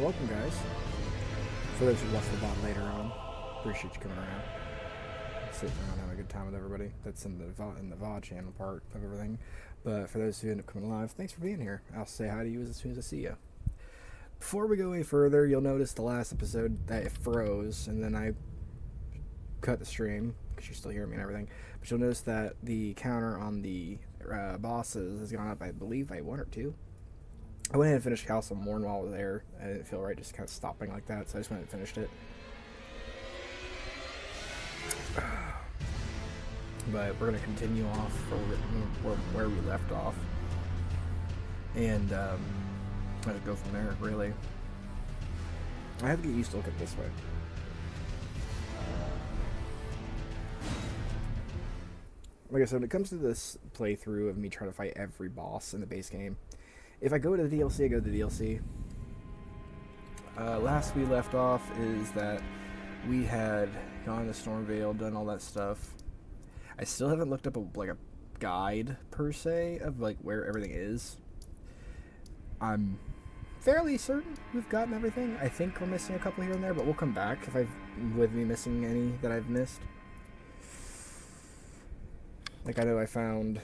welcome guys. For those who watch the VOD later on, appreciate you coming around, sitting around having a good time with everybody. That's in the VOD channel part of everything. But for those who end up coming live, thanks for being here. I'll say hi to you as soon as I see you. Before we go any further, you'll notice the last episode that it froze, and then I cut the stream because you still hear me and everything. But you'll notice that the counter on the bosses has gone up, I believe, by 1 or 2. I went ahead and finished House of Morn while I was there. I didn't feel right just kind of stopping like that, so I just went and finished it. But we're going to continue off where we left off. And I'll just go from there, really. I have to get used to looking this way. Like I said, when it comes to this playthrough of me trying to fight every boss in the base game, if I go to the DLC, I go to the DLC. Last we left off is that we had gone to Stormvale, done all that stuff. I still haven't looked up a guide per se of like where everything is. I'm fairly certain we've gotten everything. I think we're missing a couple here and there, but we'll come back if with me missing any that I've missed. Like I know I found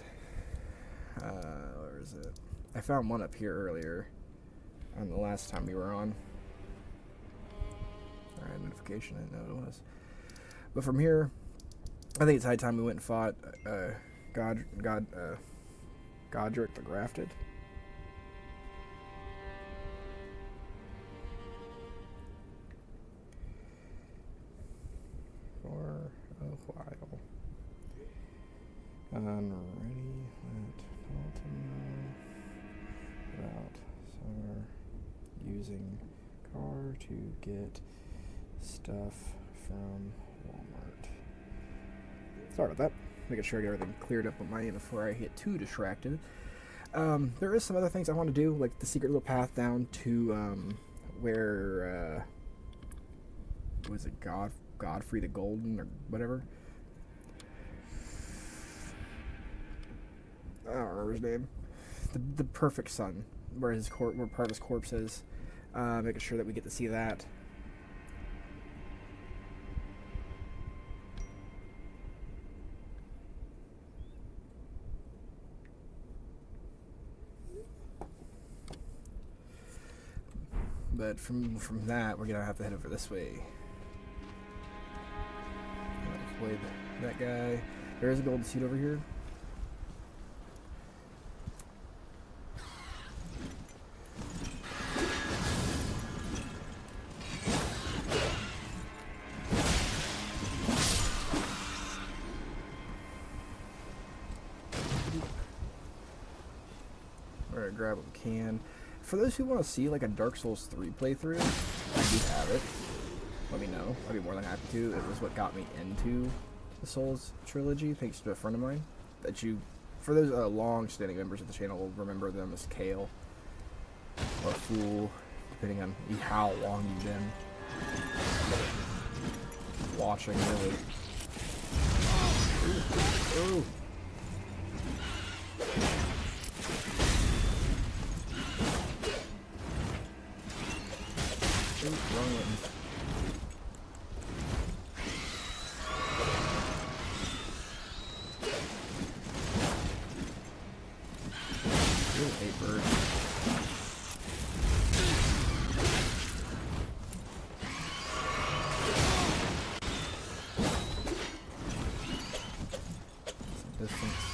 where is it? I found one up here earlier on the last time we were on. Alright, notification, I didn't know what it was. But from here, I think it's high time we went and fought Godric the Grafted. For a while. Ready, let Dalton know about Summer using car to get stuff from Walmart. Sorry about that. Making sure I get everything cleared up on my end before I get too distracted. There is some other things I want to do, like the secret little path down to where was it Godfrey the Golden or whatever? I don't remember his name. The perfect son, where where part of his corpse is. Making sure that we get to see that. But from that, we're gonna have to head over this way. Avoid that guy. There is a golden seed over here. Alright, grab what we can. For those who want to see like a Dark Souls 3 playthrough, I do have it. Let me know. I'd be more than happy to. It was what got me into the Souls trilogy, thanks to a friend of mine. For those long-standing members of the channel, will remember them as Kale or Fool, depending on how long you've been watching, really. Ooh. Wrong button. Ooh, 8 birds. Some distance.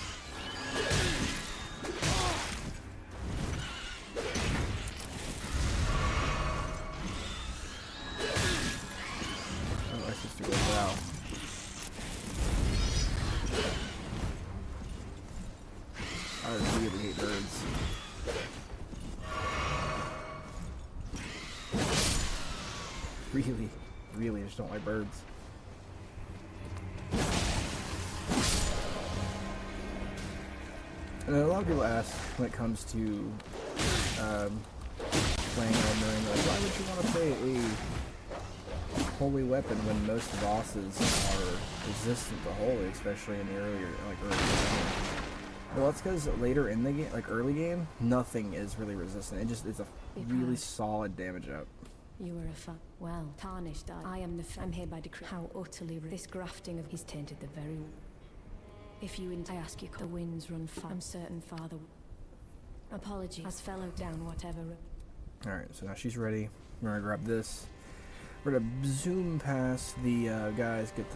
I really hate birds. Really just don't like birds. And a lot of people ask when it comes to playing Elden Ring, like, why would you want to play a holy weapon when most bosses are resistant to holy, especially in the early game? Well, that's because later in the game, like early game, nothing is really resistant. It's a really solid damage up. You were a well, tarnished. I am the. I'm hereby decree how utterly this grafting of his tainted the very. If you I ask you, the winds run far. I'm certain, Father. Apologies, as fellow down whatever. All right, so now she's ready. We're gonna grab this. We're gonna zoom past the guys. Get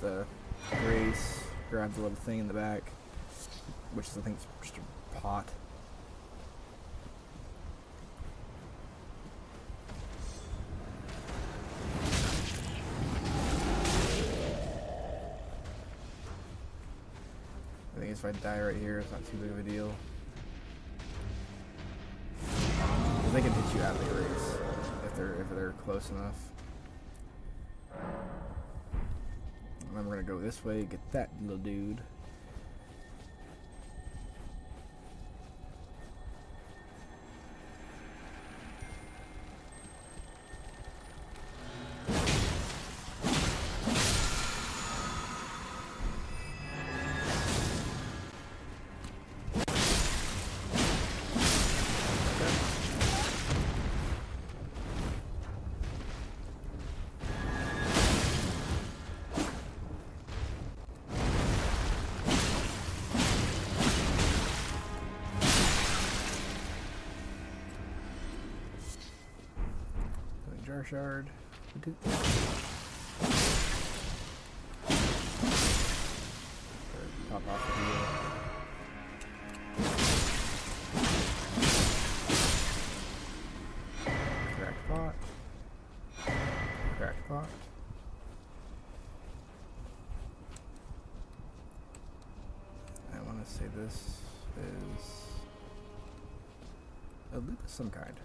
the Grace. Grab the little thing in the back, which is I think it's just a pot. I think if I die right here, it's not too big of a deal. They can hit you out of the race if they're close enough. And then we're gonna go this way, get that little dude. Jar shard. Pop off the wheel. Cracked pot. Cracked pot. I want to say this is a loop of some kind.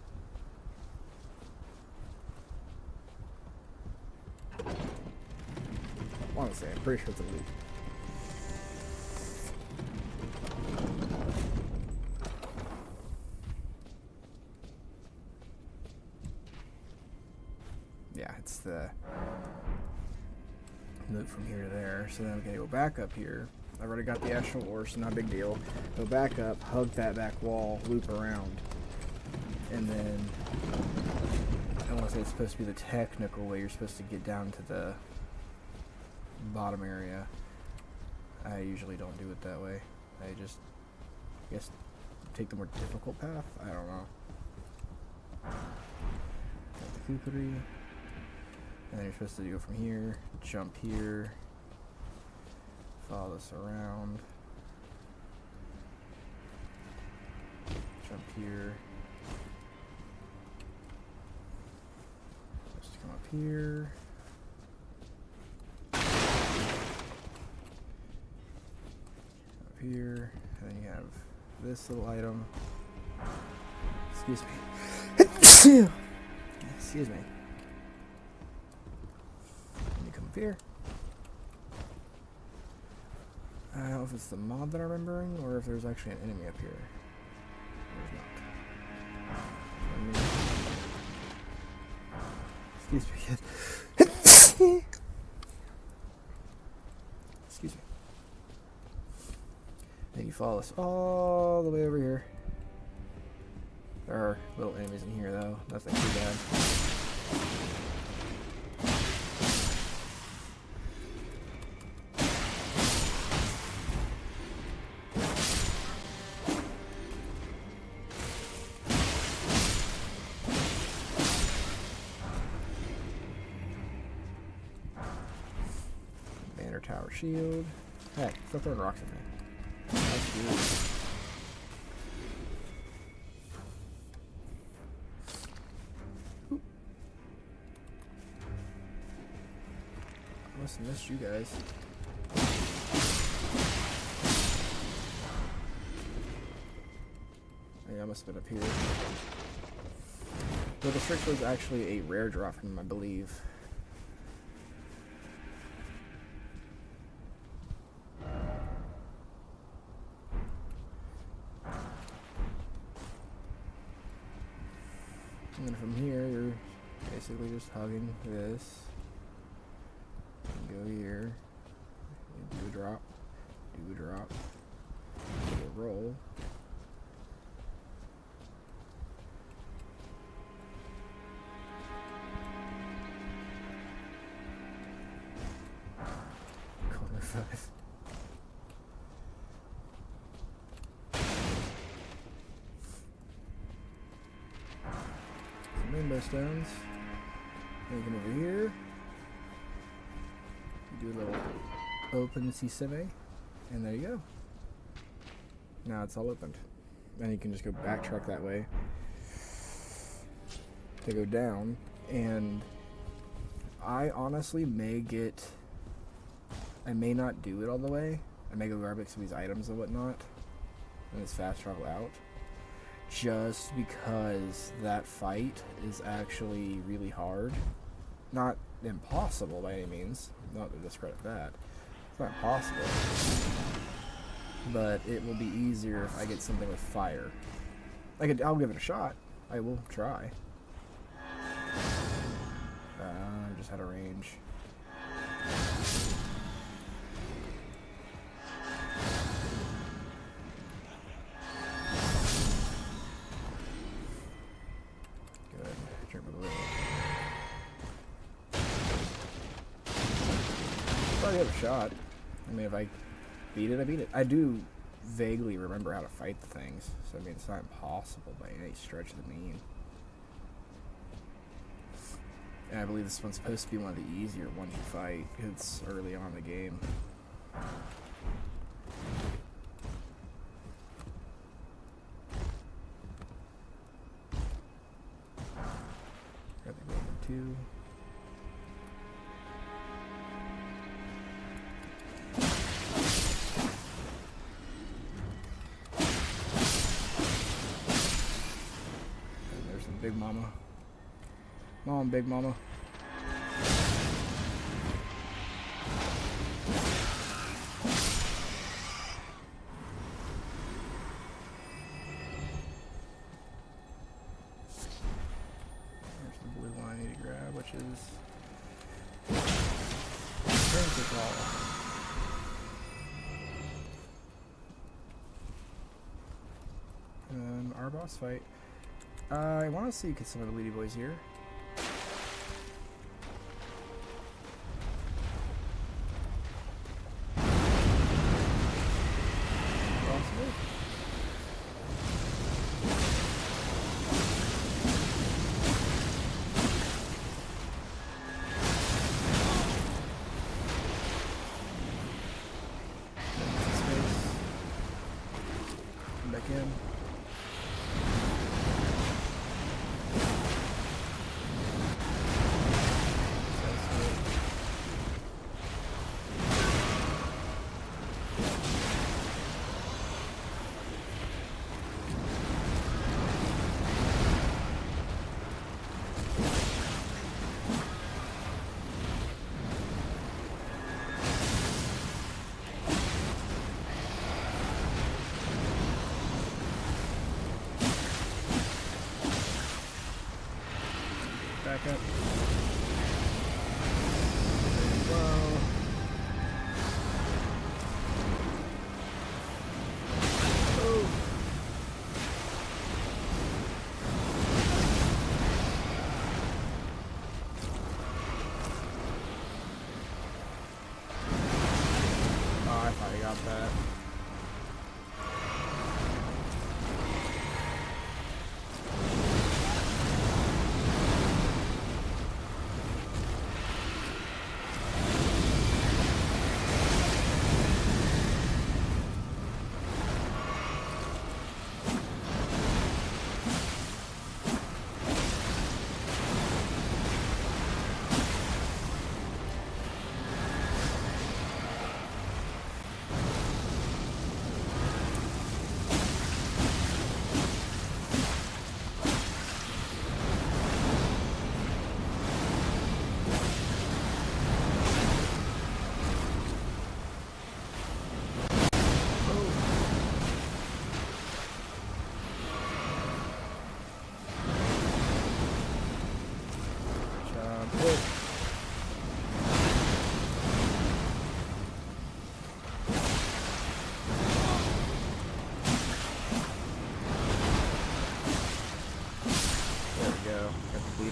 Honestly, I'm pretty sure it's a loop. Yeah, it's the loop from here to there. So then I'm gonna go back up here. I've already got the astral ore, so not a big deal. Go back up, hug that back wall, loop around, and then I want to say it's supposed to be the technical way. You're supposed to get down to the bottom area. I usually don't do it that way. I just, I guess, take the more difficult path. I don't know. Got the kukri. And then you're supposed to go from here, jump here, follow this around, jump here, supposed to come up here. Here, and then you have this little item. Excuse me. Excuse me. And you come up here. I don't know if it's the mod that I'm remembering or if there's actually an enemy up here. There's not. Excuse me, kid. Excuse me. Then you follow us all the way over here. There are little enemies in here though, nothing too bad. Banner tower shield. Hey, stop throwing rocks at me. That's good. I must have missed you guys. Yeah, I must have been up here. But the trick was actually a rare drop from him, I believe. And then from here, you're basically just hugging this. And go here. And do a drop. Do a drop. Do a roll. Some rainbow stones. Then you come over here. You do a little open CCV, and there you go. Now it's all opened. Then you can just go backtrack that way to go down, and I honestly I may not do it all the way. I may go grab some of these items and whatnot, and it's fast travel out, just because that fight is actually really hard. Not impossible by any means, not to discredit that. It's not impossible, but it will be easier if I get something with fire. I'll give it a shot. I will try. I just had a range. Good. Drink my little. Probably have a shot. I mean, if I beat it, I beat it. I do vaguely remember how to fight the things, so I mean, it's not impossible by any stretch of the mean. And I believe this one's supposed to be one of the easier ones you fight, because it's early on in the game. Grab the golden 2. And there's the big mama. Mom, big mama. There's the blue one I need to grab, which is Trinket Ball. Our boss fight. I want to see some of the Lady Boys here. Back in. Back up. Whoa. Oh. Oh, I thought I got that.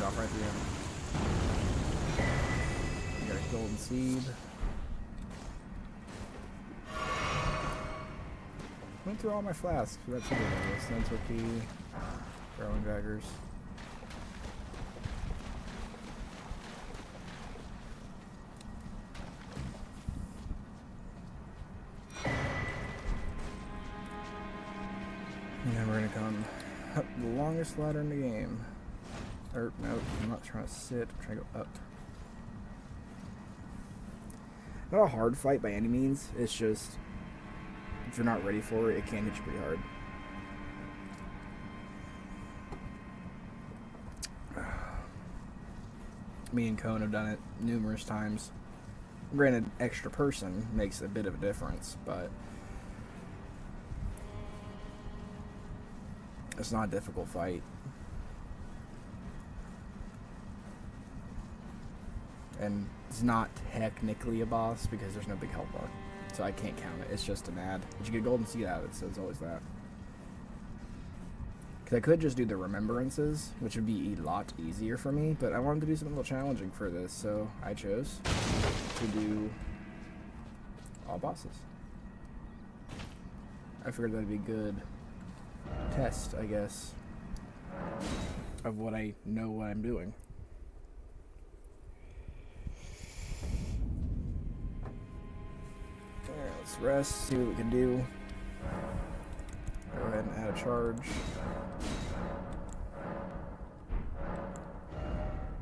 Off right there. We got a golden seed. Went through all my flasks. That's a good idea. Sensor key, throwing daggers. And then we're gonna come up the longest ladder in the game. Or, no, I'm not trying to sit, I'm trying to go up. Not a hard fight by any means, it's just, if you're not ready for it, it can hit you pretty hard. Me and Cone have done it numerous times. Granted, extra person makes a bit of a difference, but it's not a difficult fight. And it's not technically a boss because there's no big health bar. So I can't count it. It's just an ad. But you get a golden seed out of it, so it's always that. Because I could just do the remembrances, which would be a lot easier for me, but I wanted to do something a little challenging for this, so I chose to do all bosses. I figured that'd be a good test, I guess, of what I know what I'm doing. Alright, let's rest, see what we can do. Go ahead and add a charge.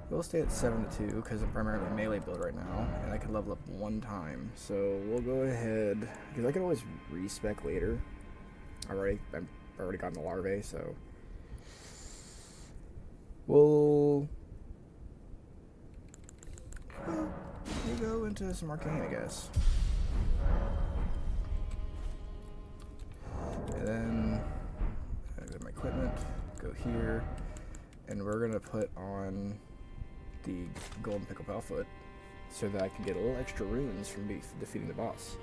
We'll stay at 7-2 because I'm primarily a melee build right now, and I can level up one time. So we'll go ahead, because I can always respec later. I've already gotten the larvae, so we'll go into some arcane, I guess. And then I go to my equipment, go here, and we're gonna put on the golden pickle foot so that I can get a little extra runes from defeating the boss.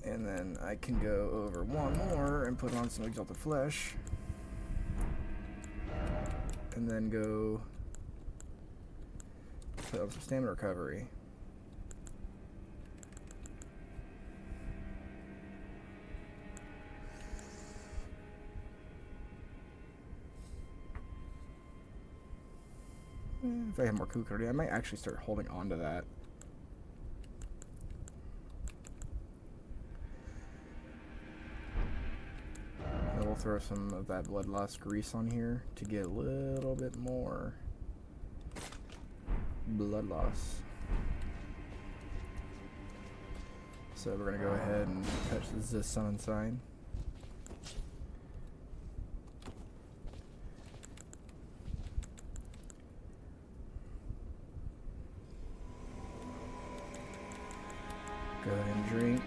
And then I can go over one more and put on some exalted flesh, and then go put on some stamina recovery. If I have more Kukardi, I might actually start holding on to that. And we'll throw some of that bloodlust grease on here to get a little bit more blood loss. So we're going to go ahead and touch this summon sign. Go ahead and drink.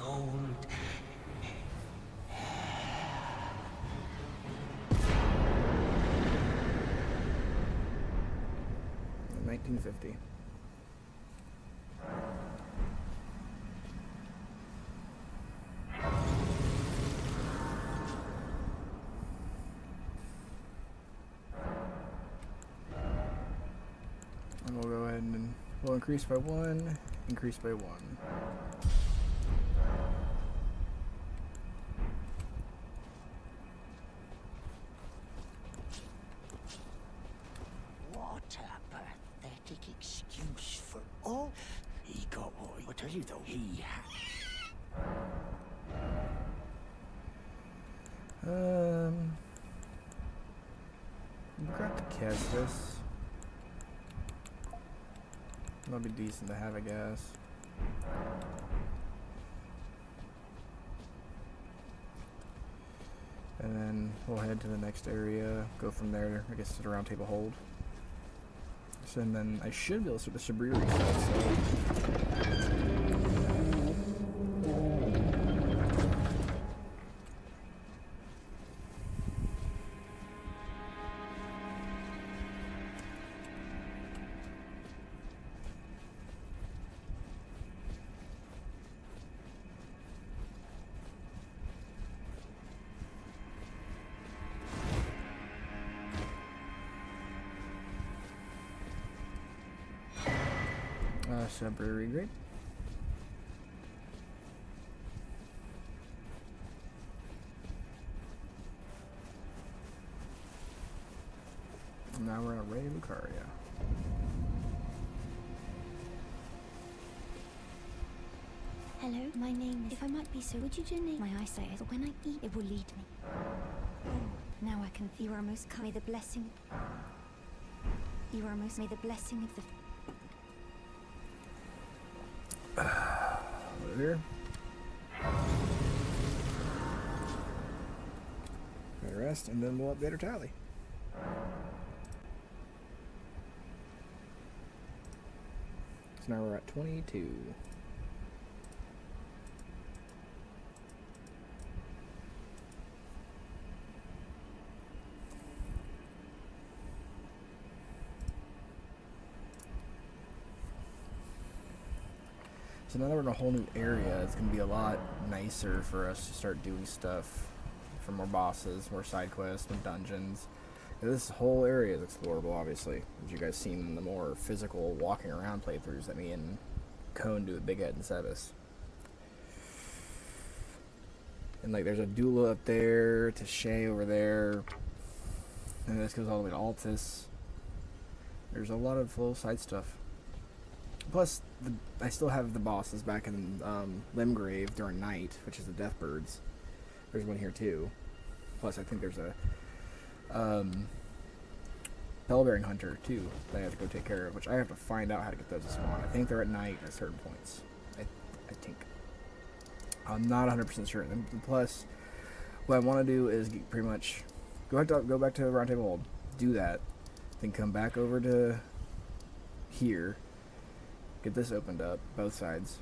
gold. 1950. And we'll go ahead and we'll increase by 1, increase by 1. What a pathetic excuse for all. He got what I tell you though, he had. We got to cast this. That'll be decent to have, I guess. And then we'll head to the next area, go from there, I guess, to the round table hold. So, and then I should be able to start the Shabriri stuff, so. Shabriri, great. Now we're at Ray Lucaria. Hello, my name is... If I might be so, would you donate my eyesight? But when I eat, it will lead me. Now I can... You are most kind. May the blessing... You are most... May the blessing of the... Over here. Got a rest, and then we'll update our tally. So now we're at 22. So now that we're in a whole new area, it's going to be a lot nicer for us to start doing stuff for more bosses, more side quests, more dungeons. This whole area is explorable, obviously, as you guys seen in the more physical walking around playthroughs that me and Cone do at Big Head and Sevis. And like, there's a Dula up there, Tashay over there, and this goes all the way to Altus. There's a lot of little side stuff. Plus, I still have the bosses back in Limgrave during night, which is the Deathbirds. There's one here too. Plus, I think there's a Bellbearing Hunter too that I have to go take care of, which I have to find out how to get those to spawn. I think they're at night at certain points. I think. I'm not 100% sure. And plus, what I want to do is pretty much go back to Round Table Hold, do that, then come back over to here. Get this opened up, both sides,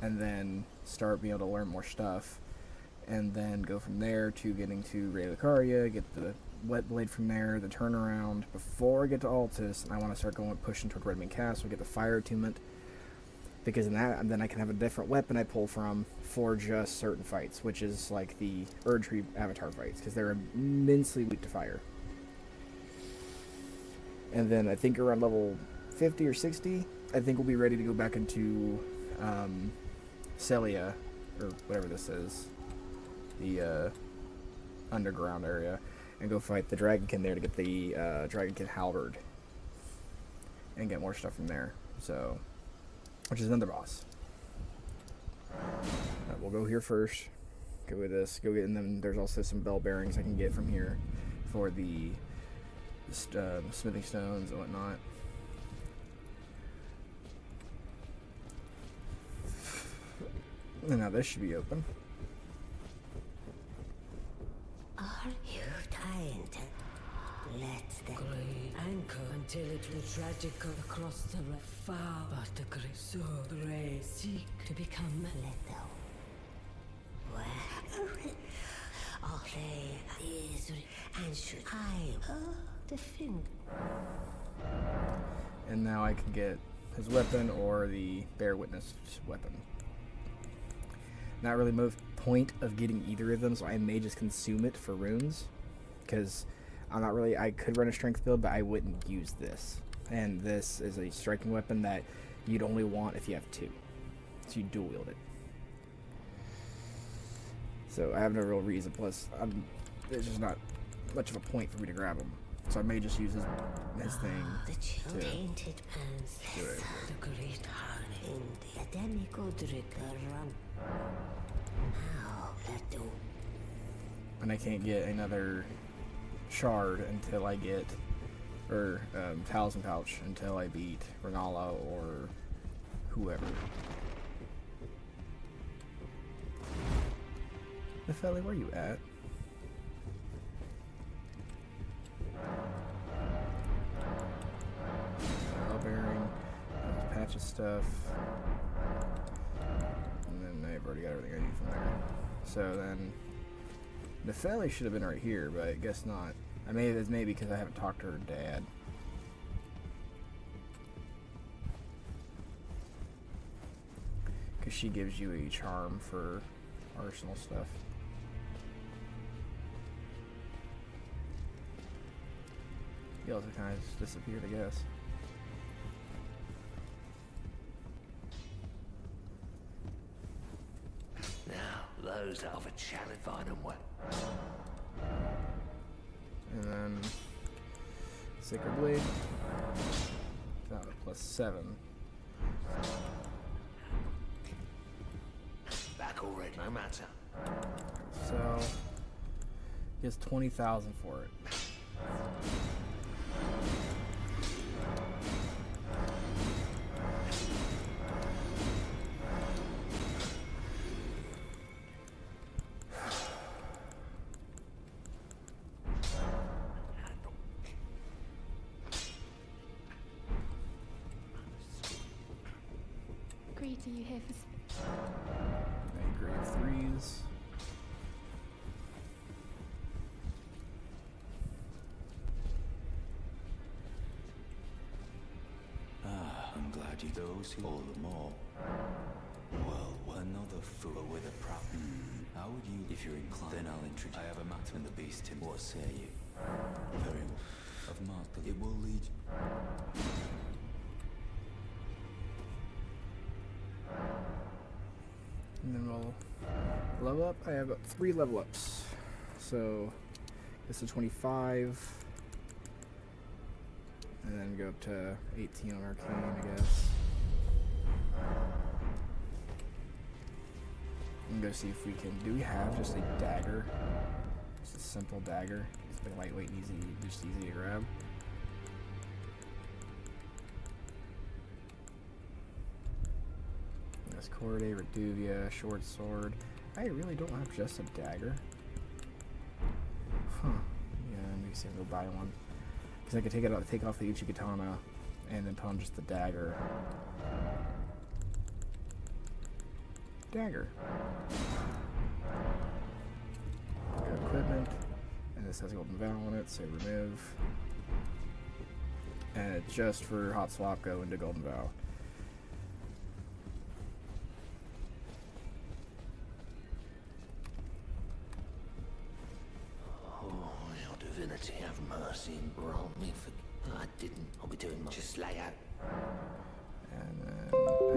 and then start being able to learn more stuff, and then go from there to getting to Ray Lucaria, get the Wet Blade from there, the turnaround, before I get to Altus, and I want to start pushing toward Redmond Castle, get the Fire Attunement, because in that, then I can have a different weapon I pull from for just certain fights, which is like the Erdtree Avatar fights, because they're immensely weak to fire. And then I think around level 50 or 60, I think we'll be ready to go back into Celia, or whatever this is, the underground area, and go fight the Dragonkin there to get the Dragonkin Halberd, and get more stuff from there. So, which is another boss. We'll go here first. Go with this. Go get, and then there's also some bell bearings I can get from here for the smithing stones and whatnot. And now this should be open. Are you trying to let them Anchor until it will tragic across the far but the great so gray seek to become little? and should I defend? And now I can get his weapon or the bear witness weapon. Not really most point of getting either of them, so I may just consume it for runes, because I'm not really. I could run a strength build, but I wouldn't use this. And this is a striking weapon that you'd only want if you have two, so you dual wield it. So I have no real reason. Plus, there's just not much of a point for me to grab him. So I may just use his thing The to tainted pans, do it. the great harm in the demigod run. Now let do. And I can't get another shard until I get, or talisman pouch until I beat Renala or whoever. Nefeli, where you at? Bell bearing, patch of stuff, and then I've already got everything I need from there. So then, Nefeli should have been right here, but I guess not. I may it's maybe because I haven't talked to her dad. Because she gives you a charm for arsenal stuff. He also kind of just disappeared, I guess. Now, those that have a challenge, find them well. And then Sacred Blade. Got a +7. Back already, no matter. So he has 20,000 for it. Greed, are you here for... Any grade 3s. I'm glad you those who all the more. Well, another fool with a prop. How would you, if you're inclined? Then I'll introduce. I have a matter in the beast. What say you? Very well. I've marked it. It will lead. And then we'll level up. I have 3 level ups. So this is 25. And then go up to 18 on Arcane, I guess. And go see if we can. Do we have just a dagger? Just a simple dagger. It's like lightweight and easy, just easy to grab. Yes, Corday, Reduvia, short sword. I really don't have just a dagger. Huh. Yeah, maybe see if I go buy one. Because I could take off the Uchi Katana and then put on just the dagger. Dagger. Go equipment. And this has Golden Vow on it, so remove. And it's just for hot swap, go into Golden Vow. Divinity have mercy and grant me for... I didn't. I'll be doing much. Just lay out. And then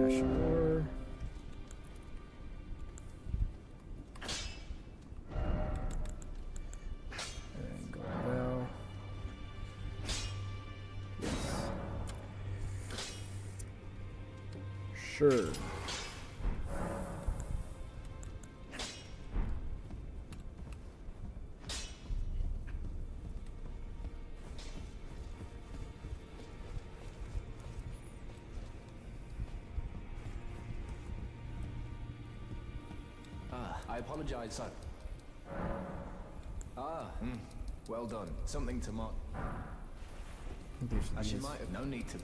Ash of War. And then Golden Vow. Yes. Sure. I apologize, son. Well done. Something to mark. As you might have, no need to be.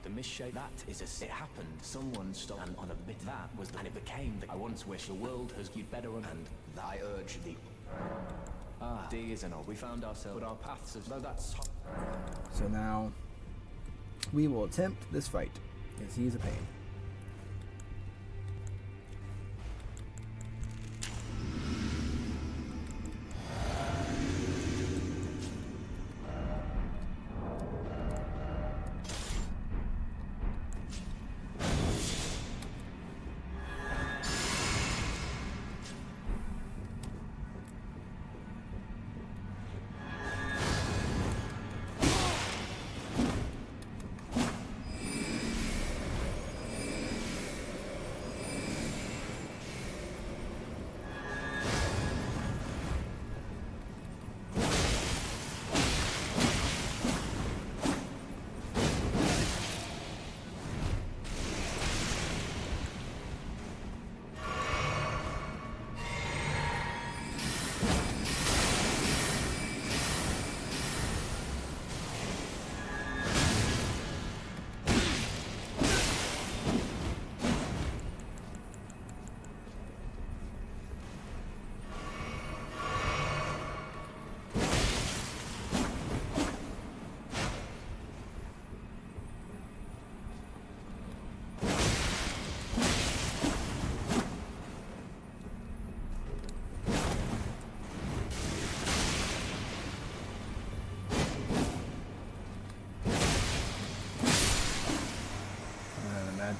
The misshape, that is it happened. Someone stopped and on a bit. That was the, and it became the. I once wish the world has you better and I urge thee. ideas and all. We found ourselves, but our paths have... No, that's... So now we will attempt this fight, because he is a pain.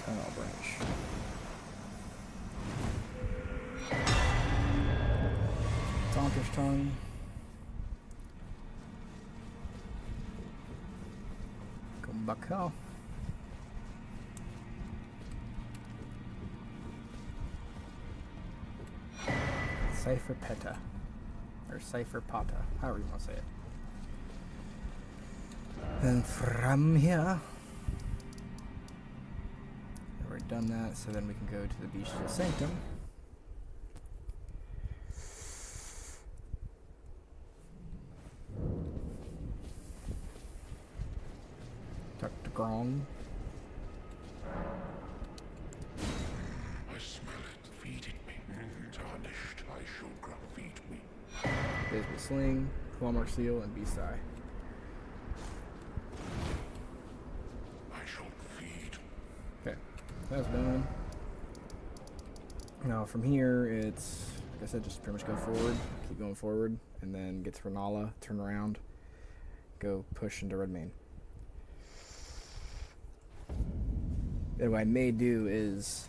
Tunnel branch. Taunter's tongue. Come back home. Cypher Peta. Or Cypher Pata. However you want to say it. And from here, we've done that, so then we can go to the Bestial Sanctum. Talk to Grong. I smell it feeding me. Tarnished, I shall grow. Feed me. Baseball Sling, Plumber Seal, and Beast Eye. I shall feed. Okay, that's done. Now from here, it's, like I said, just pretty much go forward, keep going forward, and then get to Renala, turn around, go push into Redmane. And what I may do is...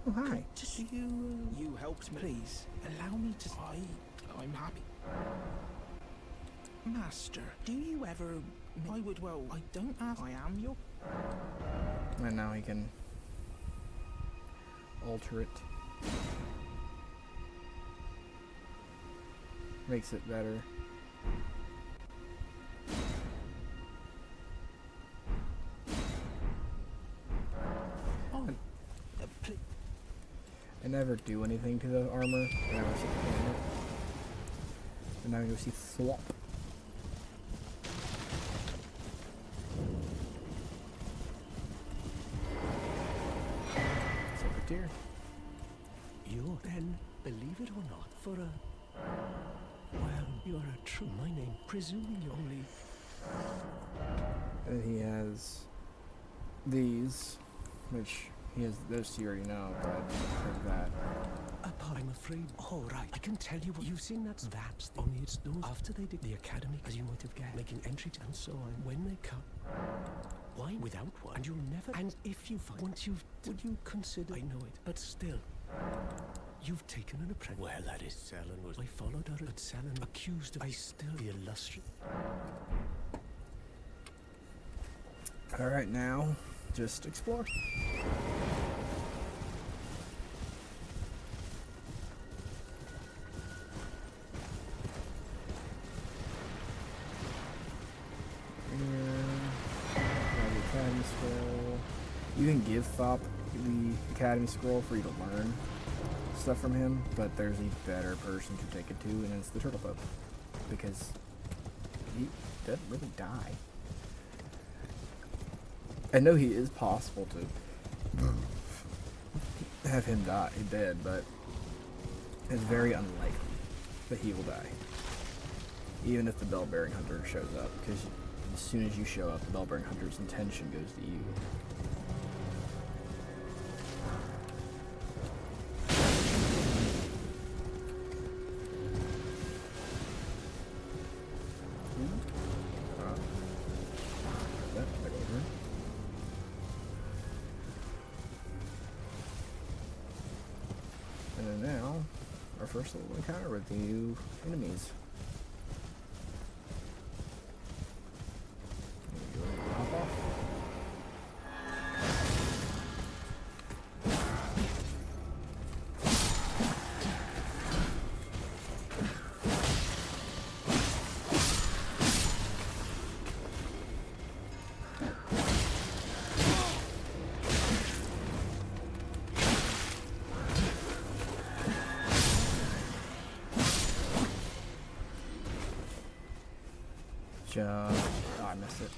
Oh, hi. Just you helped me. Please, allow me to... I'm happy. Master, do you ever... I would, well, I don't ask. I am your... And now he can alter it. Makes it better. Oh, I never do anything to the armor. I never see the camera. And now we go see Thwop. Secretary. You then, believe it or not, for a... Well, you're a true... My name, presuming you only... And he has these, which he has those two you already know, but I've heard that. I'm afraid... Oh, right. I can tell you what you've seen. That's only it's those after they did the academy, as you might have guessed, making entry to and so on. When they come... Why without one? And you'll never... And if you find... Once you've... Would you consider... I know it, but still... You've taken an apprentice. Well, that is Selen was... I followed her, but Selen accused of... I still... The illustrious... Alright, now, just explore. Academy Scroll. You can give Thop the Academy Scroll for you to learn stuff from him, but there's a better person to take it to, and it's the Turtle Pope. Because he doesn't really die. I know he is possible to have him die dead, but it's very unlikely that he will die. Even if the bell-bearing hunter shows up, because as soon as you show up, the bell-bearing hunter's intention goes to you. And then now, our first little encounter with the new enemies. Hop off. Jump. Oh, I missed it.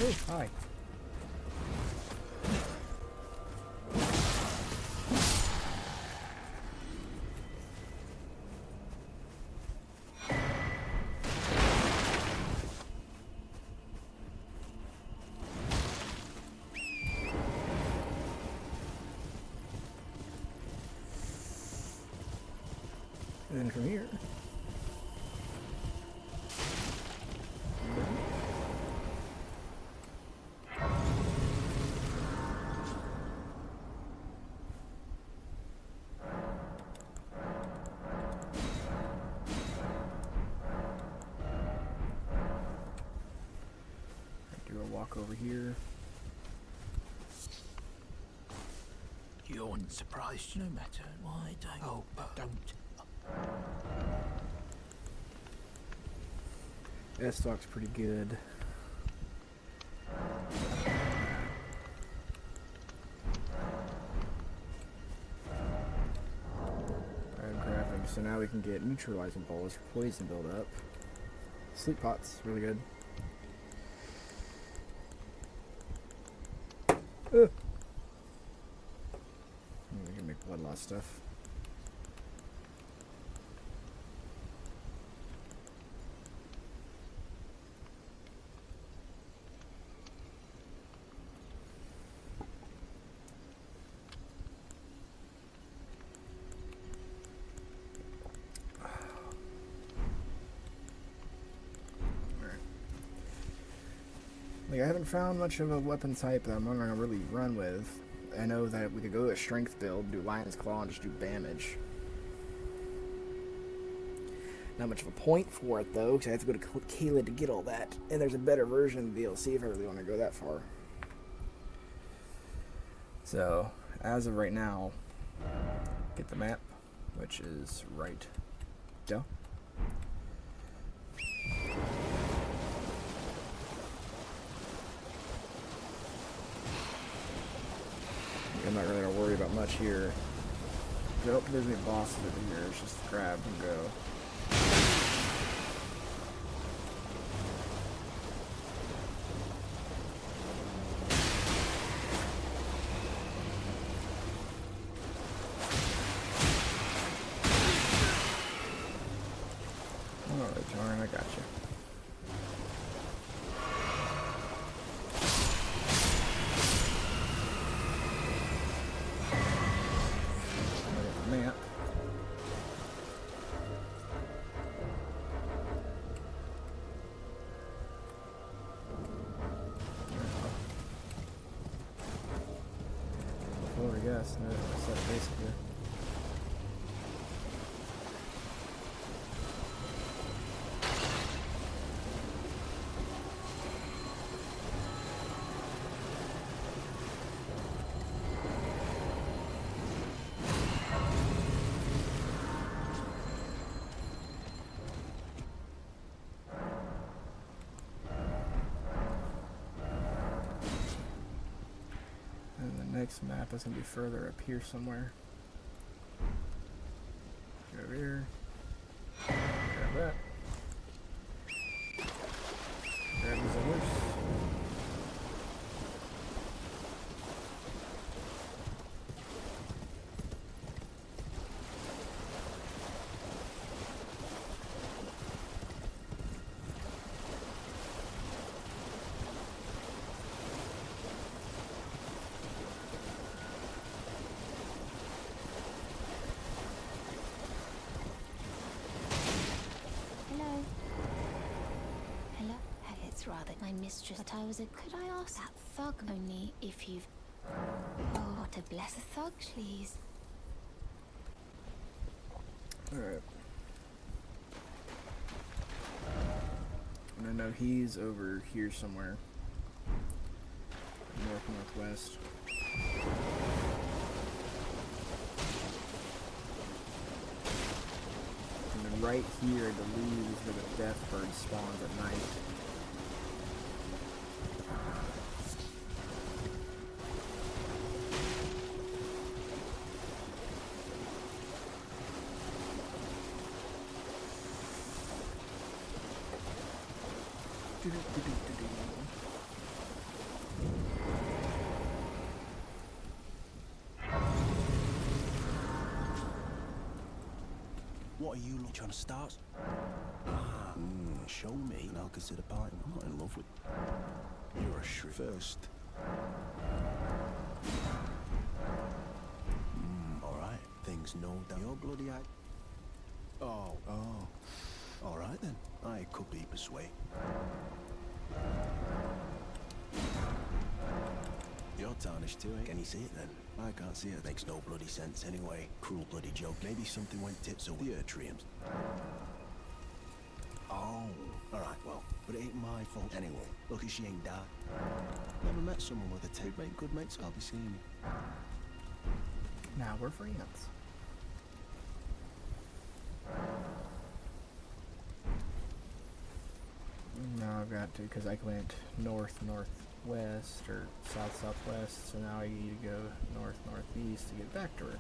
Oh, hi. And then from here. Do a walk over here. You're unsurprised, no matter why, don't. Oh, but don't. S-Stock's pretty good. Alright, crafting. So now we can get neutralizing balls for poison build up. Sleep pots, really good. We can make blood loss stuff. Like, I haven't found much of a weapon type that I'm going to really run with. I know that we could go to a strength build, do Lion's Claw, and just do damage. Not much of a point for it, though, because I have to go to Kayla to get all that. And there's a better version of the DLC if I really want to go that far. So, as of right now, get the map, which is right down. I'm not really going to worry about much here. I don't think there's any bosses over here. It's just grab and go. Alright, Jarn, I got you. Map. Before I guess, no, set a basic here. Next map is going to be further up here somewhere. Go over here. Grab that. Grab these others. rather my mistress, but I was a... Could I ask that thug only if you've... Oh, what a bless a thug, please. Alright. And I know he's over here somewhere. Northwest. And then right here, I believe, is where the death bird spawns at night. What are you trying to start? Show me, and I'll consider parting. I'm not in love with... You're a shrew. First. Alright. Things no doubt. You're bloody eye. Oh. Alright then. I could be persuaded. You're tarnished too, eh? Can you see it then? I can't see it. Makes no bloody sense anyway. Cruel bloody joke. Maybe something went tits over the Atriums. Oh, alright, well, but it ain't my fault anyway. Lucky she ain't died. Never met someone with a tape. Make good mates, I'll be seeing you. Now we're friends. Now I've got to, because I went northwest or southwest, so now I need to go northeast to get back to her.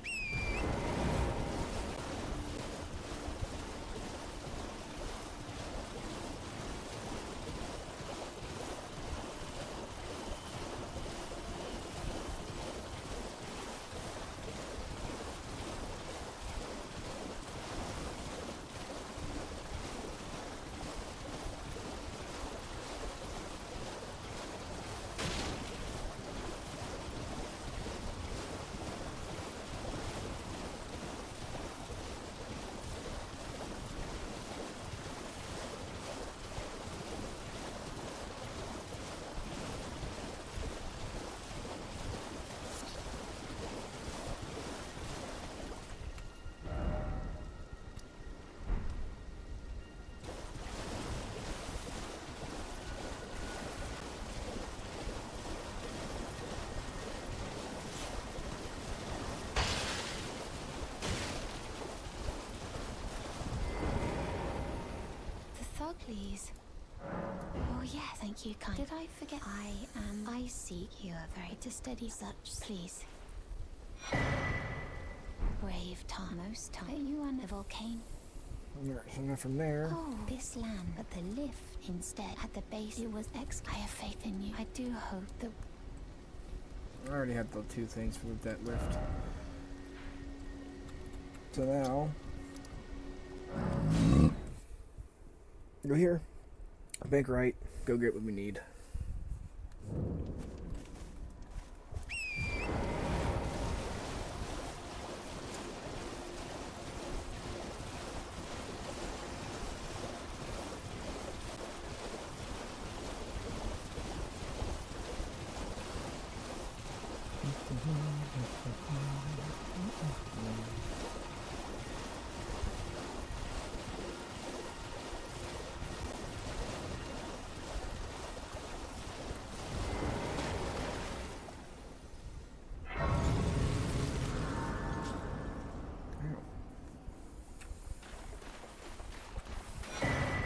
Please. Oh, yeah, thank you, kind. Did I forget? I seek you are very to steady such, please. Brave Tom, most time. Are you on a volcano? Alright, so now from there. Oh, this land, but the lift instead at the base, it was I have faith in you. I do hope that... I already had the two things for that lift. So now... go here, bank right, go get what we need.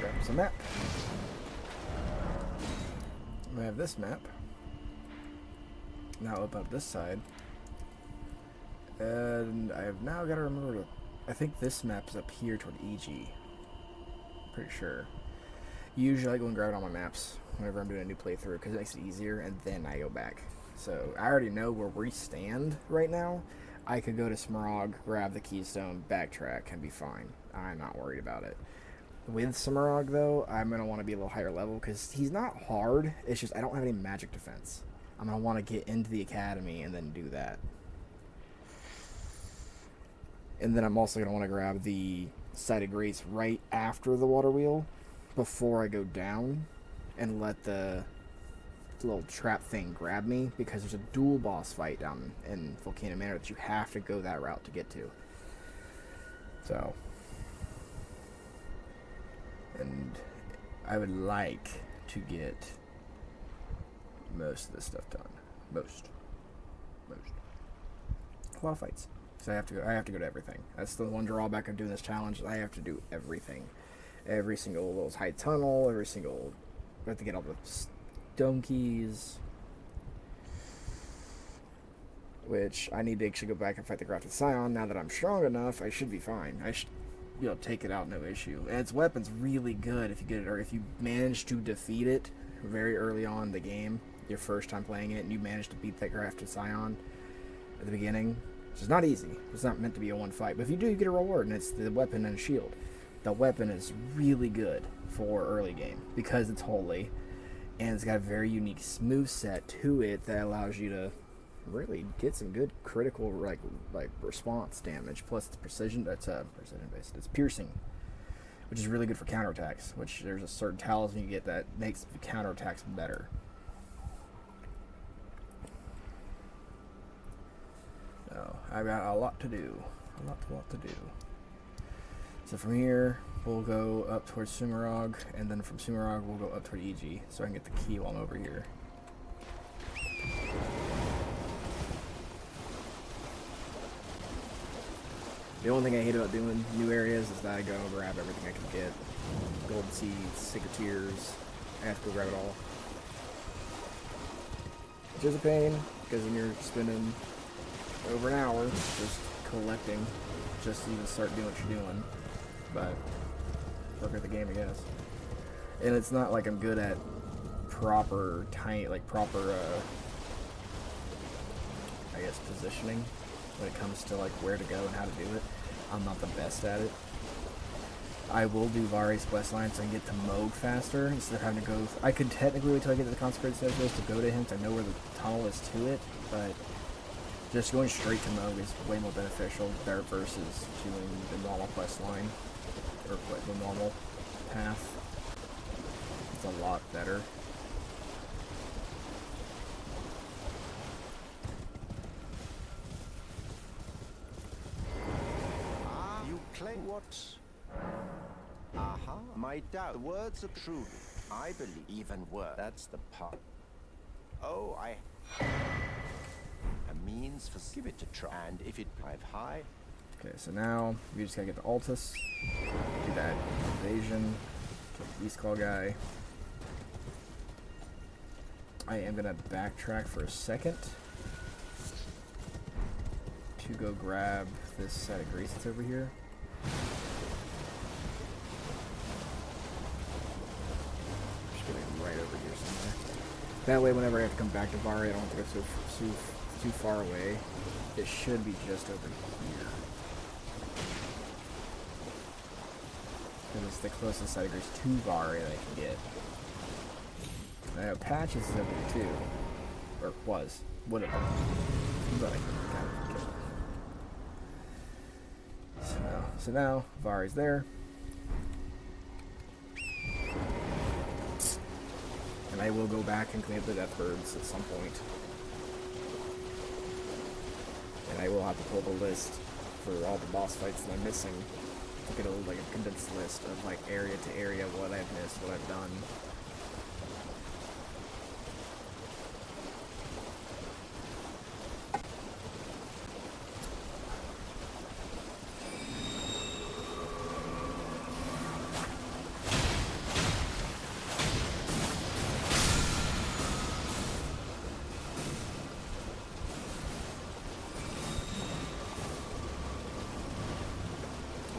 Grab some map. We have this map. Now open up this side. And I have now got to remember to... I think this map is up here toward EG. Pretty sure. Usually I go and grab it on my maps whenever I'm doing a new playthrough because it makes it easier, and then I go back. So I already know where we stand right now. I could go to Smarag, grab the keystone, backtrack, and be fine. I'm not worried about it. With Smarag, though, I'm going to want to be a little higher level because he's not hard. It's just I don't have any magic defense. I'm going to want to get into the academy and then do that. And then I'm also going to want to grab the sided grates right after the water wheel before I go down. and let the little trap thing grab me, because there's a dual boss fight down in Volcano Manor that you have to go that route to get to. So, and I would like to get most of this stuff done. Most. A lot of fights. So I have to go to everything. That's the one drawback of doing this challenge. I have to do everything. Every single little hide tunnel, I have to get all the stone keys. Which I need to actually go back and fight the Grafted Scion. Now that I'm strong enough, I should be fine. I should be able to take it out, no issue. And its weapon's really good if you get it, or if you manage to defeat it very early on in the game, your first time playing it, and you manage to beat that Grafted Scion at the beginning. Which is not easy. It's not meant to be a one fight. But if you do, you get a reward, and it's the weapon and a shield. The weapon is really good for early game because it's holy, and it's got a very unique move set to it that allows you to really get some good critical like response damage. Plus it's precision. That's precision based. It's piercing, which is really good for counterattacks. Which there's a certain talisman you get that makes the counterattacks better. So I've got a lot to do. A lot to do. So from here, we'll go up towards Sumerog, and then from Sumerog, we'll go up toward EG, so I can get the key while I'm over here. The only thing I hate about doing new areas is that I go grab everything I can get. Golden seeds, Secretiers, I have to go grab it all. Which is a pain, because then you're spending over an hour just collecting, just to even start doing what you're doing. But work at the game, I guess. And it's not like I'm good at proper I guess positioning when it comes to like where to go and how to do it. I'm not the best at it. I will do Vari's quest line so I can get to Moog faster instead of having to go. I could technically wait till I get to the consecrated specialist to go to him, to know where the tunnel is to it, but just going straight to Moog is way more beneficial there versus doing the normal quest line, or the normal path. It's a lot better. You claim what? Aha, my doubt. The words are true. I believe even worse. That's the part. Oh, a means for give it a try. And if it drive high. Okay, so now we just gotta get the Altus, do that invasion, kill the Beast Claw guy. I am gonna backtrack for a second to go grab this set of grease that's over here. Just get it right over here somewhere. That way, whenever I have to come back to Vari, I don't have to go too far away. It should be just over here. And it's the closest set of grease to Vari that I can get. I know Patches is over here too. Or was. Would have been. But I got it. So now, Vari's there. And I will go back and clean up the Death Birds at some point. And I will have to pull the list for all the boss fights that I'm missing. To get a condensed list of like area to area, what I've missed, what I've done.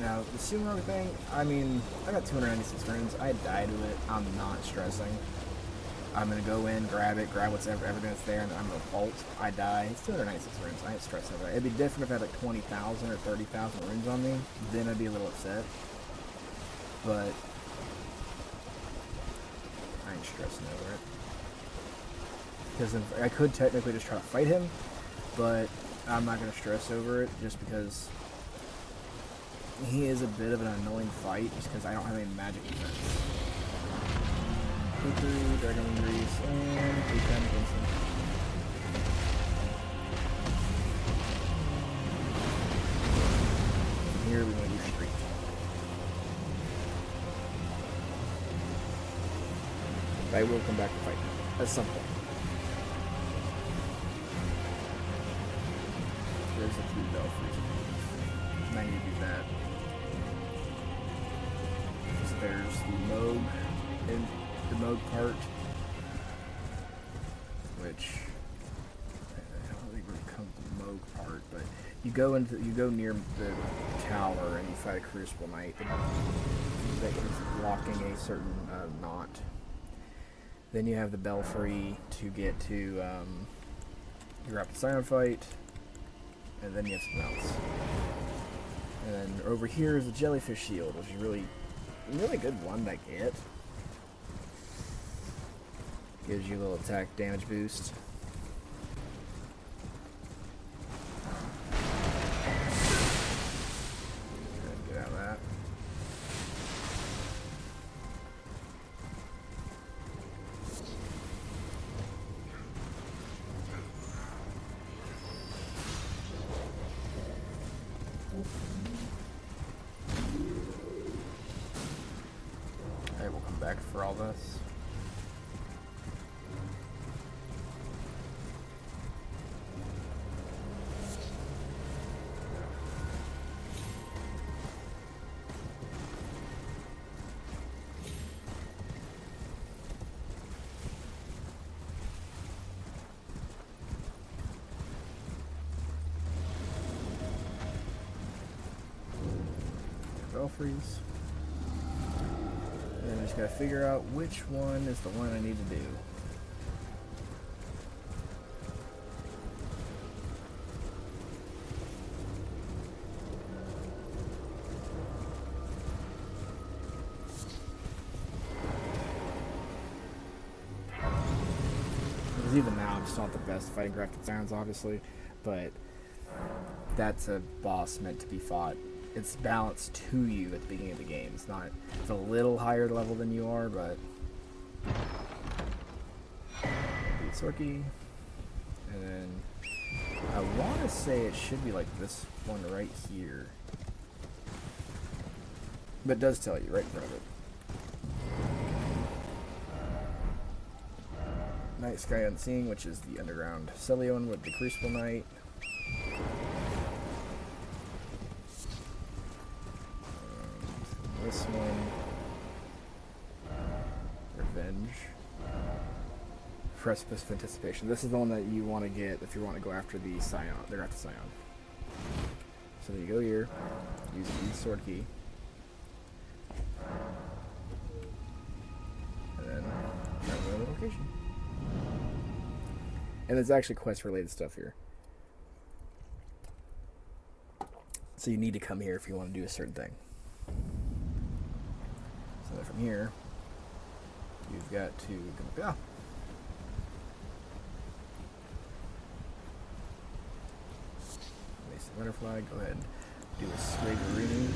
Now, the Sumo thing, I mean, I got 296 runes. I died to it. I'm not stressing. I'm going to go in, grab what's everything that's there, and I'm going to bolt. I die. It's 296 runes. I ain't stressed over it. It'd be different if I had like 20,000 or 30,000 runes on me. Then I'd be a little upset. But I ain't stressing over it. Because I could technically just try to fight him, but I'm not going to stress over it just because he is a bit of an annoying fight just because I don't have any magic defense. Cuckoo, Dragon Grease, and Pecan Vincent. Here we want to do street. I will come back to fight at some point. There's a 3 belfries. I need to do that. So there's the Moog in the Moog part, which I don't really come to the Moog part, but you go near the tower and you fight a Crucible Knight that is blocking a certain knot. Then you have the Belfry to get to your Rapid Scion fight, and then you have something else. And then over here is the Jellyfish Shield, which is really good one to get. Gives you a little attack damage boost. Get out of that. Alright, we'll come back for all this. Belfries. And then I just gotta figure out which one is the one I need to do. Because even now, I'm just not the best fighting grafted sounds, obviously, but that's a boss meant to be fought. It's balanced to you at the beginning of the game. It's a little higher level than you are, but beat Sorky. And then I want to say it should be like this one right here. But it does tell you right in front of it. Night Sky Unseen, which is the underground Celion with the Crucible Knight. This one, Revenge, Precipice of Anticipation. This is the one that you want to get if you want to go after the Scion. They're after Scion. So then you go here, use the sword key, and then travel to the location. And there's actually quest-related stuff here. So you need to come here if you want to do a certain thing. So from here, you've got to go. Place the winter flag. Go ahead and do a Swagorini.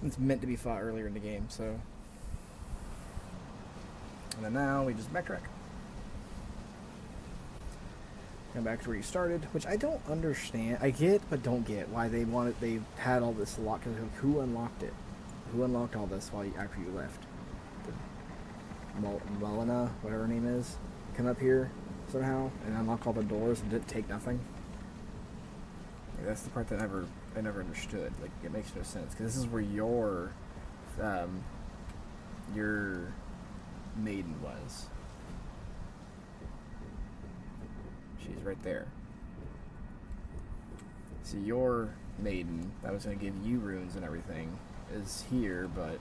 It's meant to be fought earlier in the game, so. And then now we just backtrack. Come back to where you started, which I don't understand. I get, but don't get why they wanted. They had all this locked. Who unlocked it? Who unlocked all this while after you left? Melina, whatever her name is, come up here somehow and unlock all the doors and didn't take nothing. Like, that's the part that I never understood. Like, it makes no sense because this is where your maiden was. She's right there. See, your maiden that was going to give you runes and everything is here, but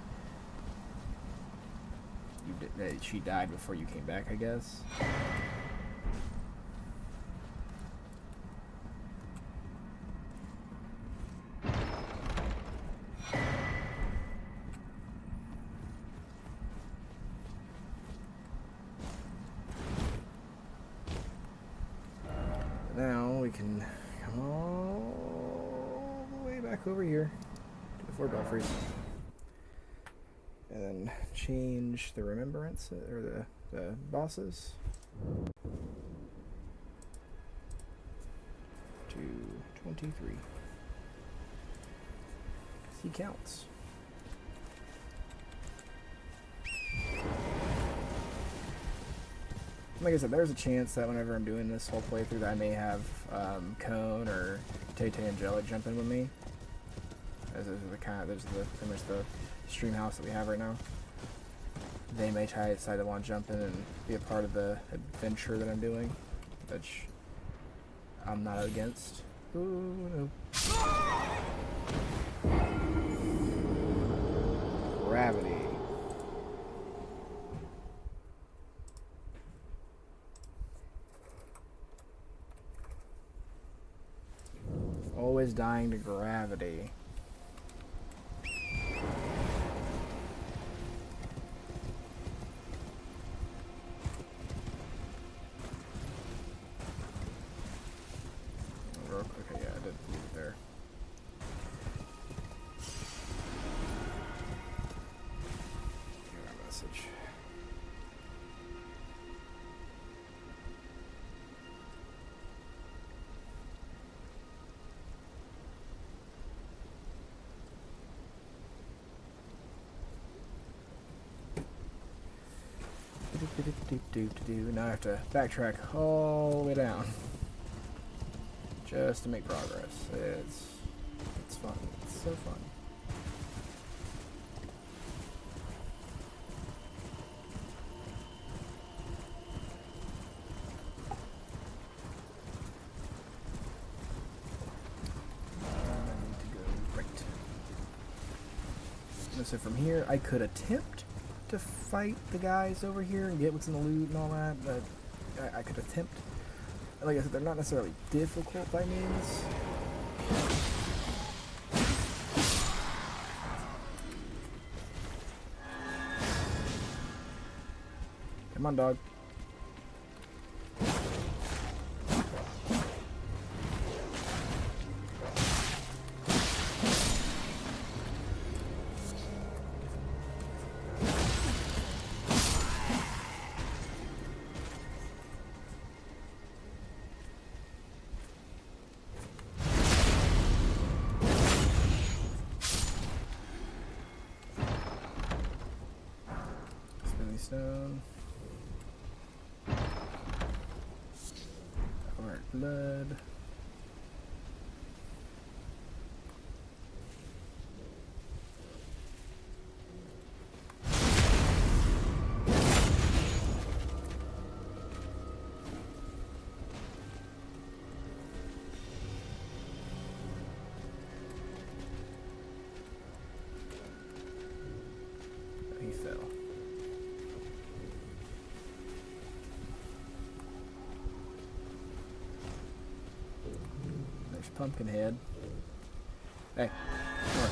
she died before you came back, I guess. Now we can come all the way back over here to the 4 belfries. And then change the remembrance, or the bosses, to 23. He counts. Like I said, there's a chance that whenever I'm doing this whole playthrough that I may have Cone or Tay Angelic jump in with me. As there's pretty much the stream house that we have right now. They may decide to want to jump in and be a part of the adventure that I'm doing, which I'm not against. Ooh, no. Gravity. Always dying to gravity. Okay, yeah, I did leave it there. Here's our message. Now I have to backtrack all the way down just to make progress. It's fun. It's so fun. I need to go right. So from here, I could attempt to fight the guys over here and get what's in the loot and all that, but I could attempt. Like I said, they're not necessarily difficult by means. Come on, dog. Stone. Alright, blood. He fell. Pumpkinhead. Hey, come on.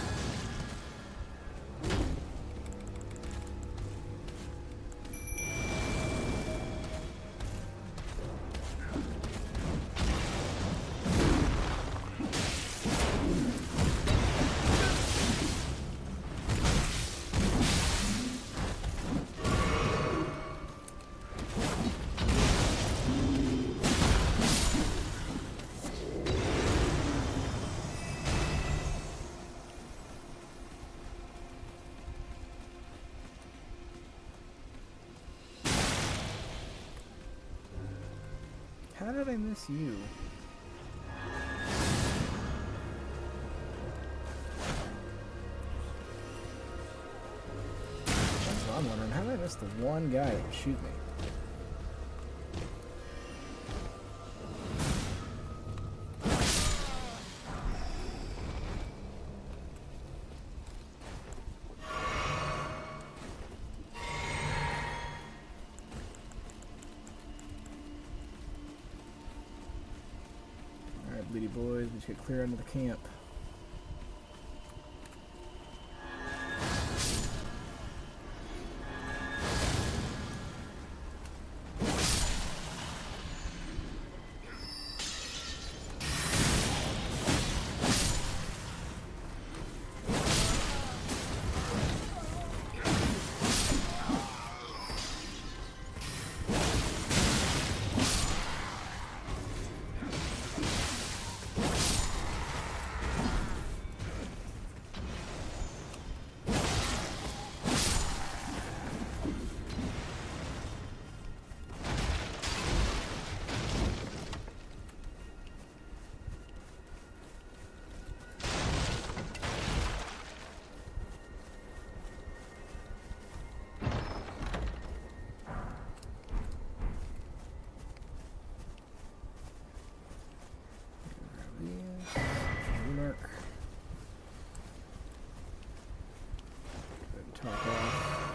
did I miss you? That's what I'm wondering. How did I miss the one guy that would shoot me? Alright, bleedy boys, we just get clear under the camp. Mark. Top off.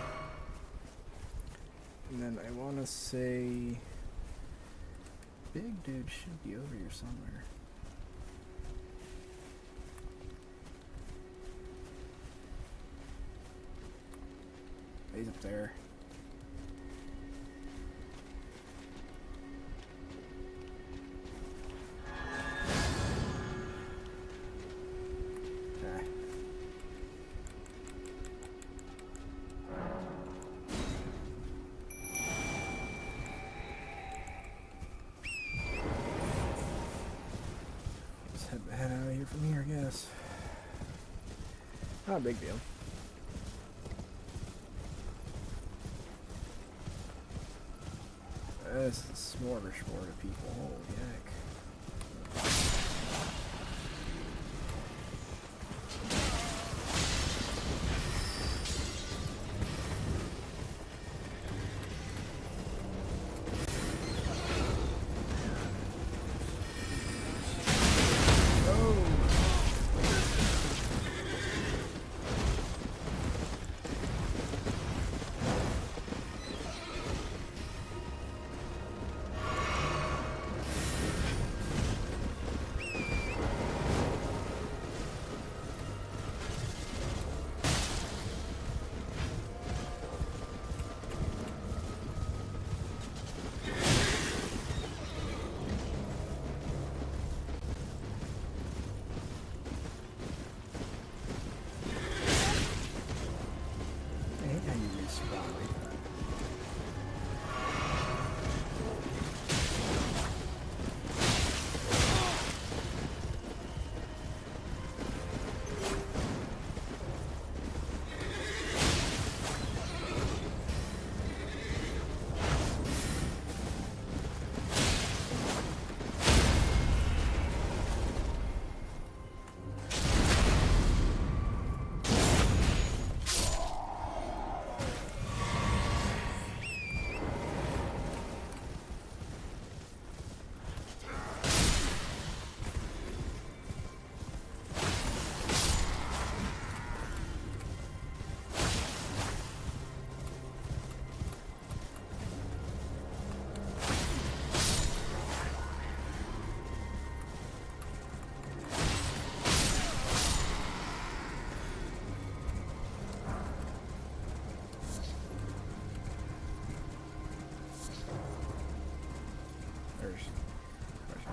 And then I want to say big dude should be over here somewhere. He's up there. Head out of here from here, I guess. Not a big deal. This is a smorgasbord of people. Holy heck.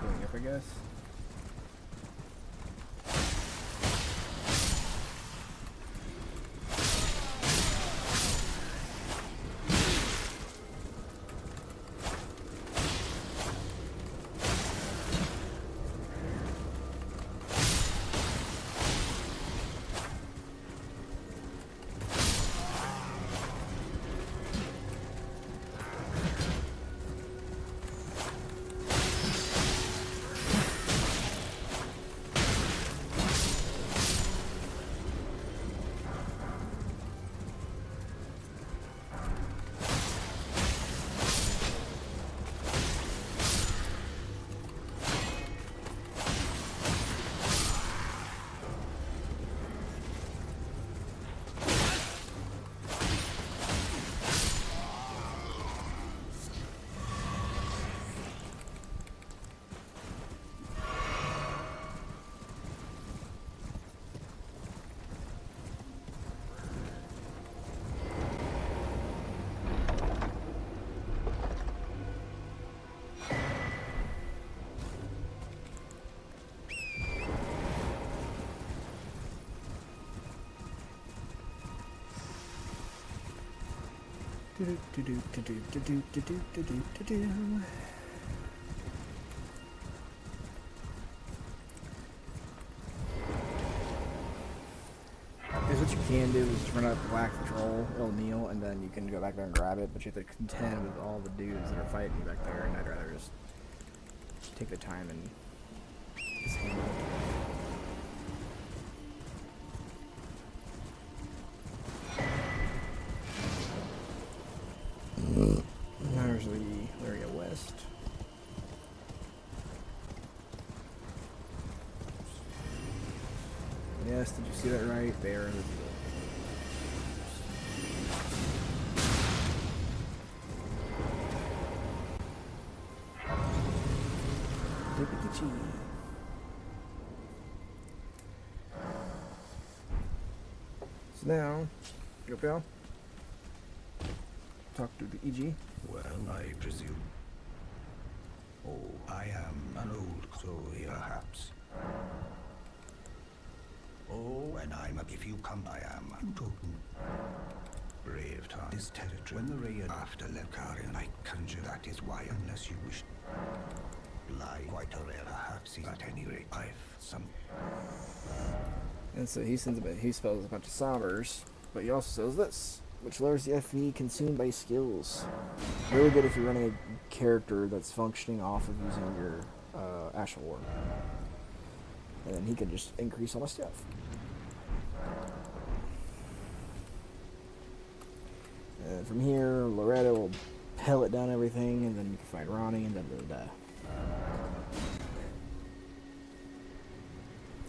Going up, I guess. Because what you can do is just run up Black Patrol, it'll kneel, and then you can go back there and grab it, but you have to contend with all the dudes that are fighting you back there, and I'd rather just take the time and just handle it. There's the area west. Yes, did you see that right? There is Dippity-chee. So now, go pal. Talk to the EG. Well, I presume. Oh, I am an old soul, perhaps. Oh, and if you come, I am. You token. Brave time. This territory. When the raid after Lekarian, I conjure that is why, unless you wish. Lie quite a rare, perhaps, at any rate, I've some. And so he spells a bunch of sombers, but he also says this, which lowers the FE consumed by skills. Really good if you're running a character that's functioning off of using your Ashal Ward. And then he can just increase all my stuff. And from here, Loretta will pellet down everything, and then you can find Ronnie, and then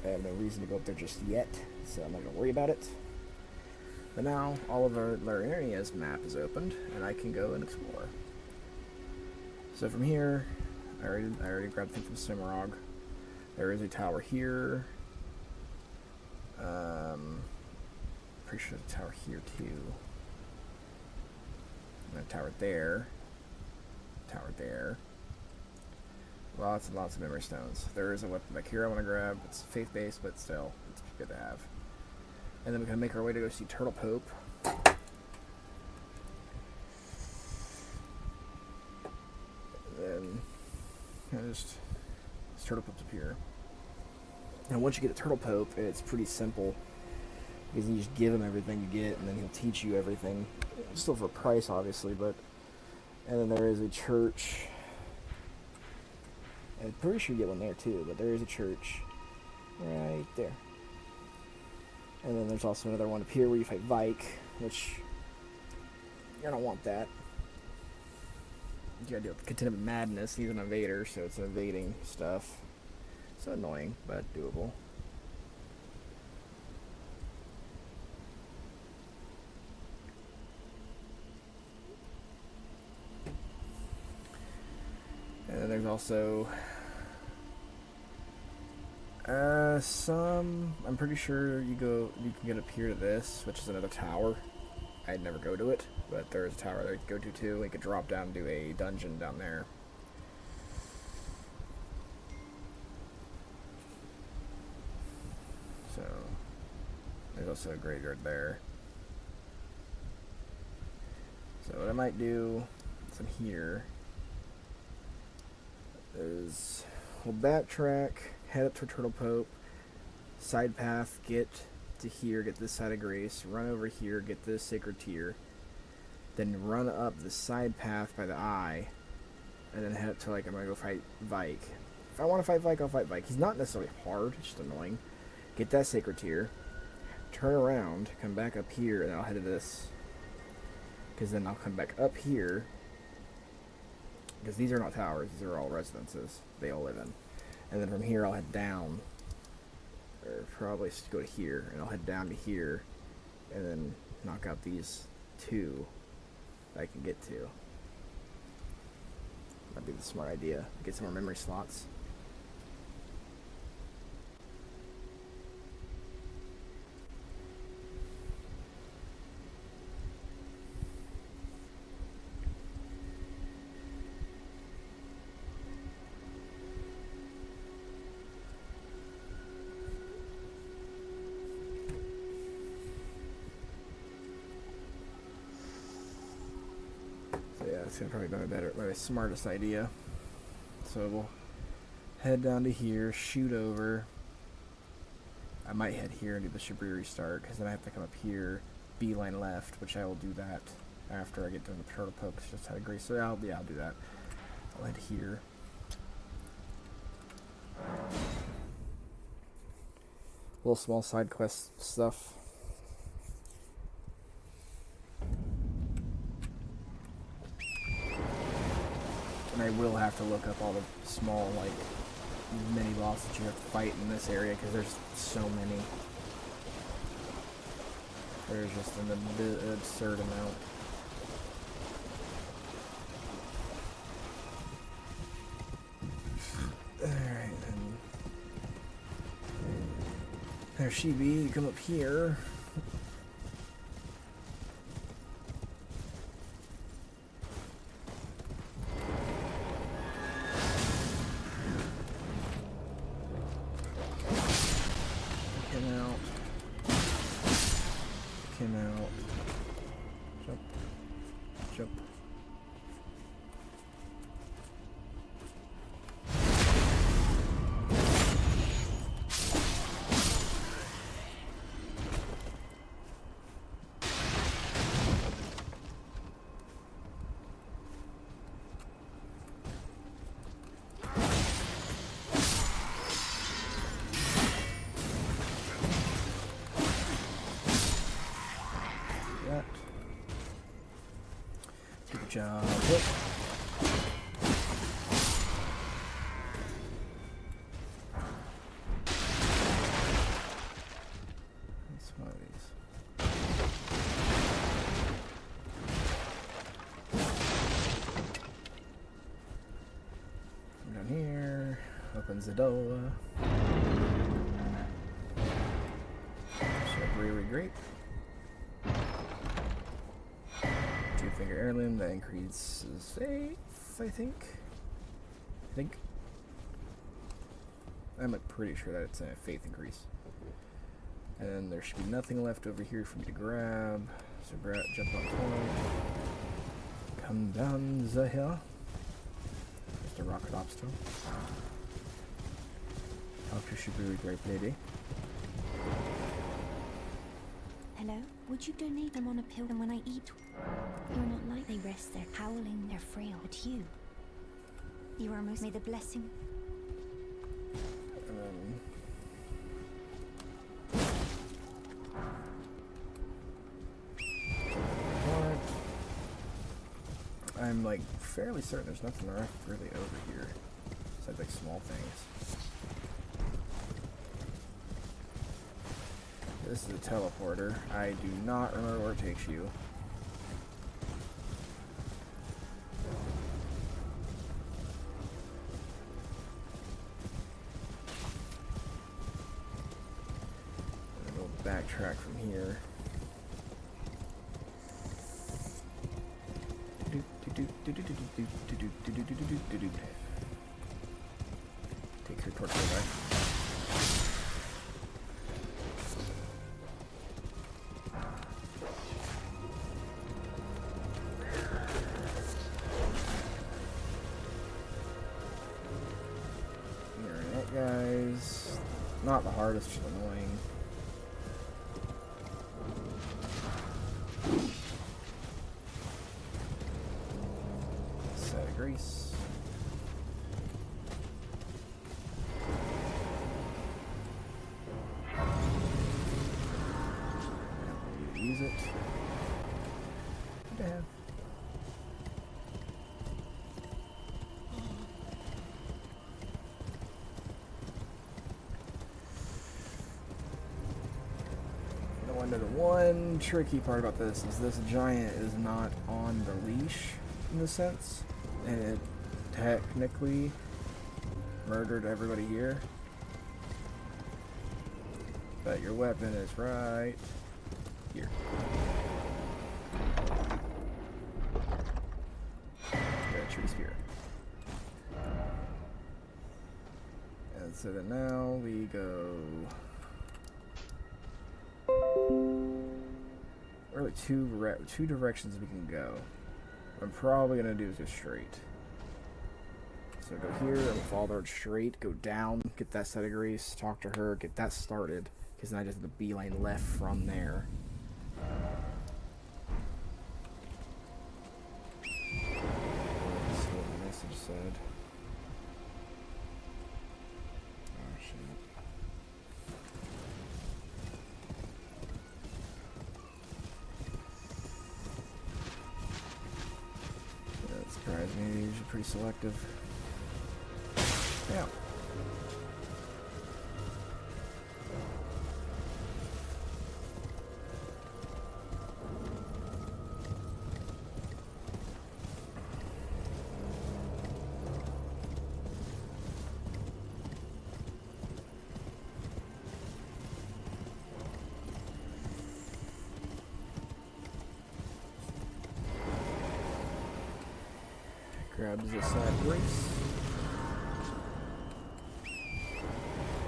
I have no reason to go up there just yet, so I'm not going to worry about it. But now, all of our area's map is opened, and I can go and explore. So from here, I already grabbed things from Cimarog. There is a tower here. Pretty sure there's a tower here too. And a tower there. Tower there. Lots and lots of memory stones. There is a weapon back here I want to grab. It's faith-based, but still, it's good to have. And then we're going to make our way to go see Turtle Pope. And then, this Turtle Pope's up here. And once you get a Turtle Pope, it's pretty simple. Because you just give him everything you get, and then he'll teach you everything. Still for a price, obviously, but... And then there is a church. I'm pretty sure you get one there, too, but there is a church right there. And then there's also another one up here where you fight Vike, which... You don't want that. You gotta deal with Contentment Madness. He's an invader, so it's evading stuff. So annoying, but doable. And then there's also I'm pretty sure you can get up here to this, which is another tower. I'd never go to it, but there's a tower that you can go to too. You could drop down and do a dungeon down there. So there's also a graveyard there. So what I might do from here is we'll backtrack, head up to Turtle Pope, side path, get to here, get this side of Grace, run over here, get this Sacred Tier, then run up the side path by the Eye, and then head up to, like, I'm gonna go fight Vike. If I want to fight Vike, I'll fight Vike. He's not necessarily hard, it's just annoying. Get that Sacred Tier, turn around, come back up here, and I'll head to this. Because then I'll come back up here, because these are not towers, these are all residences they all live in. And then from here I'll head down, or probably go to here, and I'll head down to here, and then knock out these two that I can get to. That'd be the smart idea. Get some more memory slots. That's gonna probably be my smartest idea. So we'll head down to here, shoot over. I might head here and do the Shibiri start, because then I have to come up here, beeline left, which I will do that after I get done with the turtle pokes. Just had a great so I'll do that. I'll head here. Little small side quest stuff. And I will have to look up all the small, like, mini bosses that you have to fight in this area, because there's so many. There's just an absurd amount. Alright, then. There she be. You come up here. Good job. Whoop. Let's one of these. Come down here. Opens the door. Shibiri grape. Two-finger heirloom that increases faith, I think. I'm like pretty sure that it's a faith increase. And then there should be nothing left over here for me to grab. So jump on point. Come down the hill. Just a rocket obstacle. Talk to Shibiri Grape Lady. Hello? Would you donate them on a pill and when I eat? You're not like they rest there, howling, they're frail. But you are most. May the blessing. I'm like fairly certain there's nothing really over here. Besides like small things. This is a teleporter. I do not remember where it takes you. And we'll backtrack from here. Take your torch back. Alright guys, not the hardest, just annoying. Set of grease. Use it. Good to have. The one tricky part about this is this giant is not on the leash in a sense, and it technically murdered everybody here. But your weapon is right here. The tree spear. And so then now we go. Really two directions we can go. What I'm probably gonna do is go straight. So go here, I'm gonna follow the road straight, go down, get that set of grease, talk to her, get that started, because then I just have the beeline left from there. Let's see what the message said. Oh shit. That surprised me, they're usually pretty selective. Yeah. Grabs this grace.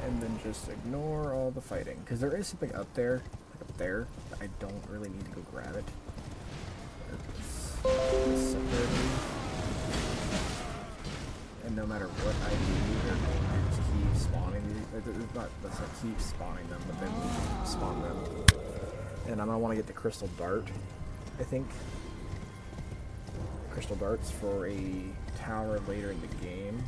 And then just ignore all the fighting. Because there is something up there, like up there, that I don't really need to go grab it. It's separated. And no matter what I do, they're going to just keep spawning these. Let's not keep spawning them, but then we spawn them. And I'm going to want to get the crystal dart, I think. Crystal darts for a tower later in the game.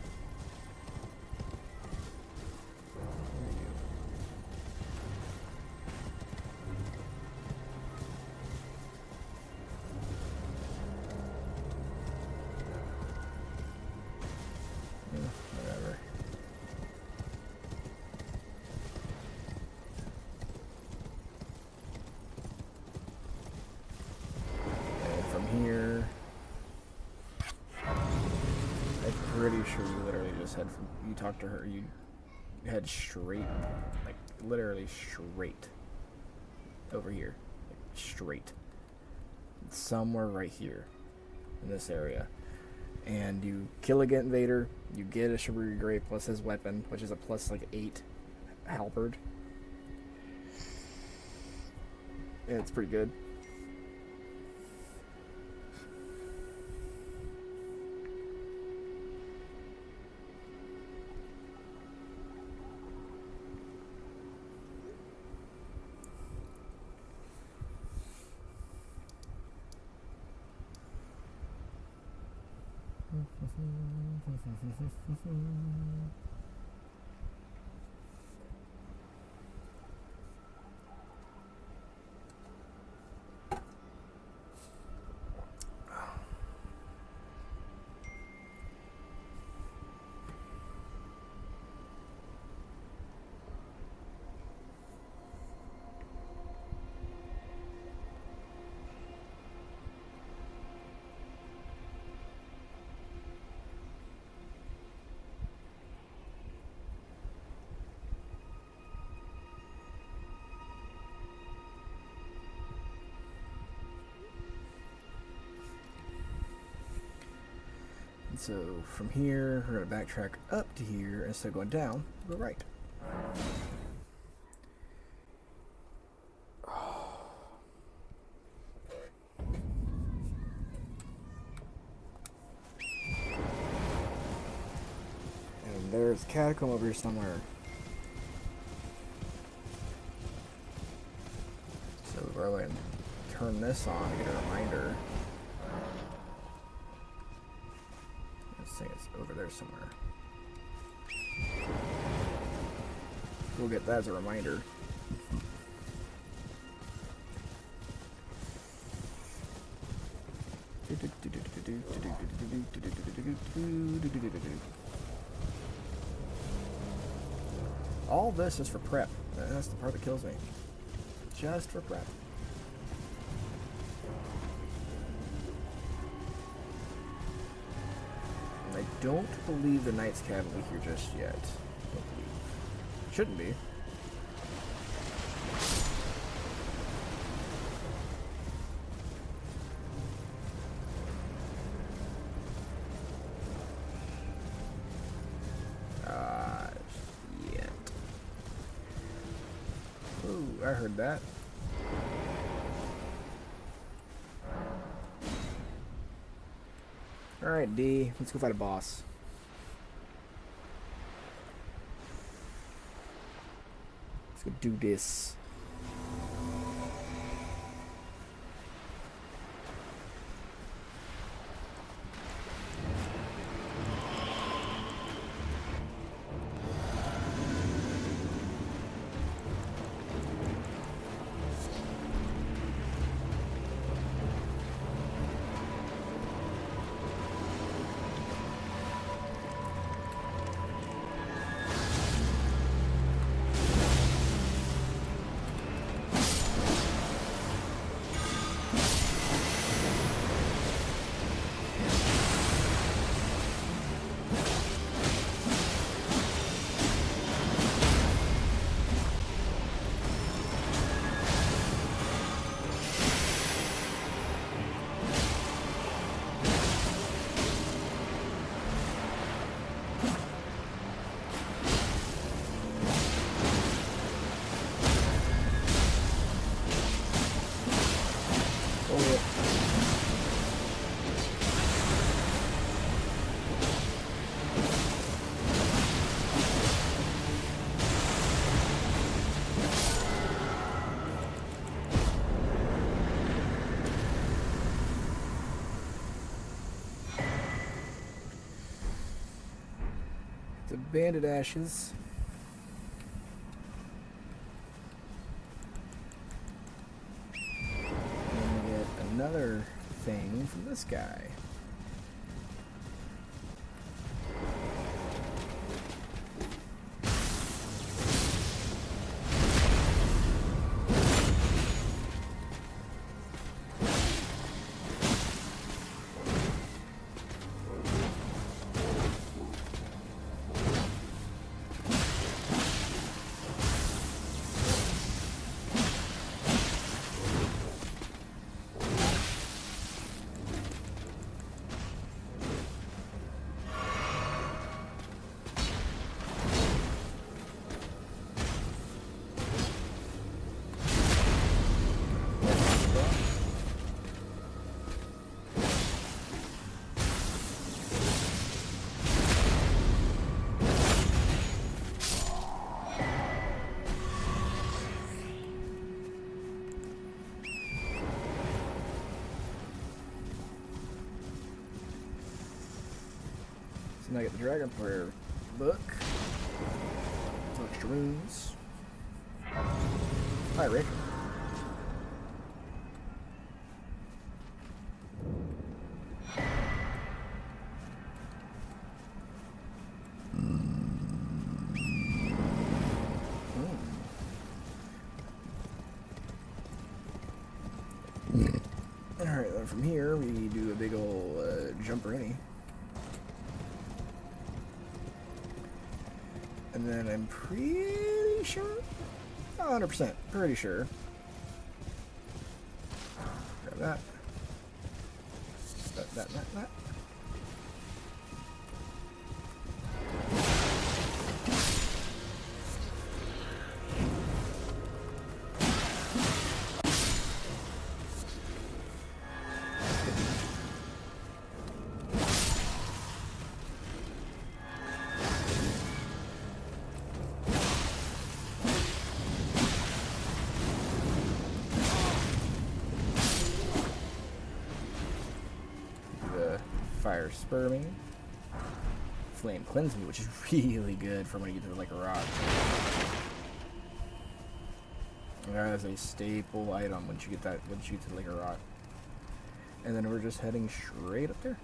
Whatever. And from here, I'm pretty sure you literally just head from, you talk to her, you head straight, like literally straight over here, like straight, somewhere right here in this area. And you kill a Get Invader, you get a Shaburi Grey plus his weapon, which is a plus like 8 halberd. Yeah, it's pretty good. So from here, we're going to backtrack up to here. Instead of going down, go right. And there's a catacomb over here somewhere. So we're going to turn this on to get a reminder. It's over there somewhere. We'll get that as a reminder. All this is for prep. That's the part that kills me. Just for prep. I don't believe the Knights Cavalry here just yet. Don't believe. Shouldn't be. Yet. Ooh, I heard that. Alright, D. Let's go fight a boss. Let's go do this. The bandit ashes. And we get another thing from this guy. So now I get the Dragon Prayer book. Some extra runes. Hi, Rick. Alright, then from here we do a big ol' jumper any. And then I'm pretty sure, 100%, pretty sure. Grab that. That. Fire Spur me. Flame Cleanse me, which is really good for when you get to the Lake of Rock. That is a staple item once you get to the Lake of Rock. And then we're just heading straight up there.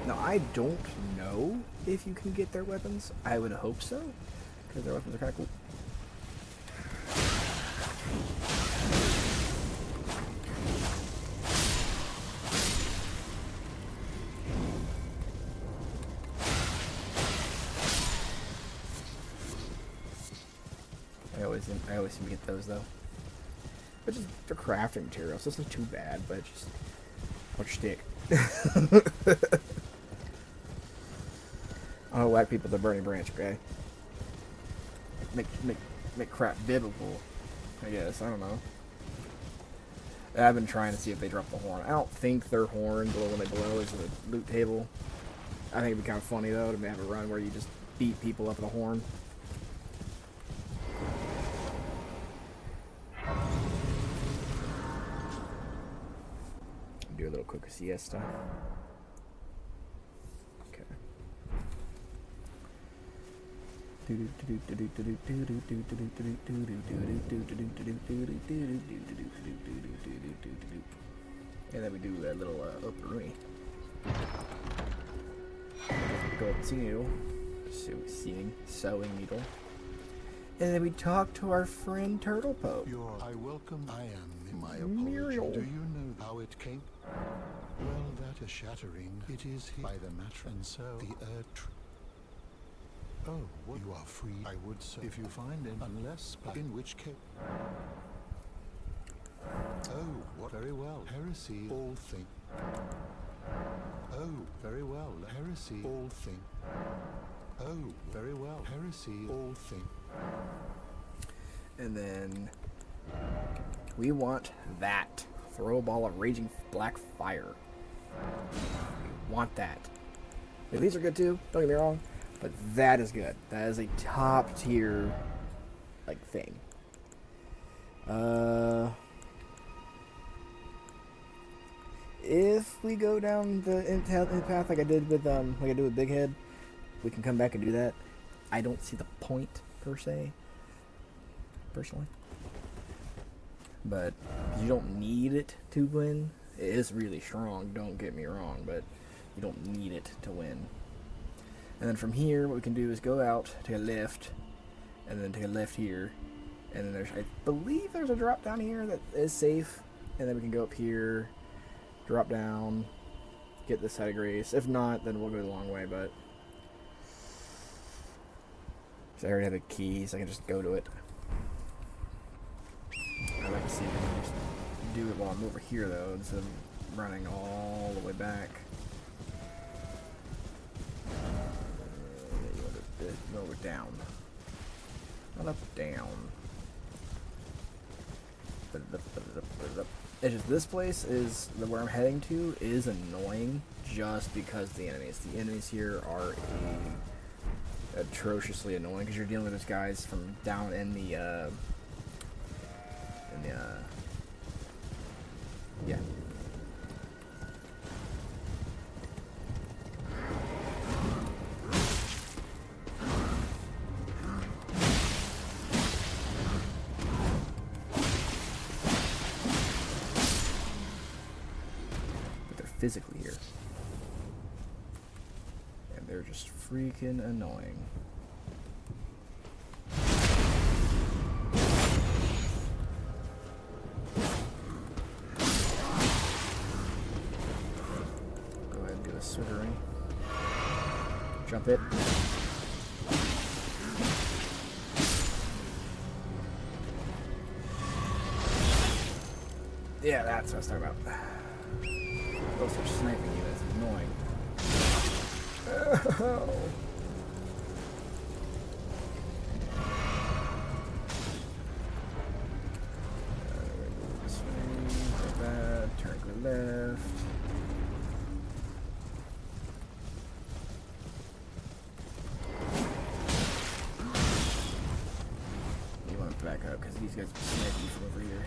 Now I don't know if you can get their weapons. I would hope so, because their weapons are kind of cool. I always seem to get those though. But just they're crafting materials, so it's not too bad, but just watch stick. I don't like people with the burning branch, okay? Make crap biblical, I guess. I don't know. I've been trying to see if they drop the horn. I don't think their horn, the one they below, is the loot table. I think it'd be kind of funny though to have a run where you just beat people up with a horn. Do a little quick siesta. Okay. And then we do a little opery. Continue sewing needle. And then we talk to our friend Turtle Pope. I welcome. I am my apology. Muriel. Do you know how it came? Well, that is shattering. It is by the matron, and so the earth. Oh, well, you are free. I would say if you find it, unless in which case. Oh, what very well. Heresy, all thing. Oh, very well. Heresy, all thing. Oh, very well. Heresy, all thing. And then we want that. Throw a ball of raging black fire. We want that. Like, these are good too, don't get me wrong, but that is good. That is a top tier like thing. If we go down the path like I did with Big Head, we can come back and do that. I don't see the point per se, personally. But you don't need it to win. It is really strong, don't get me wrong, but you don't need it to win. And then from here, what we can do is go out, take a left, and then take a left here. And then I believe there's a drop down here that is safe. And then we can go up here, drop down, get this side of Grace. If not, then we'll go the long way, but I already have a key, so I can just go to it. I'd like to see if I can just do it while I'm over here, though, instead of running all the way back. You want a bit lower down. Not up, down. It's just this place is where I'm heading to is annoying just because the enemies here are atrociously annoying because you're dealing with those guys from down in the yeah. But they're physically here. And they're just freaking annoying. Jump it. Yeah, that's what I was talking about. Those are sniping you, that's annoying. Oh. This way, like that, turn to the left. Back up because these guys are sniping you from over here.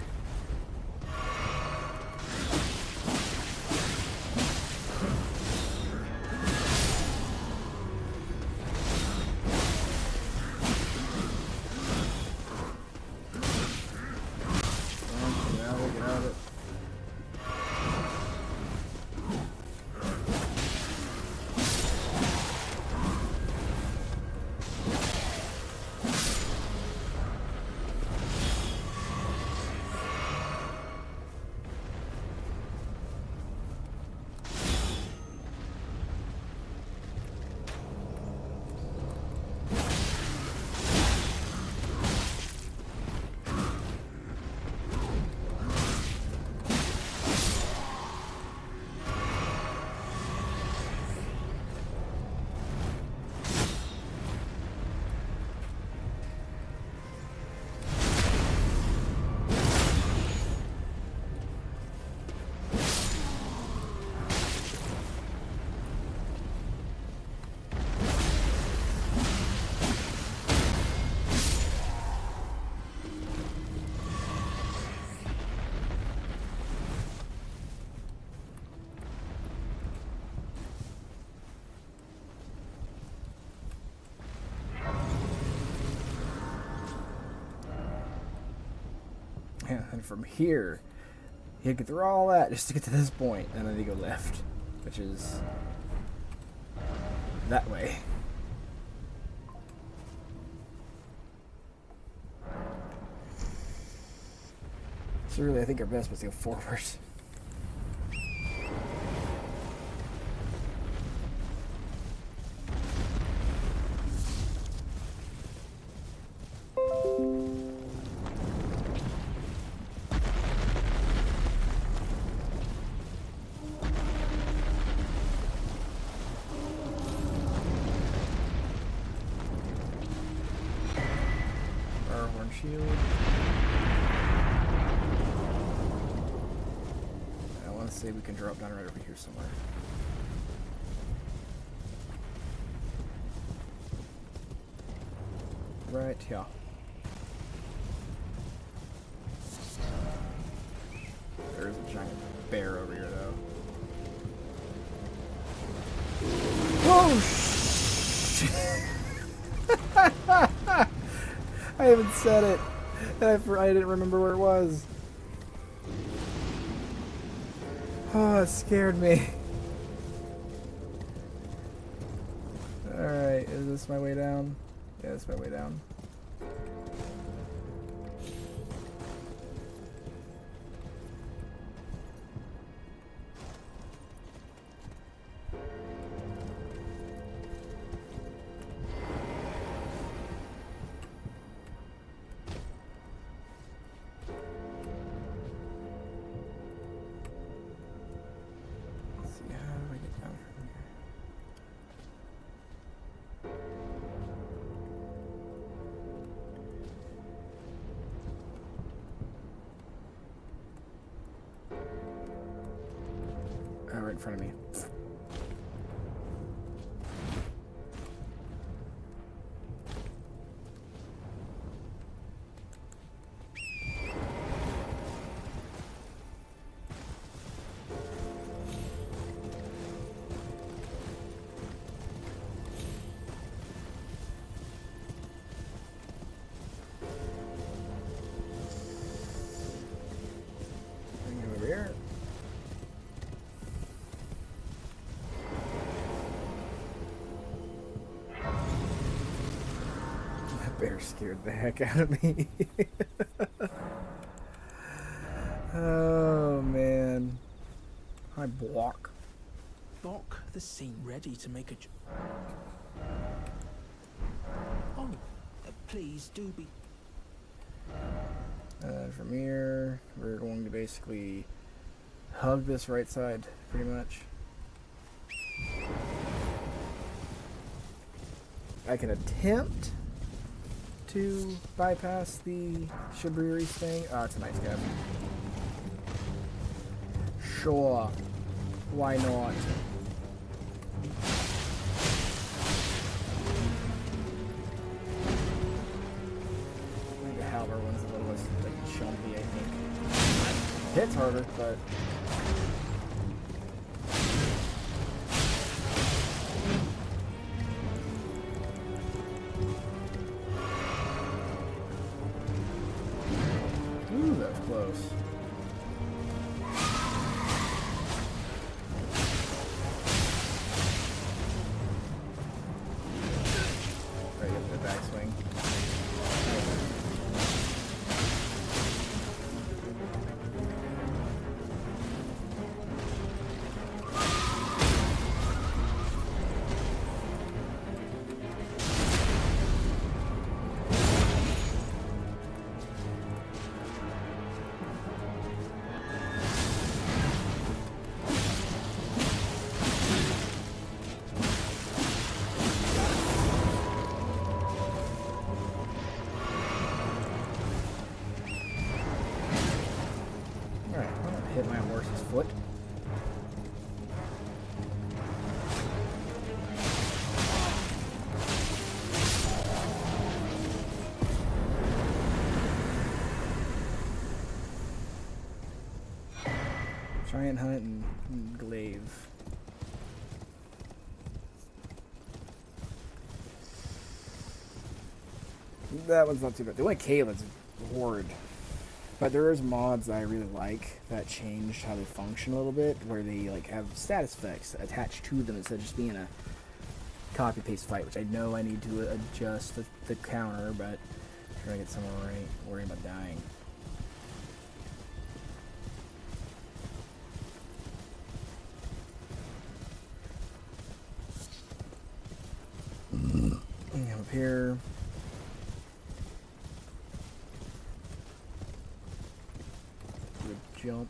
Get out of it. And from here, he had to get through all that just to get to this point, and then he go left, which is that way. So really, I think our best was to go forward. Shield. I want to say we can drop down right over here somewhere. Right, yeah. There's a giant bear over here, though. Oh, shit! I haven't said it. I didn't remember where it was. Oh, it scared me. Alright, is this my way down? Yeah, this is my way down. Right in front of me. Over here. Bear scared the heck out of me. Oh man. Hi, block. Bok the scene ready to make a Oh, please do be. From here, we're going to basically hug this right side, pretty much. I can attempt to bypass the Shabriri's thing. Oh, it's a nice guy. Sure. Why not? I think the Halberd one's a little less like chumpy, I think. Hits harder, but ooh, that's close. Right up the backswing. Hit my horse's foot. Giant hunt and glaive. That one's not too bad. The one Caitlin's horrid. But there is mods that I really like that changed how they function a little bit, where they like have status effects attached to them instead of just being a copy paste fight, which I know I need to adjust the counter, but I'm trying to get someone right, worrying about dying. Up here. Good jump.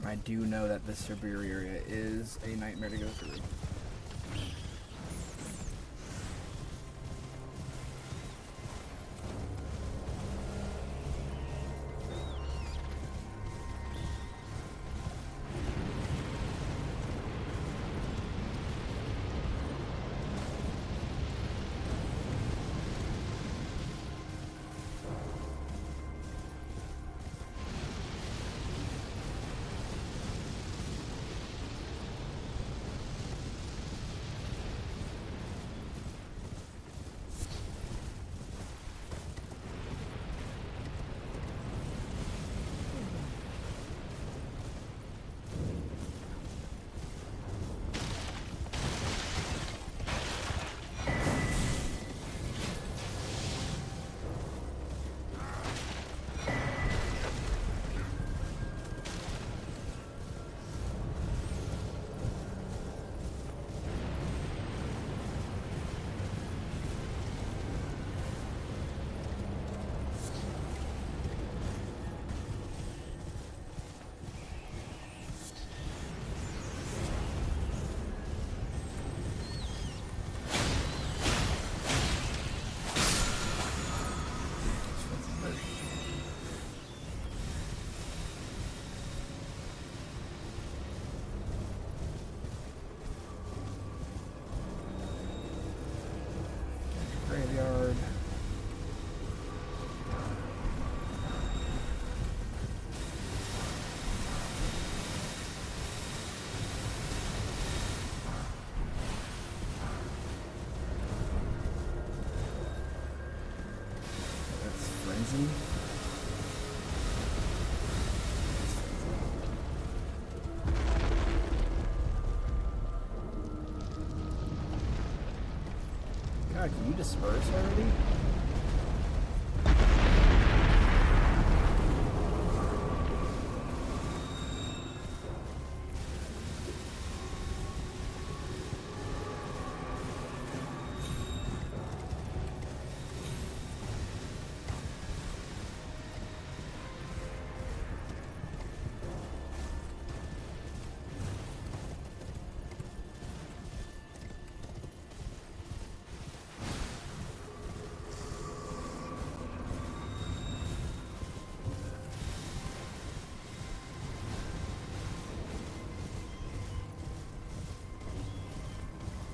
I do know that this Siberia area is a nightmare to go through. Graveyard. That's Frenzy. God, can you disperse already?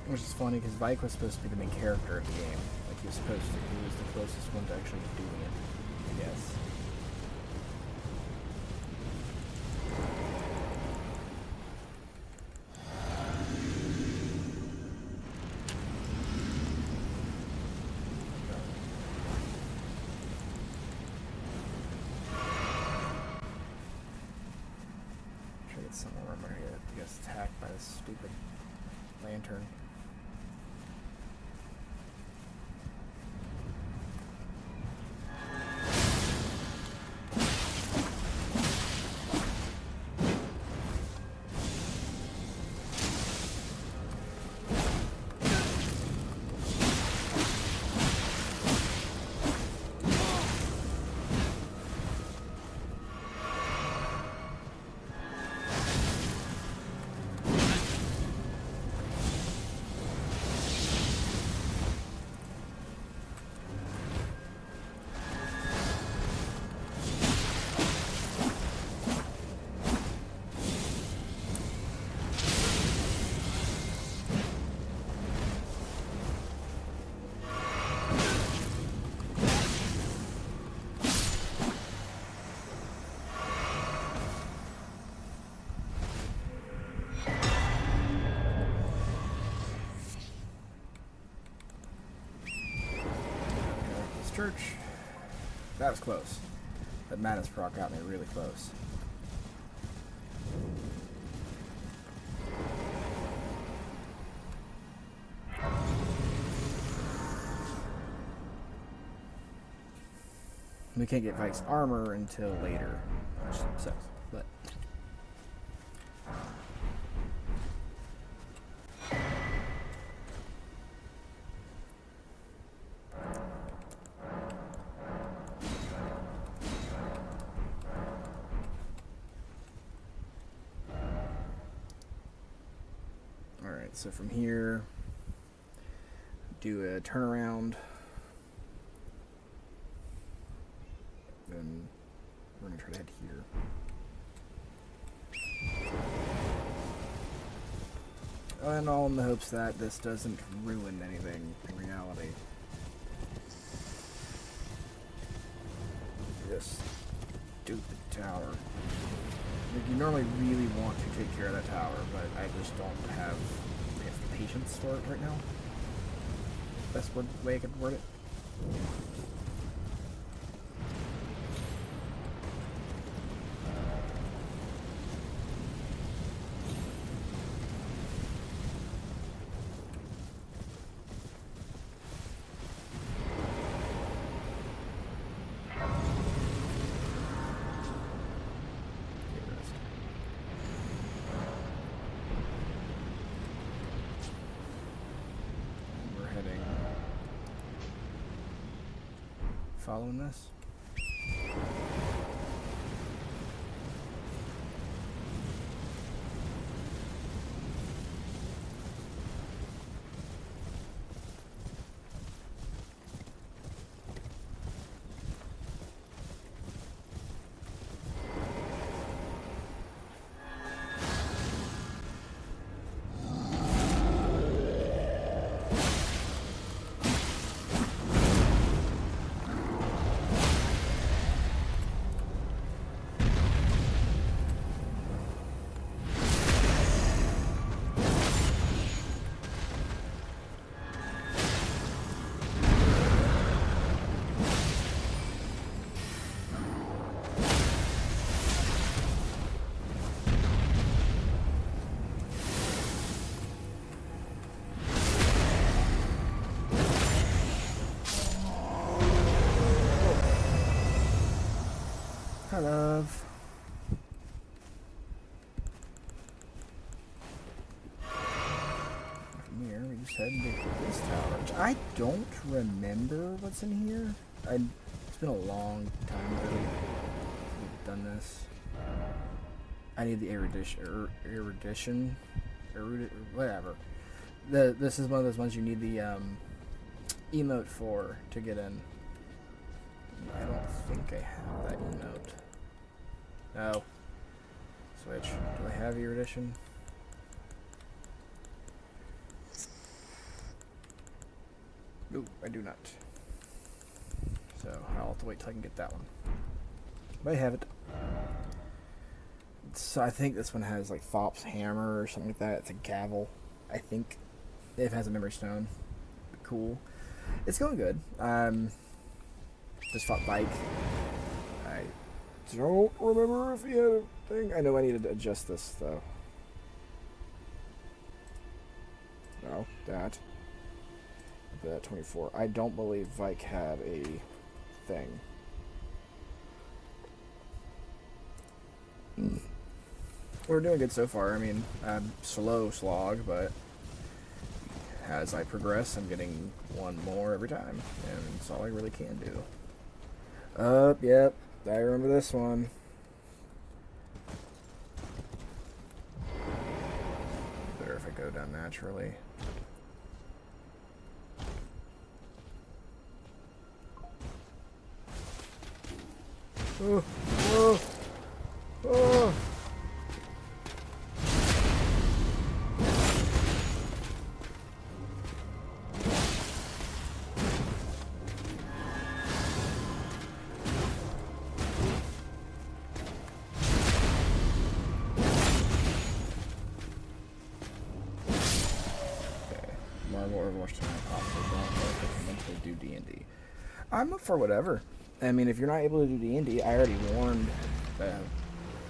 Which is funny because Vike was supposed to be the main character of the game. Like he was supposed to. He was the closest one to actually doing it, I guess. Try to get somewhere where I'm gonna get attacked by this stupid lantern. March. That was close. That Madness proc got me really close. We can't get Vike's armor until later, which sucks, but... Alright, so from here, do a turnaround. Then we're gonna try to head here. And all in the hopes that this doesn't ruin anything in reality. This stupid tower. Like, you normally really want to take care of that tower, but I just don't have, I guess, the patience for it right now. Best way I could word it. Following this. Hi, love. From here, we just head into this tower, which I don't remember what's in here. It's been a long time, really, since we've done this. I need the erudition, whatever. This is one of those ones you need the emote for to get in. I don't think I have that emote. No. Switch. Do I have erudition? No, I do not. So I'll have to wait till I can get that one. But I have it. So I think this one has like Thop's hammer or something like that. It's a gavel. I think it has a memory stone. Cool. It's going good. Just fought Vike. I don't remember if he had a thing. I know I needed to adjust this though. No, that. 24. I don't believe Vike had a thing. We're doing good so far. I mean, I'm slow slog, but as I progress, I'm getting one more every time, and it's all I really can do. Yep, I remember this one. Better if I go down naturally. Oh, oh, oh. I'm up for whatever. I mean, if you're not able to do D&D, I already warned the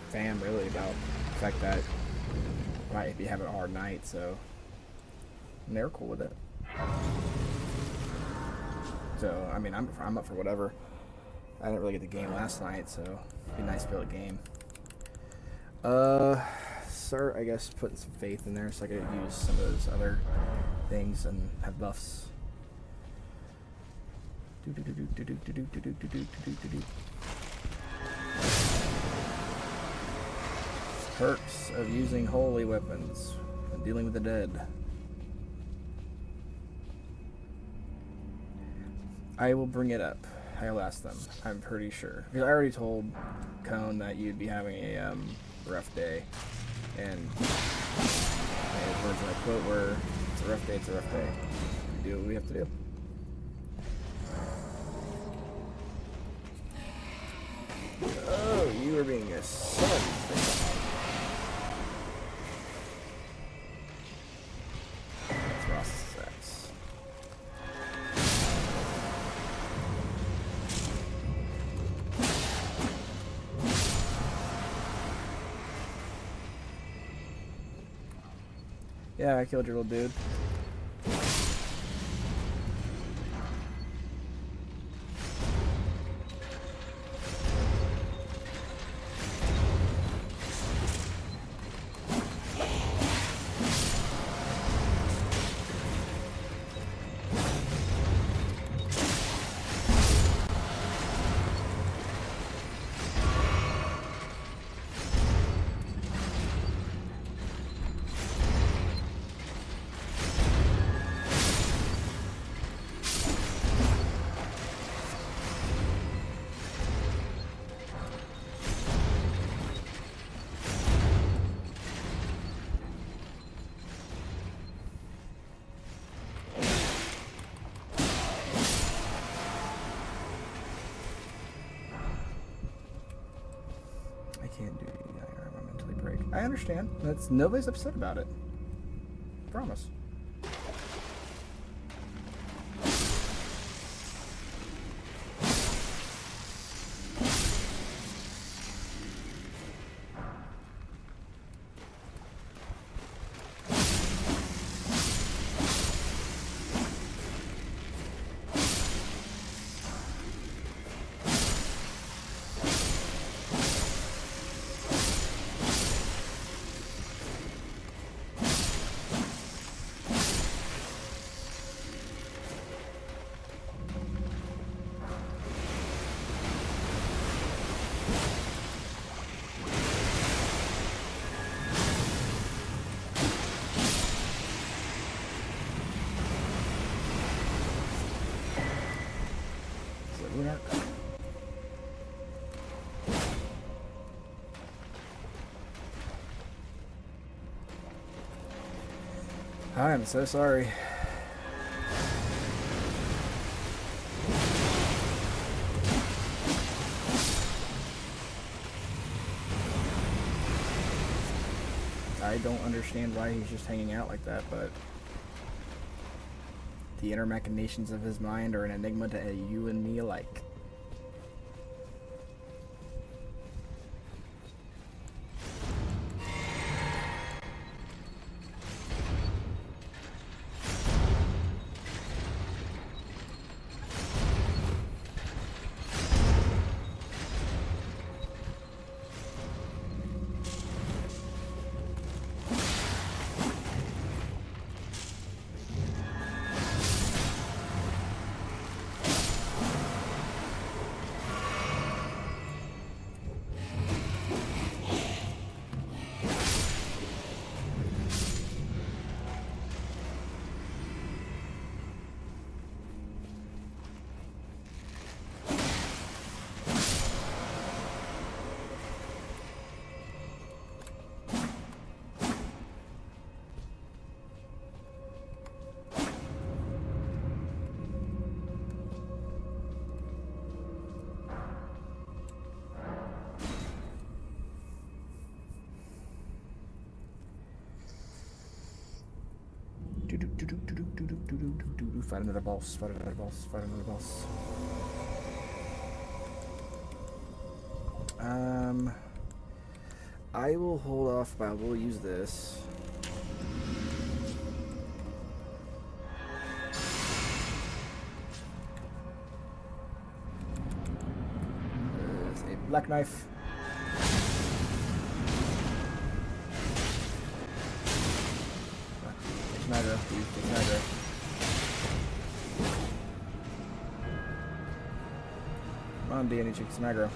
fam really about the fact that I might be having a hard night, so and they're cool with it. So, I mean, I'm up for whatever. I didn't really get the game last night, so it'd be nice to be able to game. Sir, I guess putting some faith in there so I could use some of those other things and have buffs. Perks of using holy weapons and dealing with the dead. I will bring it up. I'll ask them. I'm pretty sure. Because I already told Cone that you'd be having a rough day. And his words that I quote were, it's a rough day, it's a rough day. We do what we have to do. Oh, you are being a son. That's Ross's ex. Yeah, I killed your little dude. Can't do I'm mentally break. I understand. Nobody's upset about it. Promise. I am so sorry. I don't understand why he's just hanging out like that, but the inner machinations of his mind are an enigma to you and me alike. Fight another boss, fight another boss, fight another boss. I will hold off, but I will use this. There's a black knife. Take aggro. Take aggro. Come on, Danny, take some aggro.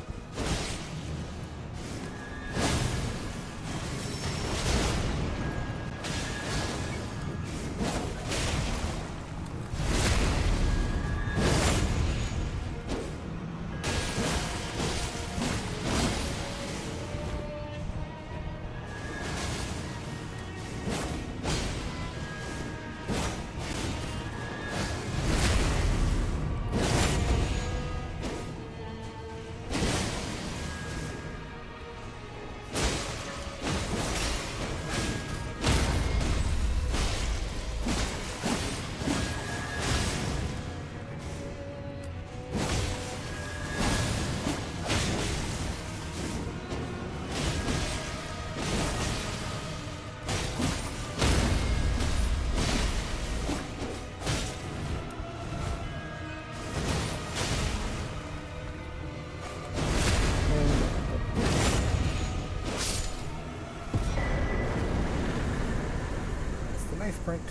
Print.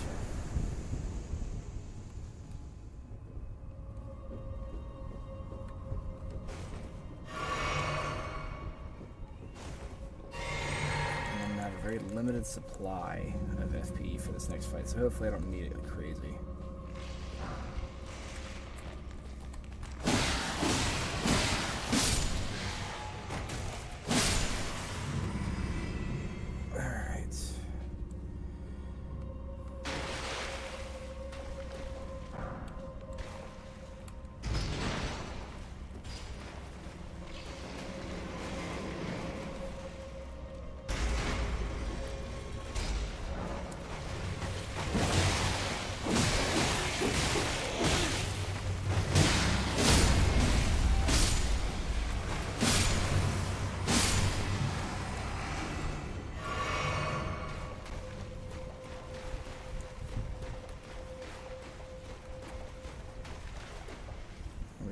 And I have a very limited supply of FP for this next fight, so hopefully I don't need it like crazy.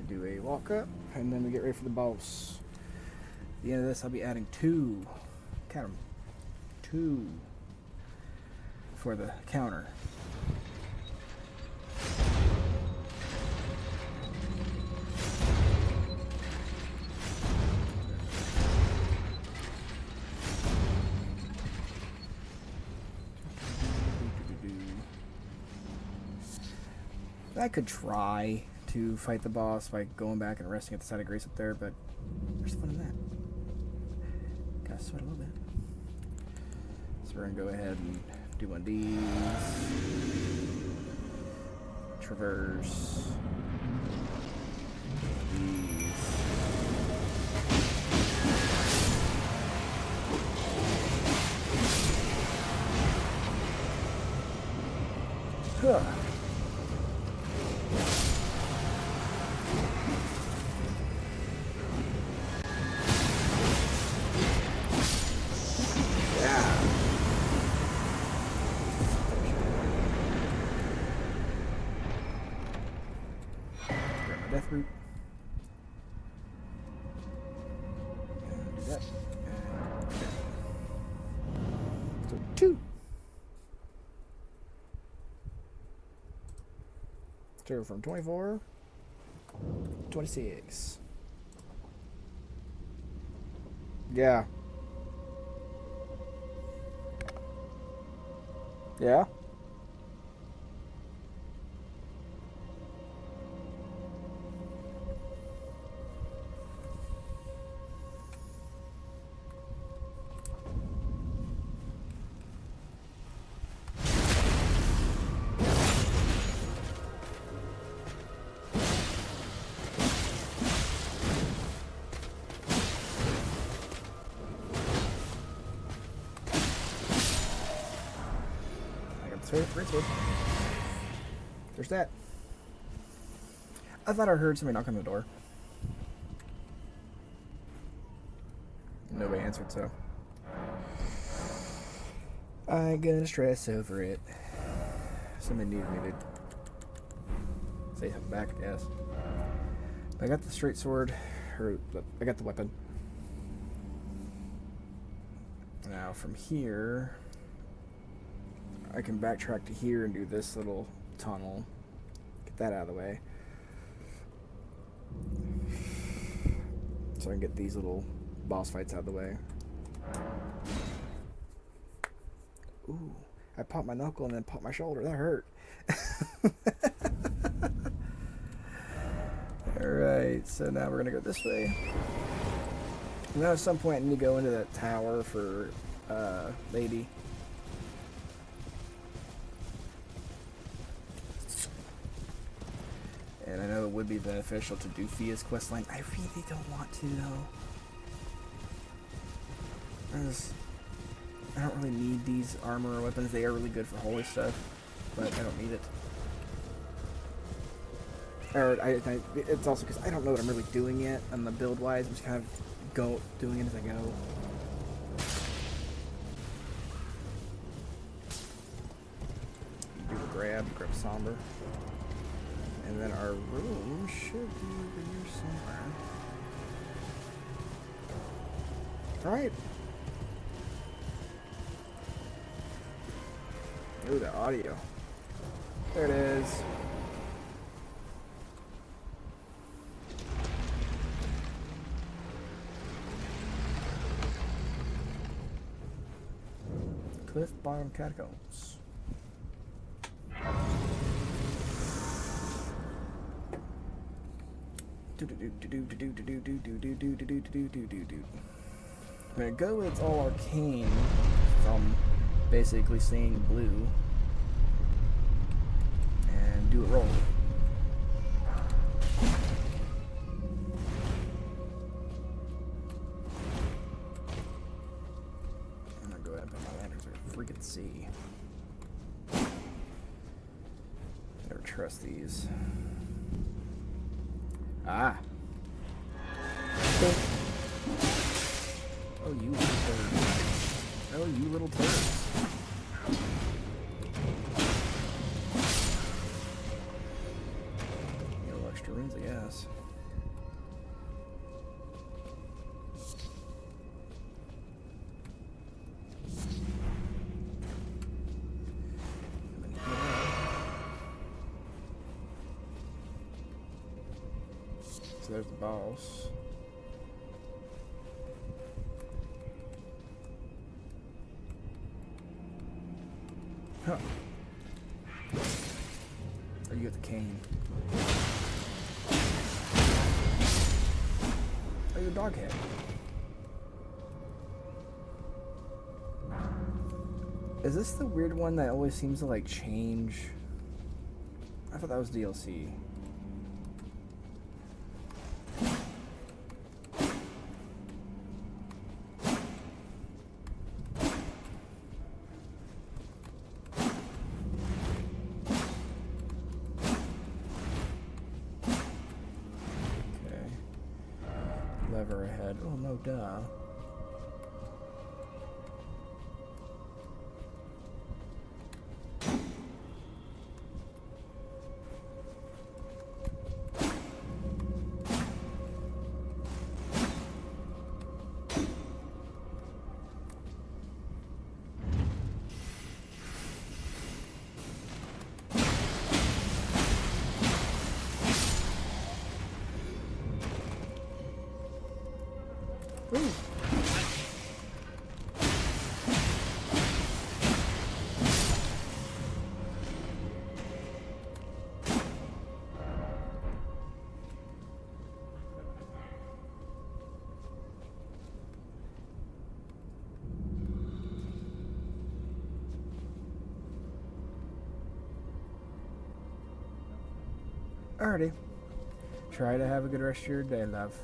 Do a walk up, and then we get ready for the boss. At the end of this, I'll be adding 2, count 'em, 2 for the counter. I could try to fight the boss by going back and resting at the side of Grace up there, but there's fun in that. Gotta sweat a little bit. So we're gonna go ahead and do one of these. Traverse. These. Huh. Death root. And do that. And so 2. So from 24, 26. Yeah. Yeah. There's that. I thought I heard somebody knock on the door. Nobody answered, so I ain't gonna stress over it. Somebody needed me to say something back, I guess. I got the straight sword, or I got the weapon. Now from here, I can backtrack to here and do this little tunnel. Get that out of the way. So I can get these little boss fights out of the way. Ooh, I popped my knuckle and then popped my shoulder. That hurt. Alright, so now we're gonna go this way. Now at some point I need to go into that tower for Lady. And I know it would be beneficial to do Fia's questline. I really don't want to though. I don't really need these armor or weapons. They are really good for holy stuff, but I don't need it. Or it's also because I don't know what I'm really doing yet on the build wise. I'm just kind of doing it as I go. Do a grab somber. And then our room should be over here somewhere. Alright. Ooh, the audio. There it is. Cliff Bottom Catacombs. I'm gonna go with all arcane. So I'm basically seeing blue. And do a roll. I'm gonna go ahead and put my lanterns where freaking see. Never trust these. Ah! Oh, you little turds. Oh, you little turds. No extra runes, I guess. So there's the boss. Huh. Oh, you got the cane. Oh, you're a dog head. Is this the weird one that always seems to like change? I thought that was DLC. Lever ahead. Oh no, duh. Ooh. Alrighty. Try to have a good rest of your day, love.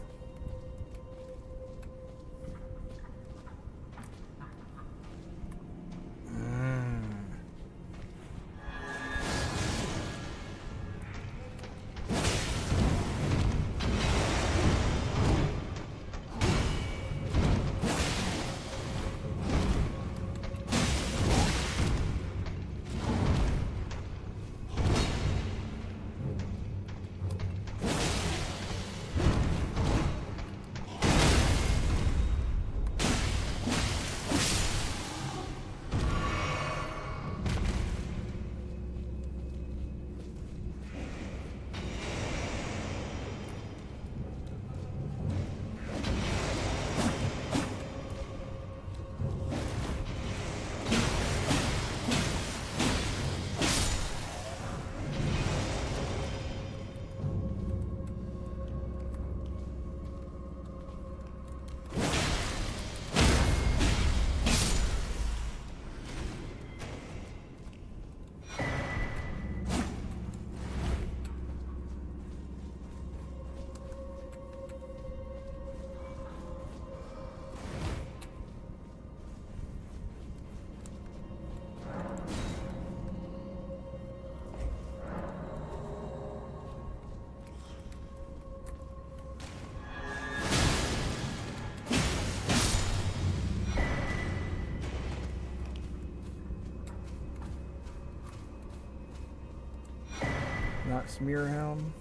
Smear Helm.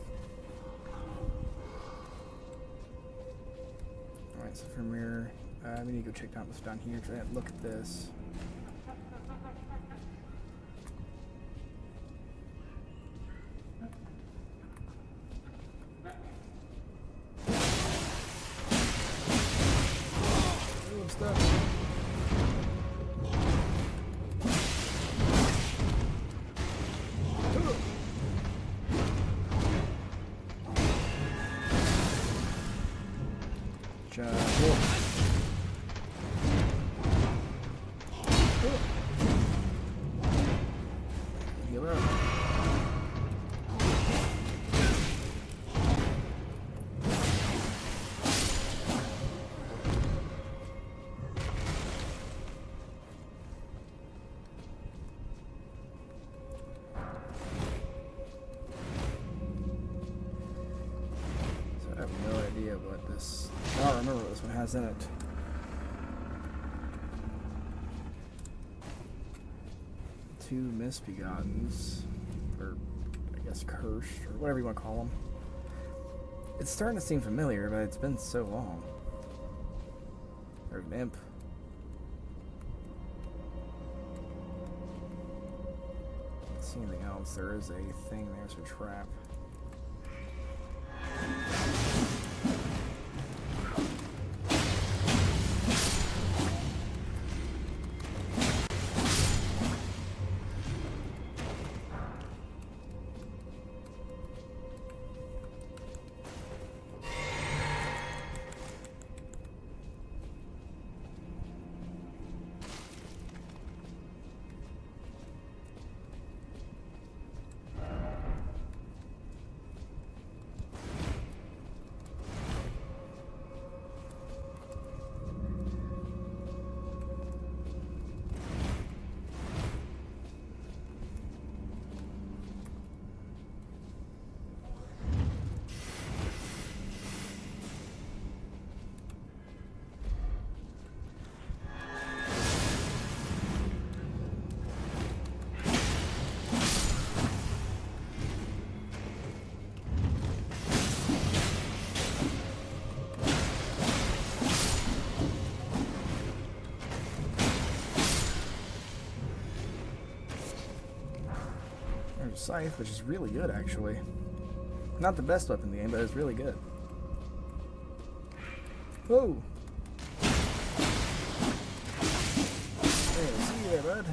Alright, so from here, we need to go check out what's down here, because I didn't look at this. Ooh, stuff. Heal up. So I have no idea what this. I don't remember what this one has in it. Two misbegottens, or I guess cursed, or whatever you want to call them. It's starting to seem familiar, but it's been so long. There's an imp. Don't see anything else. There is a thing there, it's a trap. Scythe, which is really good actually. Not the best weapon in the game, but it's really good. Whoa! Hey, see you there, bud.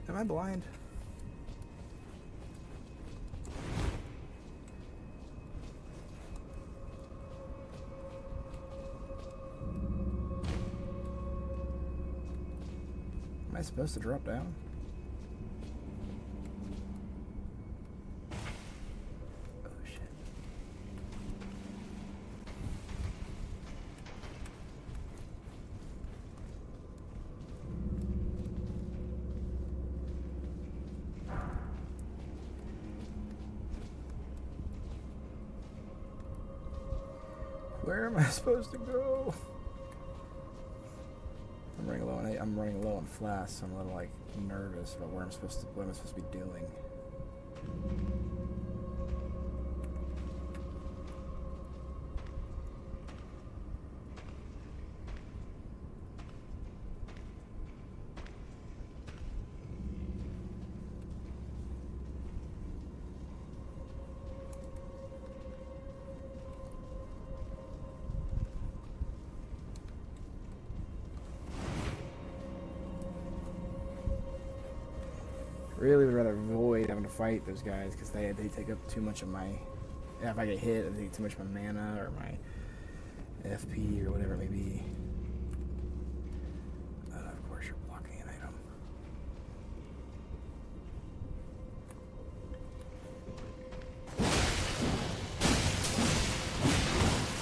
Am I blind? Am I supposed to drop down? Oh shit. Where am I supposed to go? I'm running low on flasks, so I'm a little like nervous about what I'm supposed to be doing. Really would rather avoid having to fight those guys because they take up too much of my. If I get hit, they take too much of my mana or my FP or whatever it may be. Of course, you're blocking an item.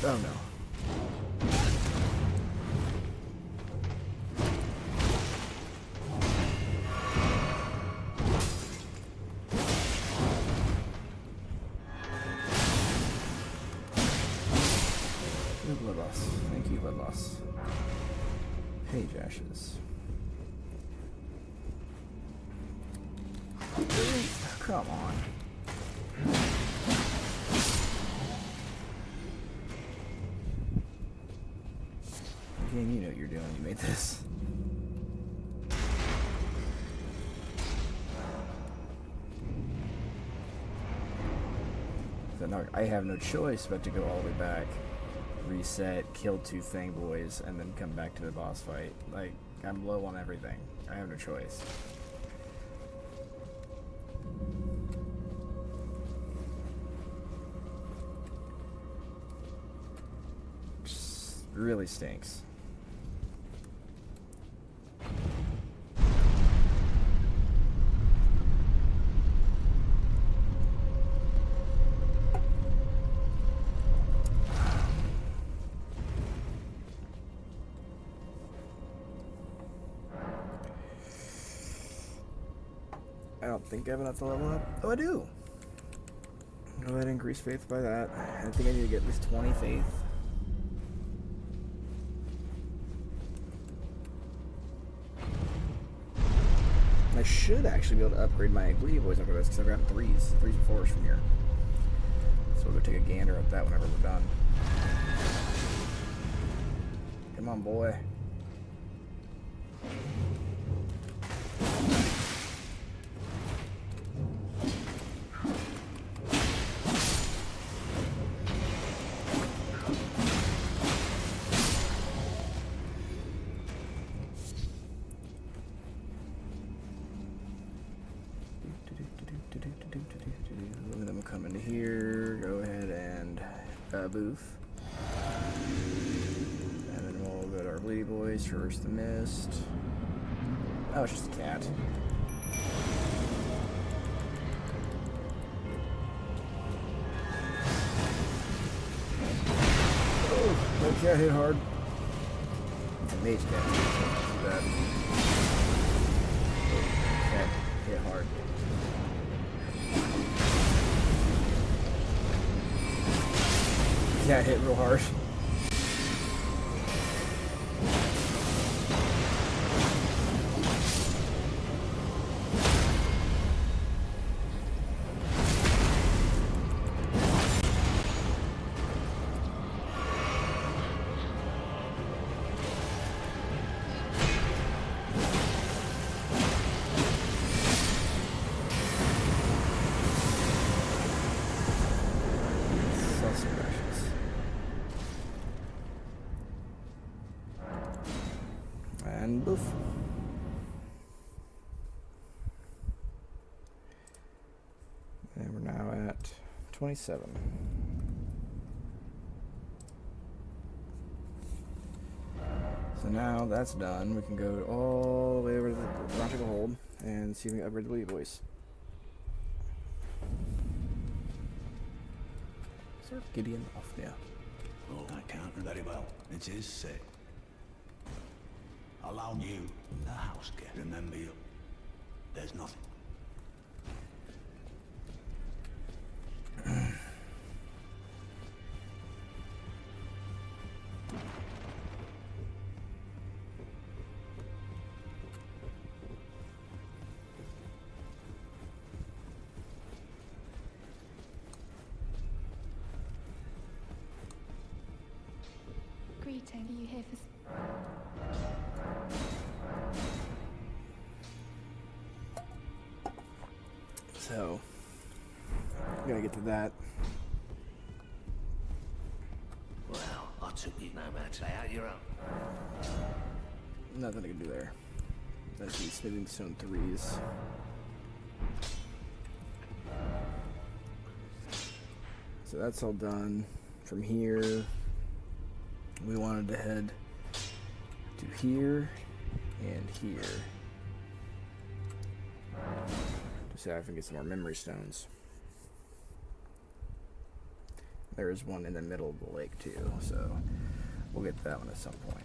Oh no. Blood loss. Thank you, blood loss. Page ashes. Come on. Game, you know what you're doing. You made this. So now I have no choice but to go all the way back, reset, kill 2 Fang Boys, and then come back to the boss fight. Like, I'm low on everything. I have no choice. Just really stinks. I don't think I have enough to level up. Oh, I do. Go ahead and increase faith by that. I think I need to get at least 20 faith. I should actually be able to upgrade my Bleedy Boys after this because I've gotten 3s and 4s from here. So we'll go take a gander at that whenever we're done. Come on, boy. And then we'll come into here, go ahead and boof. And then we'll go to our Bleedy Boys, traverse the mist. Oh, it's just a cat. Oh, that cat hit hard. It's a mage cat, so it's not too bad. Oh, cat hit hard. Cat hit real hard. And boof. And we're now at 27. So now that's done, we can go all the way over to the Logical Hold and see if we can upgrade the Bleedy Boys. Sir Gideon off, yeah. Oh, I can't very well. It is sick. Allow you, the house get. Remember you. There's nothing. Greeting. Are you here for... So, gotta get to that. Well, I took you no matter how you're up. Nothing I can do there. That's the smithing stone 3s. So that's all done. From here, we wanted to head to here and here. To see if I can get some more memory stones. There is one in the middle of the lake too, so we'll get that one at some point.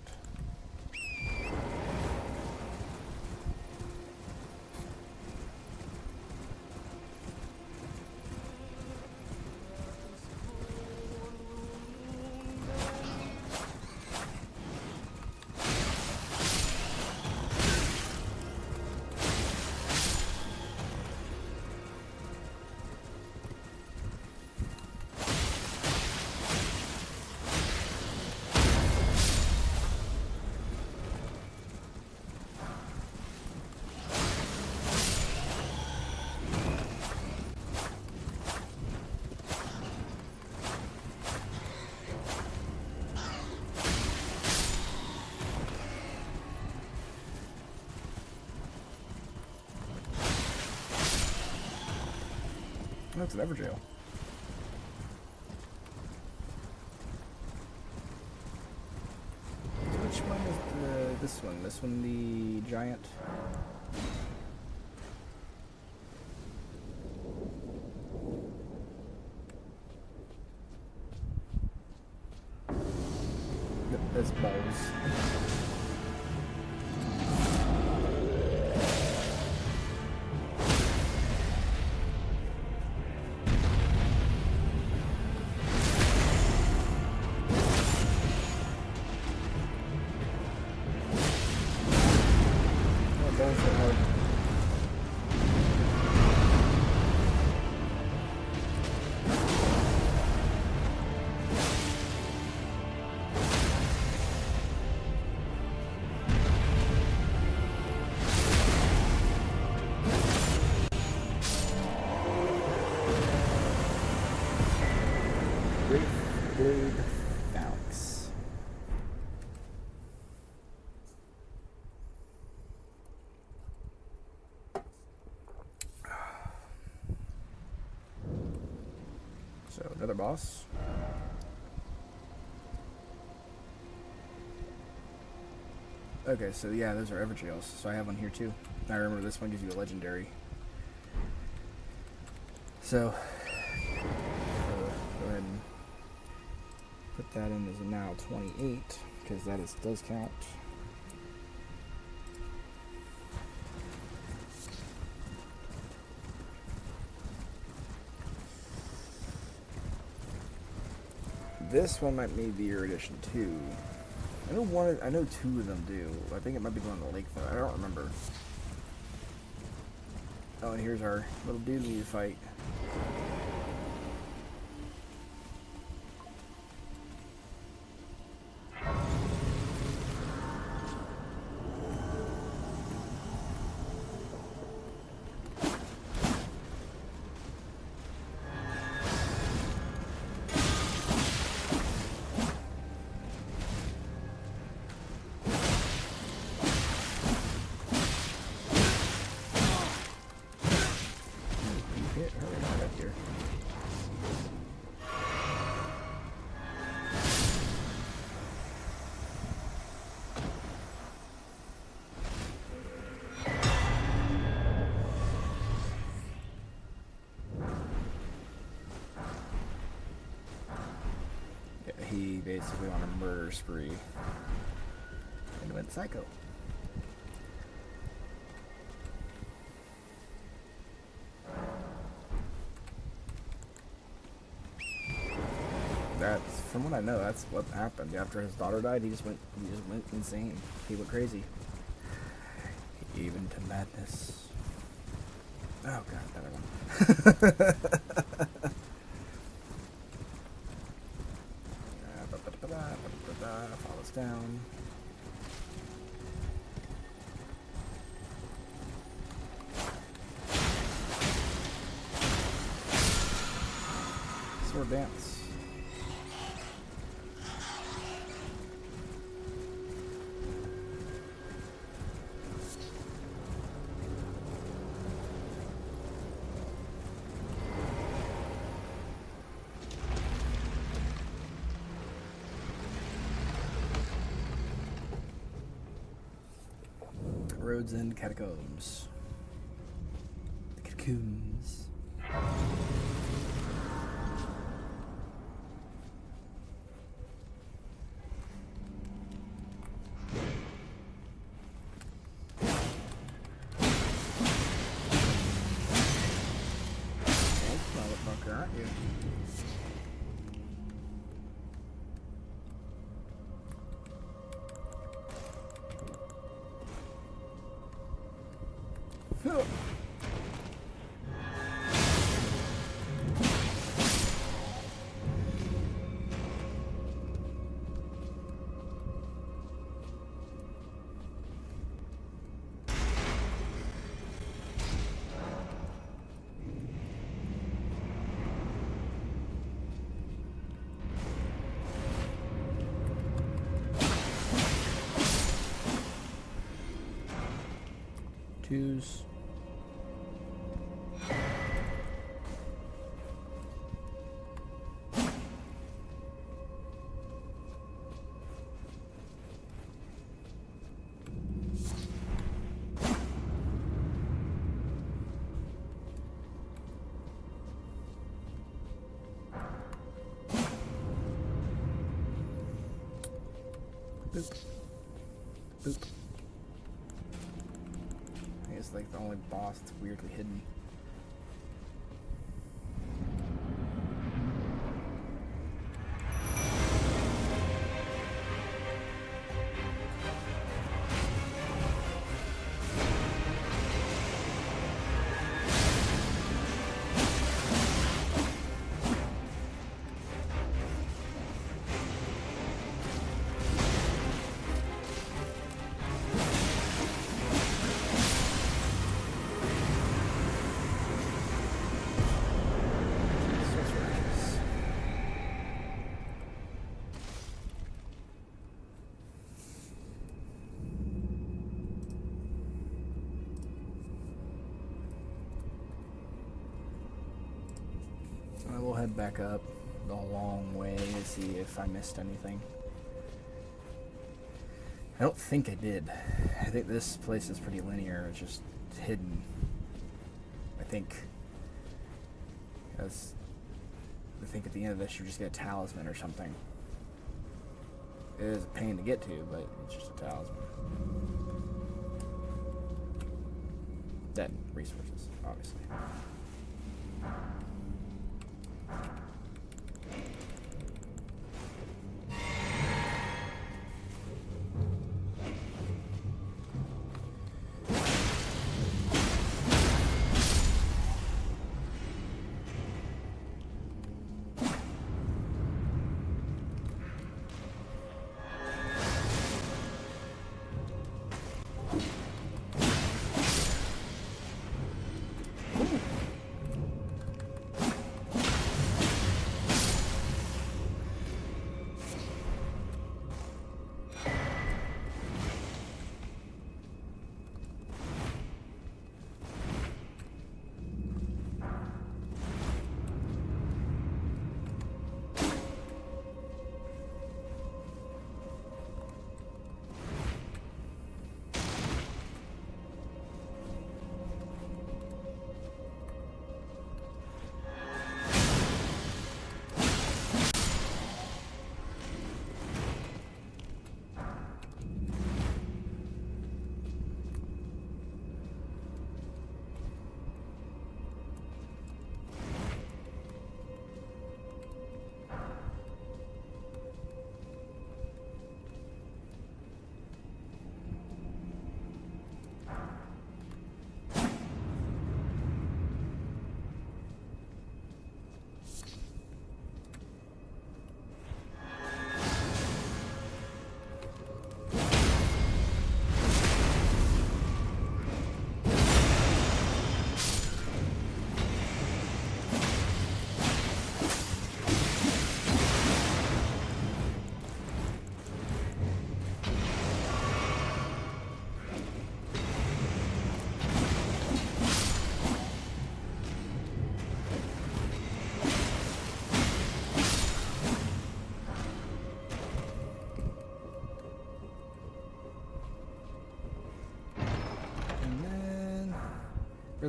Oh, it's an Everjail. So which one is this one? This one, the giant? Yep, that's balls. Blade Phalanx. So another boss. Okay, so yeah, those are Everjails. So I have one here too. I remember this one gives you a legendary. So go ahead and put that in as a now 28, because that does count. This one might need the Year Edition too. I know two of them do. I think it might be the one on the lake though. I don't remember. Oh, and here's our little dude we need to fight. He basically on a murder spree and went psycho. That's, from what I know, that's what happened after his daughter died. He just went insane. He went crazy, even to madness. Oh god, another one. Fall us down. Sword dance. Roads End Catacombs. The catacombs. Motherfucker, aren't you? Twos. Boop. Boop. I think it's like the only boss that's weirdly hidden. We'll head back up the long way to see if I missed anything. I don't think I did. I think this place is pretty linear. It's just hidden. I think at the end of this you just get a talisman or something. It is a pain to get to, but it's just a talisman. Then resources, obviously.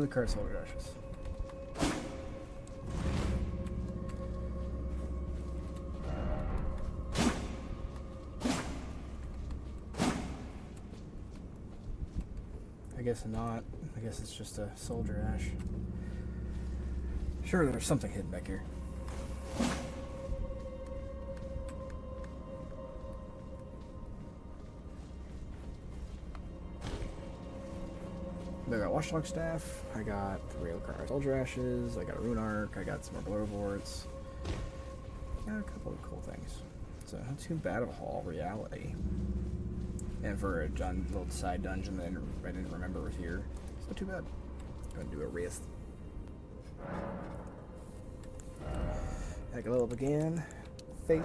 Really card soldier ashes. I guess not. I guess it's just a soldier ash. Sure, there's something hidden back here. I got Watchdog Staff, I got Railcar Soldier Ashes, I got a Rune Arc, I got some more Blurvorts. Got a couple of cool things. So, let's do Battle Hall Reality. And for a little side dungeon that I didn't remember was here. It's not too bad. Go ahead and do a wrist. Back a little again. Faith.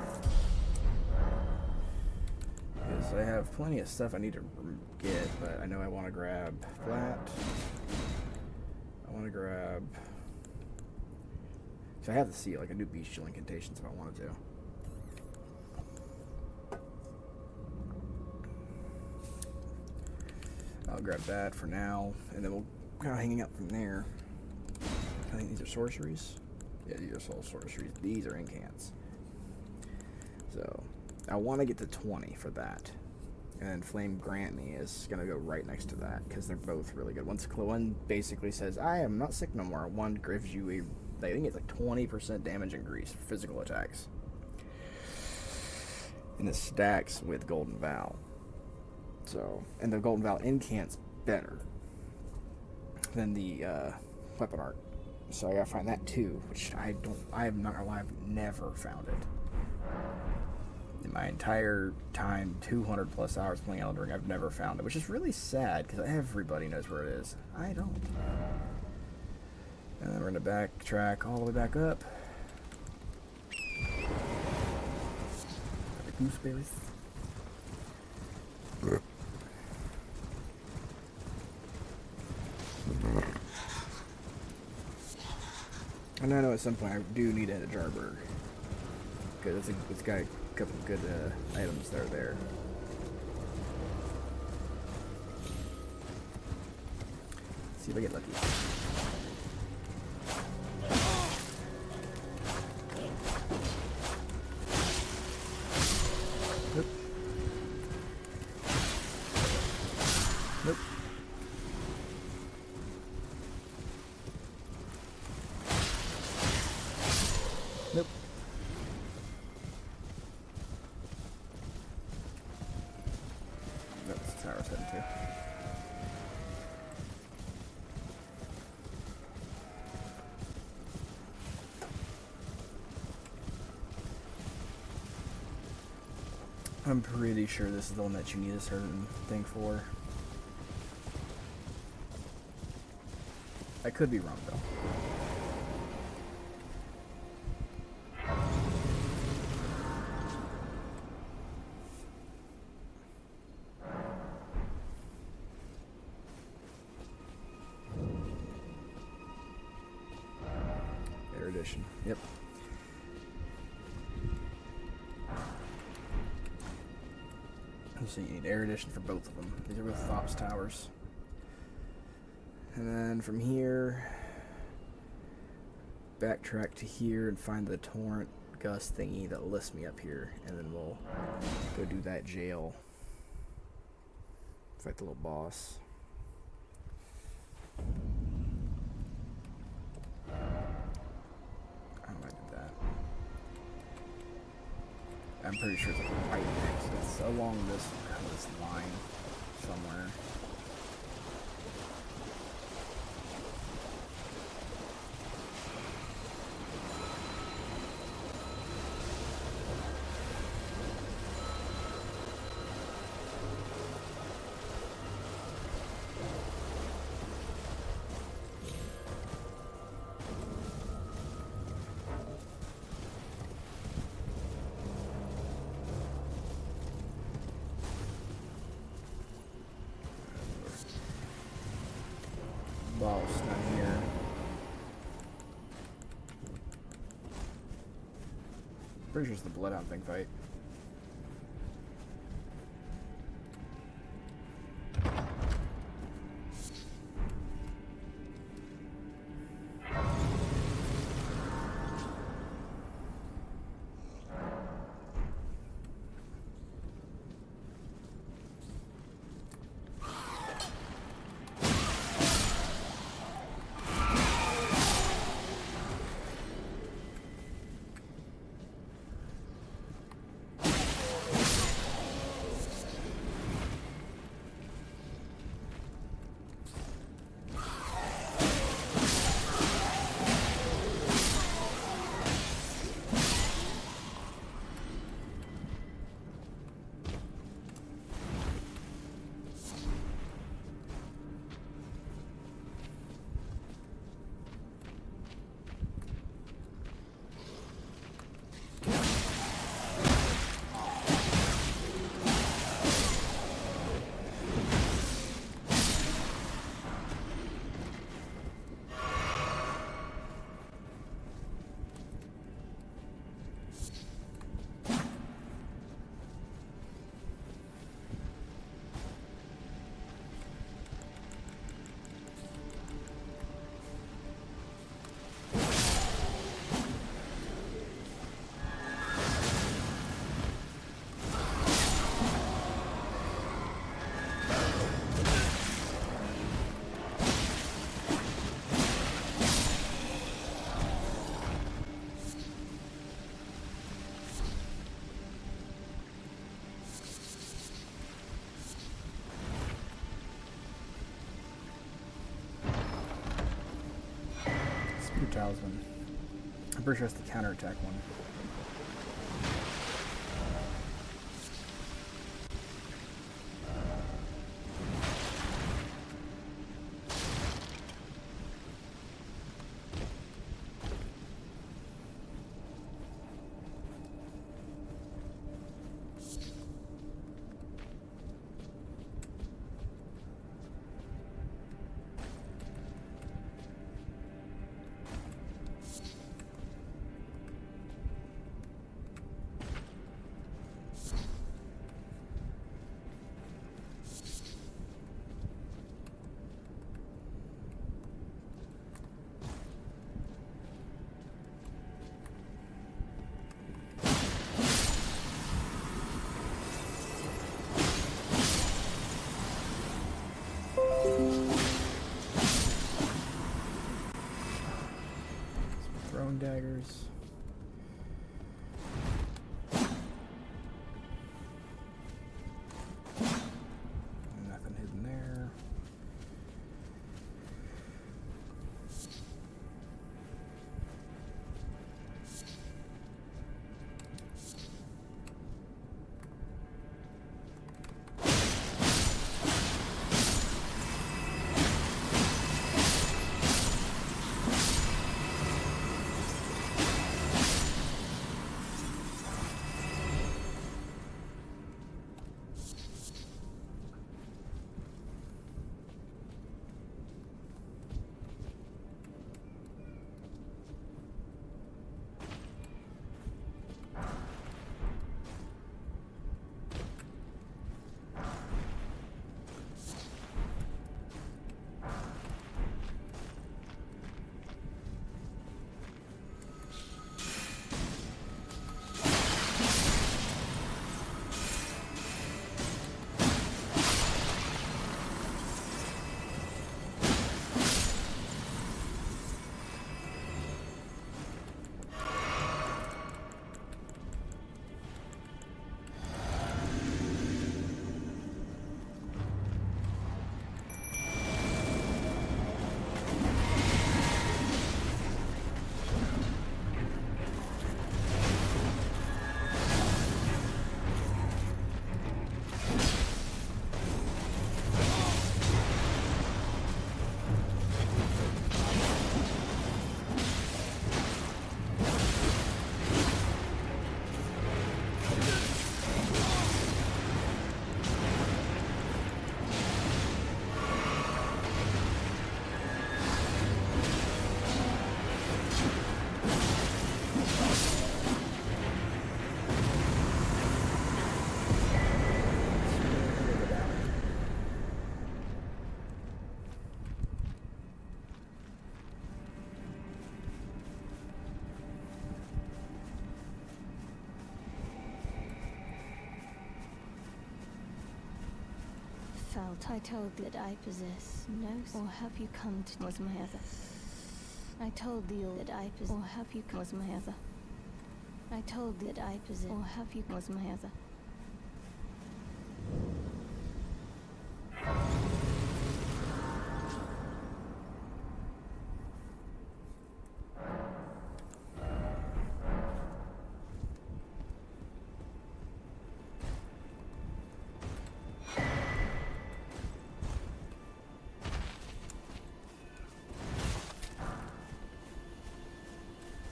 Because I have plenty of stuff I need to get, but I know I want to grab Flat. I want to grab... So I have the seal. I can do Bestial Incantations if I wanted to. I'll grab that for now, and then we'll kind of hanging out from there. I think these are sorceries. Yeah, these are soul sorceries. These are incants. So, I want to get to 20 for that. And then Flame Grant Me is going to go right next to that, because they're both really good. One basically says, I am not sick no more. One gives you I think it's like 20% damage increase for physical attacks. And it stacks with Golden Vow. So, and the Golden Vow incant's better than the weapon art. So I gotta find that too, which I'm not gonna lie, I've never found it. In my entire time, 200 plus hours playing Elden Ring, I've never found it, which is really sad, because everybody knows where it is. I don't. And then we're gonna backtrack all the way back up. The gooseberries. And I know at some point I do need to hit a Jarberg, because it's got a couple good items that are there. Let's see if I get lucky. Nope. Nope. Nope. That's the tower's heading to. I'm pretty sure this is the one that you need a certain thing for. I could be wrong though. Erudition. Yep. So you need Erudition for both of them. These are both Thops Towers. And then from here, backtrack to here and find the Torrent Gust thingy that lifts me up here. And then we'll go do that jail. Fight the little boss. I'm pretty sure it's like right next. It's along this line somewhere. Boss down here. Pretty sure it's the Bloodhound thing fight. talisman. I'm pretty sure it's the counterattack one. Throwing daggers. Nothing hidden there. Felt I told that I possess no, or have you come to was my other. I told thee all that I possess, or have you come was my other. I told thee that I possess, or have you was my other.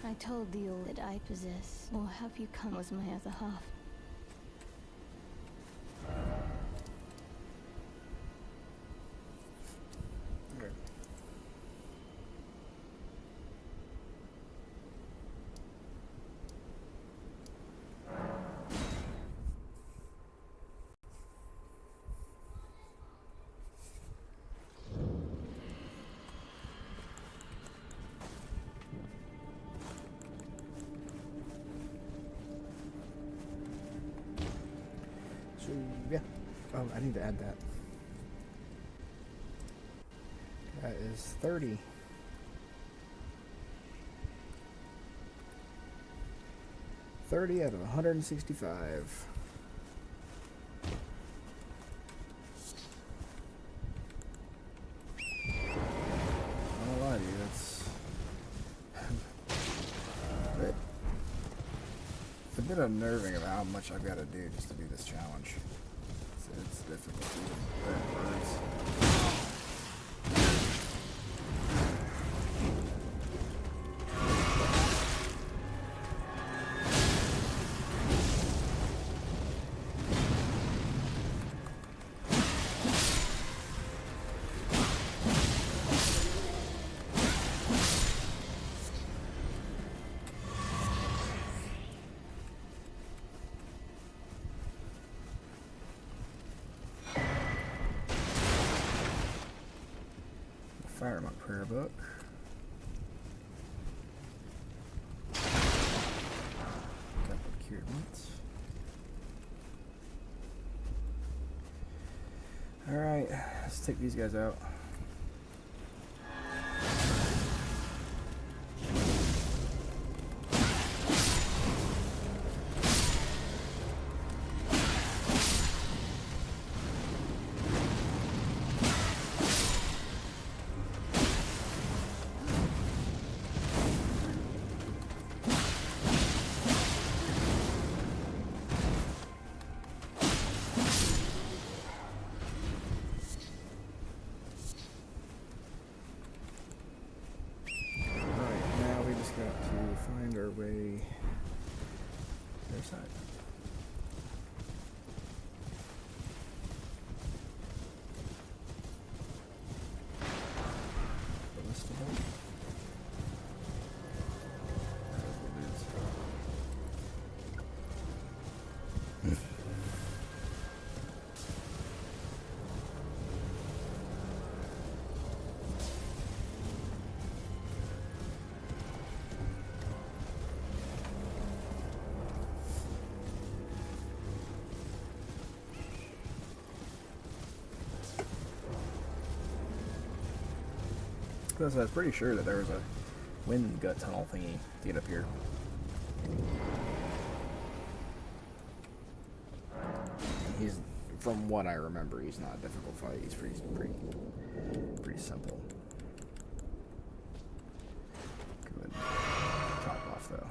I told thee all that I possess, or have you come was my other half. So, yeah. Oh, I need to add that. That is 30. Out of 165. I don't lie to you, that's bit unnerving of how much I've got to do just to do this challenge. It's difficult even put in words. Fire my prayer book. Couple of cured meats. Alright, let's take these guys out. Find our way to their side. The list of them. Because I was pretty sure that there was a wind gut tunnel thingy to get up here. And he's, from what I remember, he's not a difficult fight. He's pretty simple. Go ahead and top off though.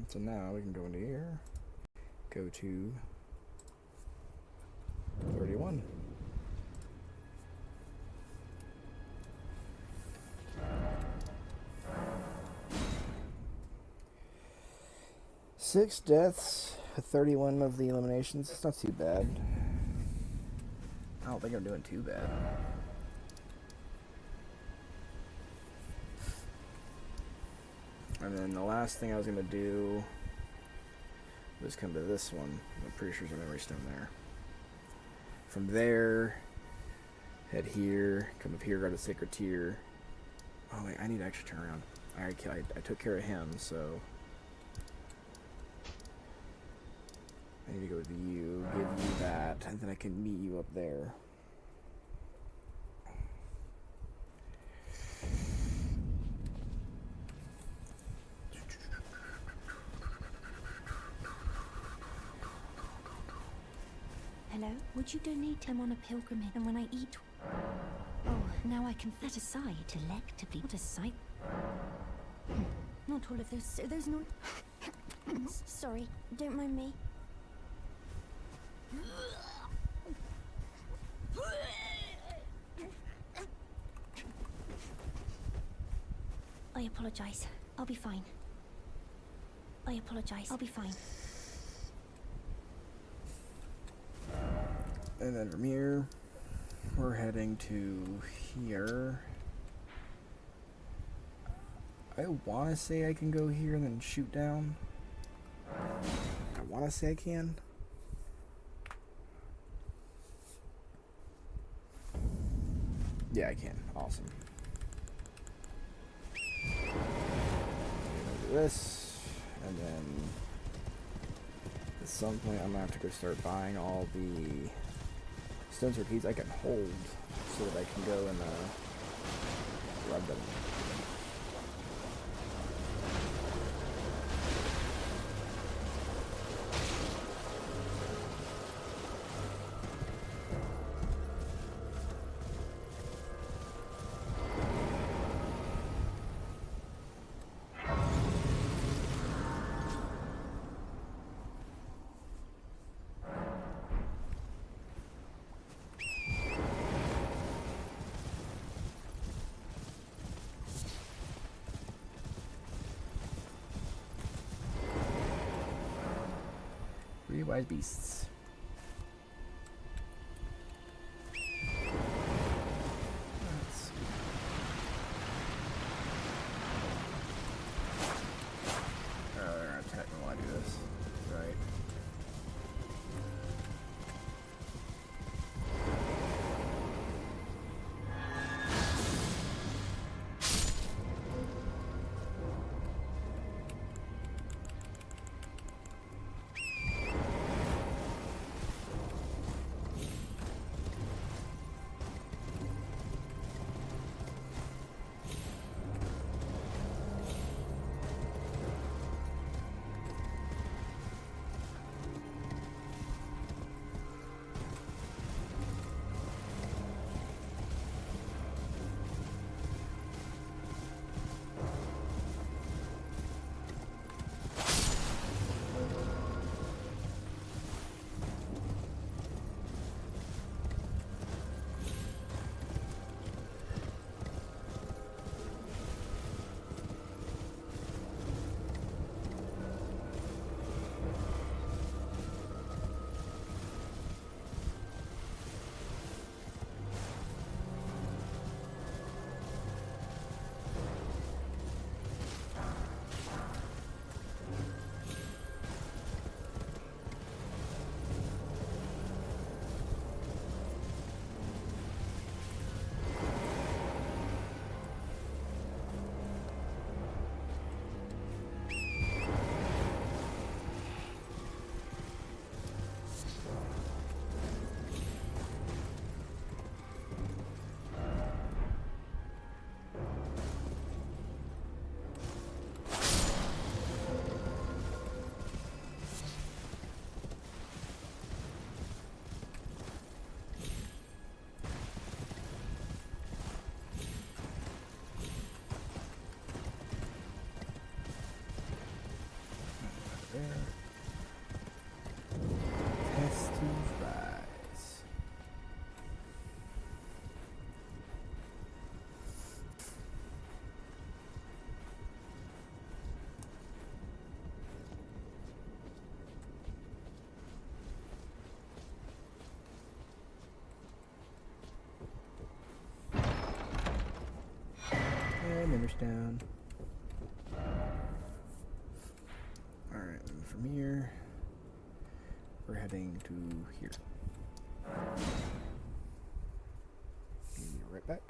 So now we can go into here, go to 31. Six deaths, 31 of the eliminations. It's not too bad. I don't think I'm doing too bad. And then the last thing I was going to do was come to this one. I'm pretty sure there's a memory stone there. From there, head here, come up here, go to Sacred Tier. Oh wait, I need to actually turn around. I took care of him, so... I need to go with you, give you that, and then I can meet you up there. Hello? Would you donate him on a pilgrimage? And when I eat... Oh, now I can set aside delectably. What a sight. Not all of those... Those not... Sorry, don't mind me. I apologize. I'll be fine. I apologize. I'll be fine. And then from here, we're heading to here. I want to say I can go here and then shoot down. I want to say I can. Yeah, I can. Awesome. Do this, and then at some point I'm gonna have to go start buying all the stone sword keys I can hold, so that I can go and rub them. Three wise beasts. Let's see. Oh, they're gonna attack me while I do this. Right. Testy fries. And Mimmer's down. Alright, and from here, we're heading to here. Be right back.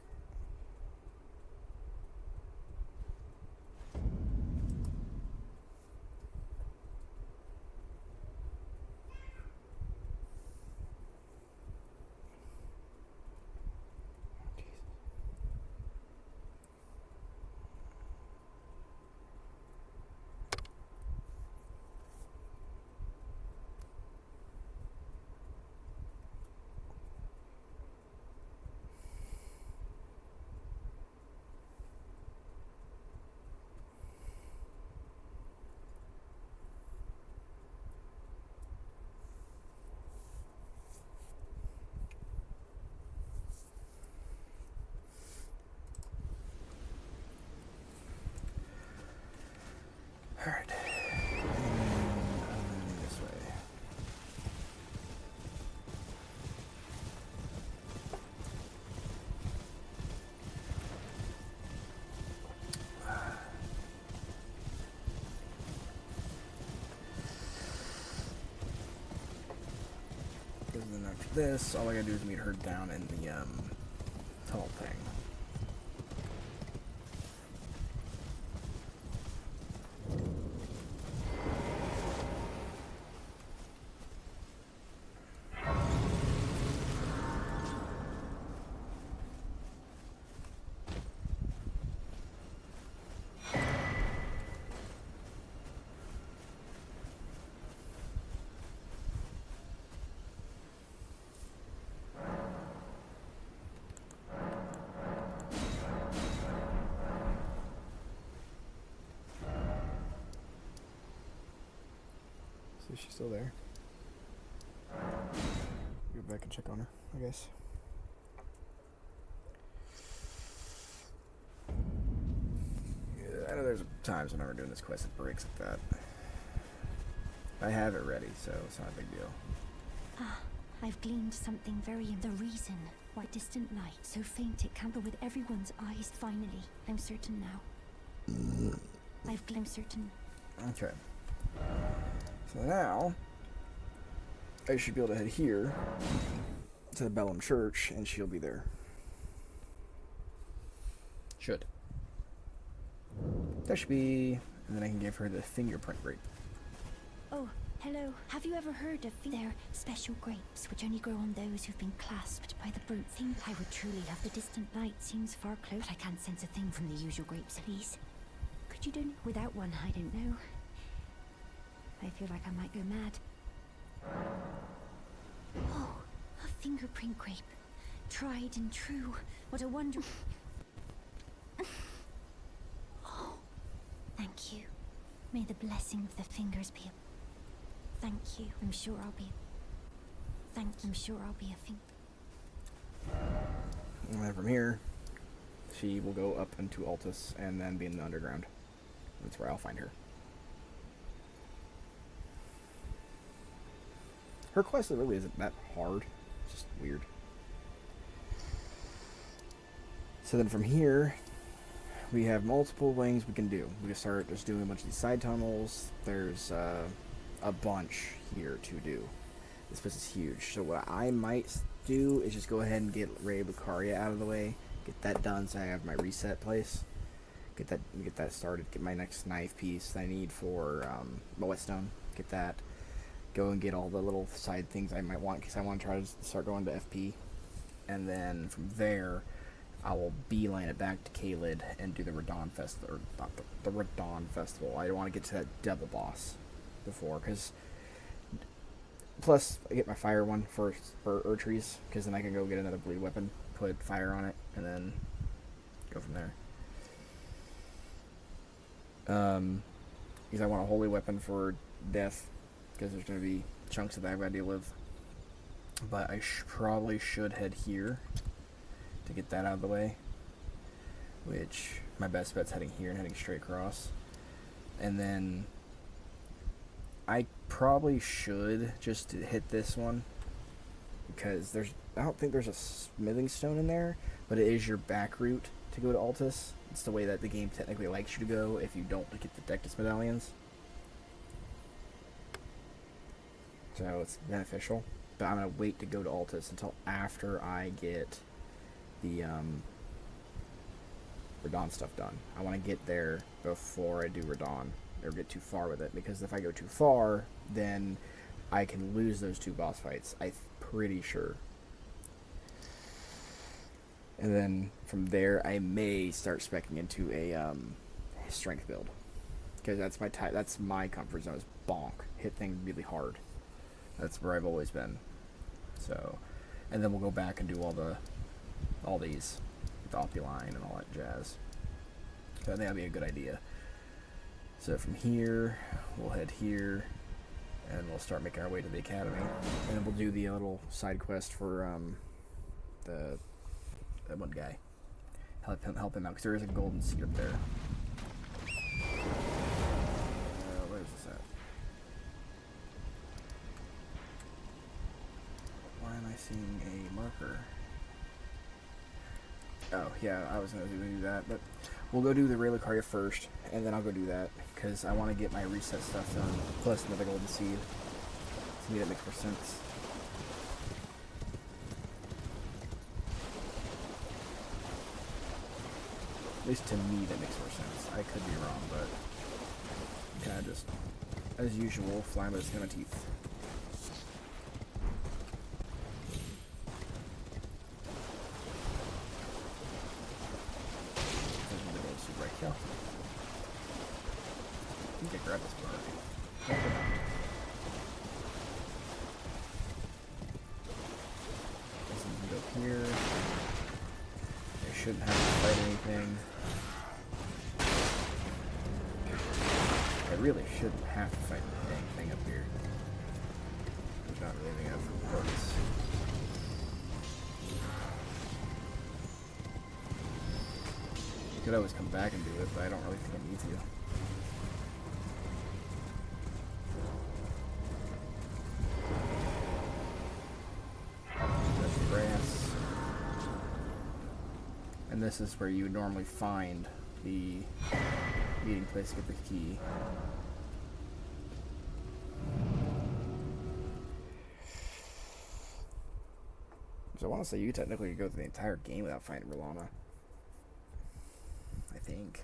this, all I gotta do is meet her down in the tunnel thing. So she's still there. Go back and check on her, I guess. Yeah, I know there's times whenever doing this quest it breaks like that. I have it ready, so it's not a big deal. Ah, I've gleaned something very the reason why distant light so faint it can't go with everyone's eyes. Finally, I'm certain now. I'm certain. Okay. So now I should be able to head here to the Bellum Church, and she'll be there. Should. That should be, and then I can give her the fingerprint grape. Oh, hello. Have you ever heard of their special grapes, which only grow on those who've been clasped by the brute thing? I would truly love the distant light. Seems far close. I can't sense a thing from the usual grapes. Please, could you do without one? I don't know. I feel like I might go mad. Oh, a fingerprint grape. Tried and true. What a wonder. Oh, thank you. May the blessing of the fingers be. Thank you. I'm sure I'll be. I'm sure I'll be a thing. And then from here, she will go up into Altus and then be in the underground. That's where I'll find her. Her quest really isn't that hard. It's just weird. So then from here, we have multiple things we can do. We can start just doing a bunch of these side tunnels. There's a bunch here to do. This place is huge. So what I might do is just go ahead and get Ray Lucaria out of the way. Get that done so I have my reset place. Get that started. Get my next knife piece that I need for my whetstone. Get that. Go and get all the little side things I might want because I want to try to start going to FP. And then from there, I will beeline it back to Kaled and do the Radon Festival, or not the Radon Festival. I want to get to that devil boss before, because plus I get my fire one for Urtries, because then I can go get another bleed weapon, put fire on it, and then go from there. Because I want a holy weapon for death, because there's going to be chunks of that I've got to deal with. But I probably should head here to get that out of the way, which my best bet's heading here and heading straight across. And then I probably should just hit this one, because I don't think there's a smithing stone in there, but it is your back route to go to Altus. It's the way that the game technically likes you to go if you don't get the Dectus medallions. So it's beneficial. But I'm going to wait to go to Altus until after I get the Radon stuff done. I want to get there before I do Radon, or get too far with it, because if I go too far, then I can lose those two boss fights. I'm pretty sure. And then from there, I may start speccing into a strength build, because that's my comfort zone is bonk, hit things really hard. That's where I've always been. So, and then we'll go back and do all these, the Opuline and all that jazz. So I think that'd be a good idea. So from here, we'll head here, and we'll start making our way to the academy, and then we'll do the little side quest for that one guy. Help him out, because there is a golden seed up there. Where's this at? Why am I seeing a marker? Oh, yeah, I was going to do that, but we'll go do the Ray Lucaria first, and then I'll go do that, because I want to get my reset stuff done, plus another golden seed. To me, that makes more sense. At least to me, that makes more sense. I could be wrong, but kind of just, as usual, flying by the skin of my teeth. Right here. I think I grabbed this part. Nope, I don't. Doesn't go here. I shouldn't have to fight anything. I really shouldn't have to fight anything up here. There's not really anything of importance. I could always come back and do it, but I don't really think I need to. Touch the grass. And this is where you would normally find the meeting place to get the key. So I want to say you could technically go through the entire game without finding Rolana. I think.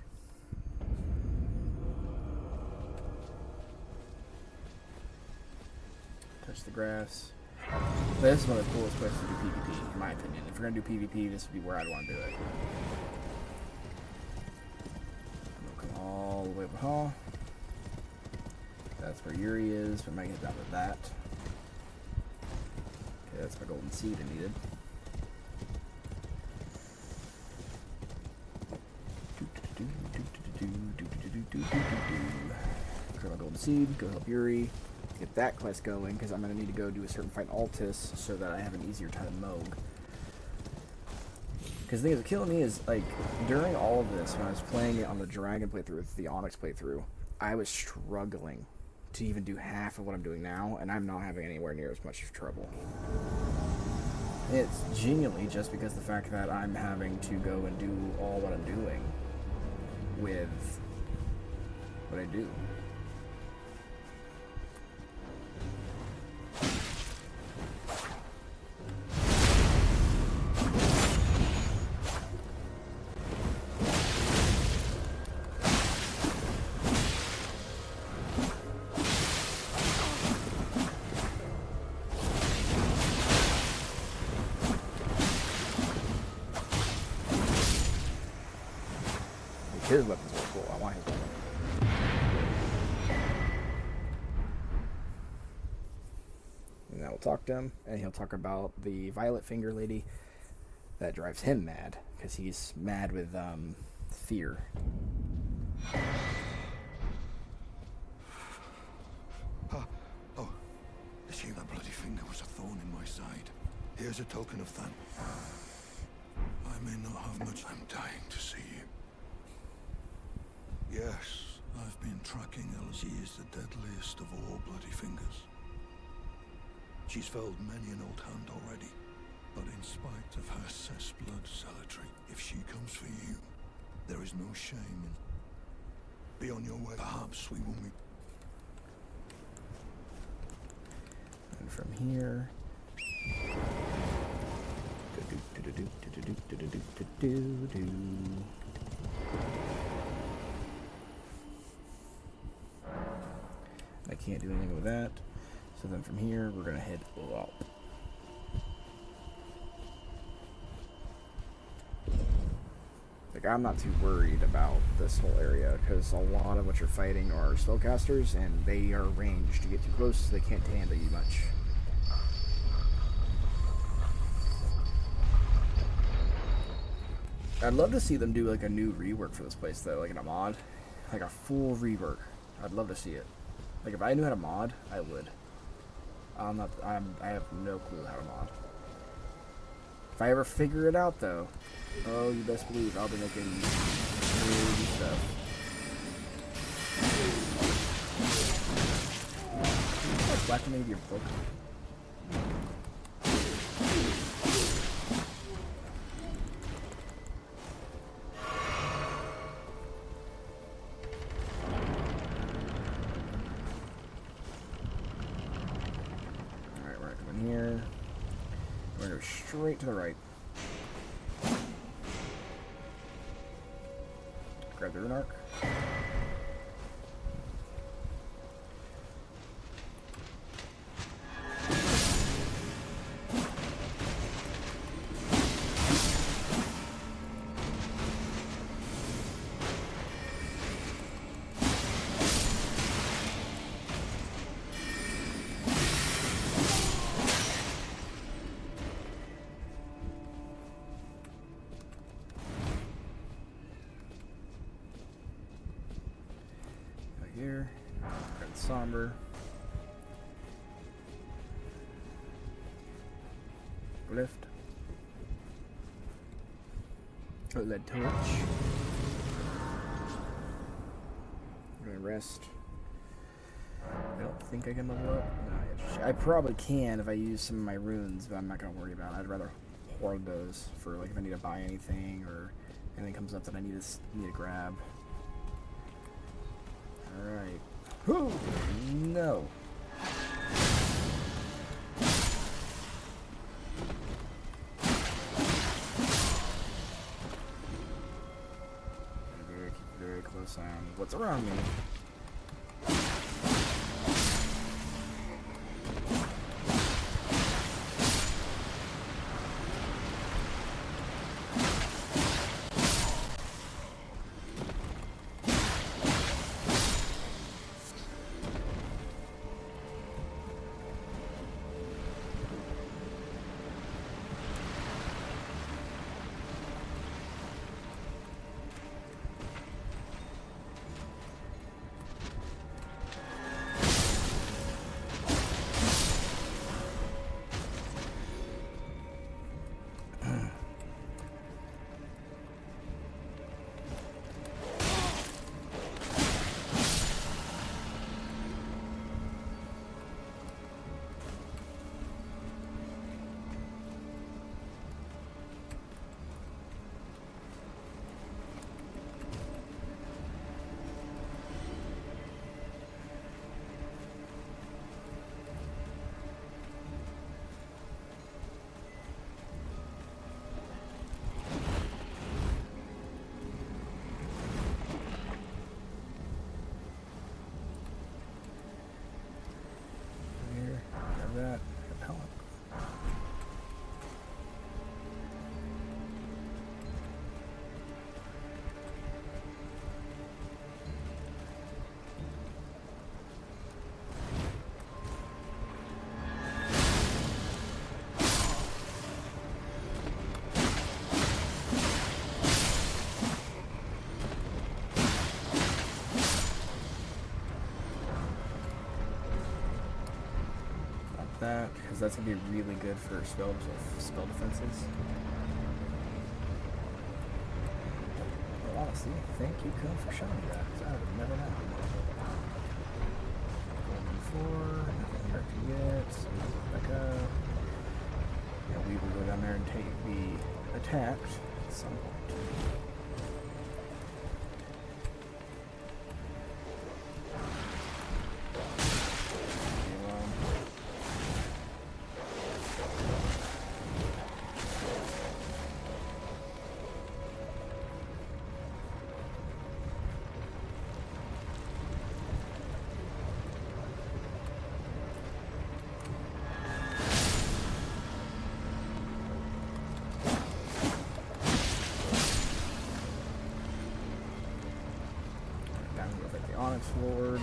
Touch the grass. This is one of the coolest places to do PvP, in my opinion. If we're going to do PvP, this would be where I'd want to do it. I'm going to come all the way up the hall. That's where Yuri is, but I might get down to that. Okay, that's my golden seed I needed. Grab my golden seed, go help Yuri, get that quest going, because I'm going to need to go do a certain fight in Altus so that I have an easier time in Moog. Because the thing that's killing me is, like, during all of this, when I was playing it on the Dragon playthrough, the Onyx playthrough, I was struggling to even do half of what I'm doing now, and I'm not having anywhere near as much trouble. It's genuinely just because the fact that I'm having to go and do all what I'm doing with what I do. His weapons are cool. I want his weapon. And I will talk to him, and he'll talk about the Violet Finger lady. That drives him mad, because he's mad with fear. Oh, the shame that bloody finger was a thorn in my side. Here's a token of thanks. I may not have much. I'm dying to see you. Yes, I've been tracking Elden. She is the deadliest of all bloody fingers. She's felled many an old hand already, but in spite of her cess blood zealotry, if she comes for you, there is no shame in. Be on your way. Perhaps we will meet. And from here. I can't do anything with that. So then from here, we're going to head up. Like, I'm not too worried about this whole area, because a lot of what you're fighting are spellcasters, and they are ranged. You get too close, they can't handle you much. I'd love to see them do, like, a new rework for this place, though, like in a mod. Like a full rework. I'd love to see it. Like, if I knew how to mod, I would. I have no clue how to mod. If I ever figure it out, though, oh, you best believe I'll be making crazy stuff. Like Black and Navy book. Here. We're going to go straight to the right. rune arc. Here, red somber, lift, lead torch. I'm gonna rest. I don't think I can level up. No, I probably can if I use some of my runes, but I'm not gonna worry about it. I'd rather hoard those for like if I need to buy anything or anything comes up that I need to grab. Alright. Whoo! No. Very close on what's around me. That repellent. That because that's gonna be really good for spell defenses. Well, honestly, thank you, Kun, for showing me that. Because I would have never known. Going 4, nothing here to get. So back up. Yeah, we will go down there and be attacked at some point. Onyx Lord.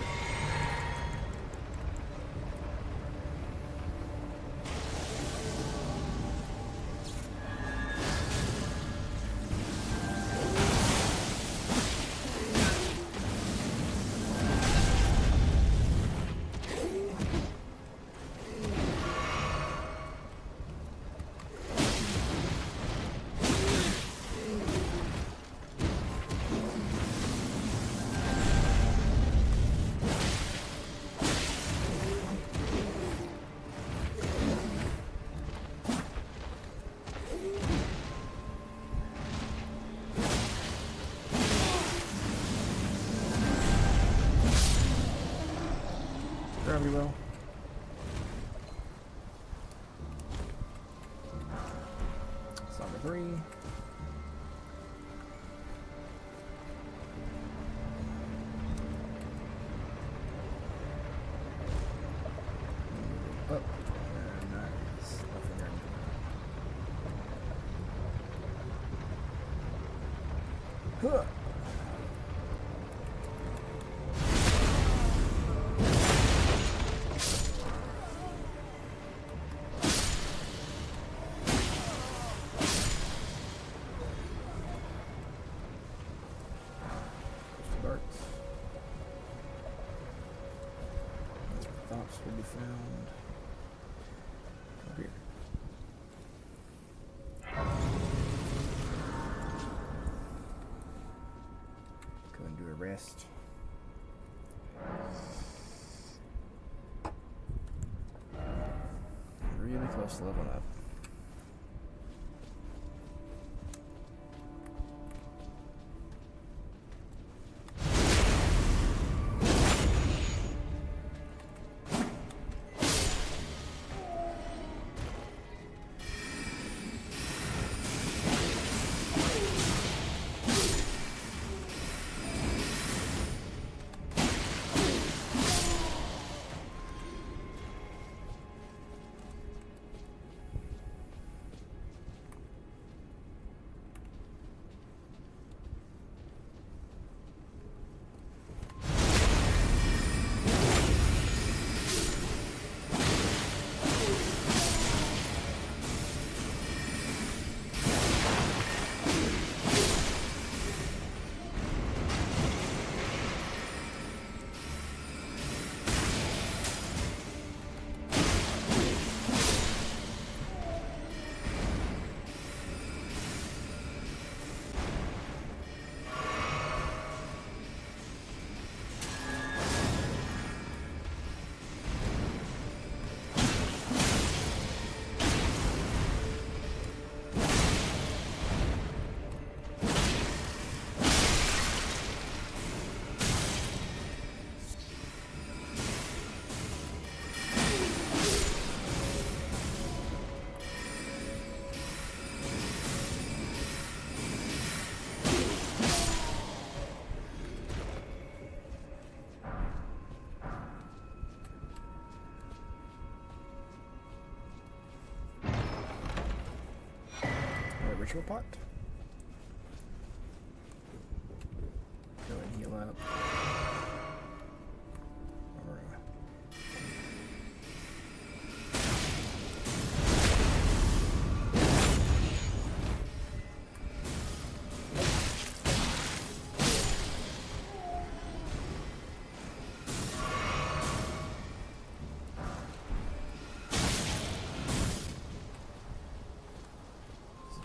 Fairly well. It's number 3. Huh. Darts. That's where thoughts will be found. Over here. Go and do a rest. Really close to leveling up. Ritual pot. Go and heal up.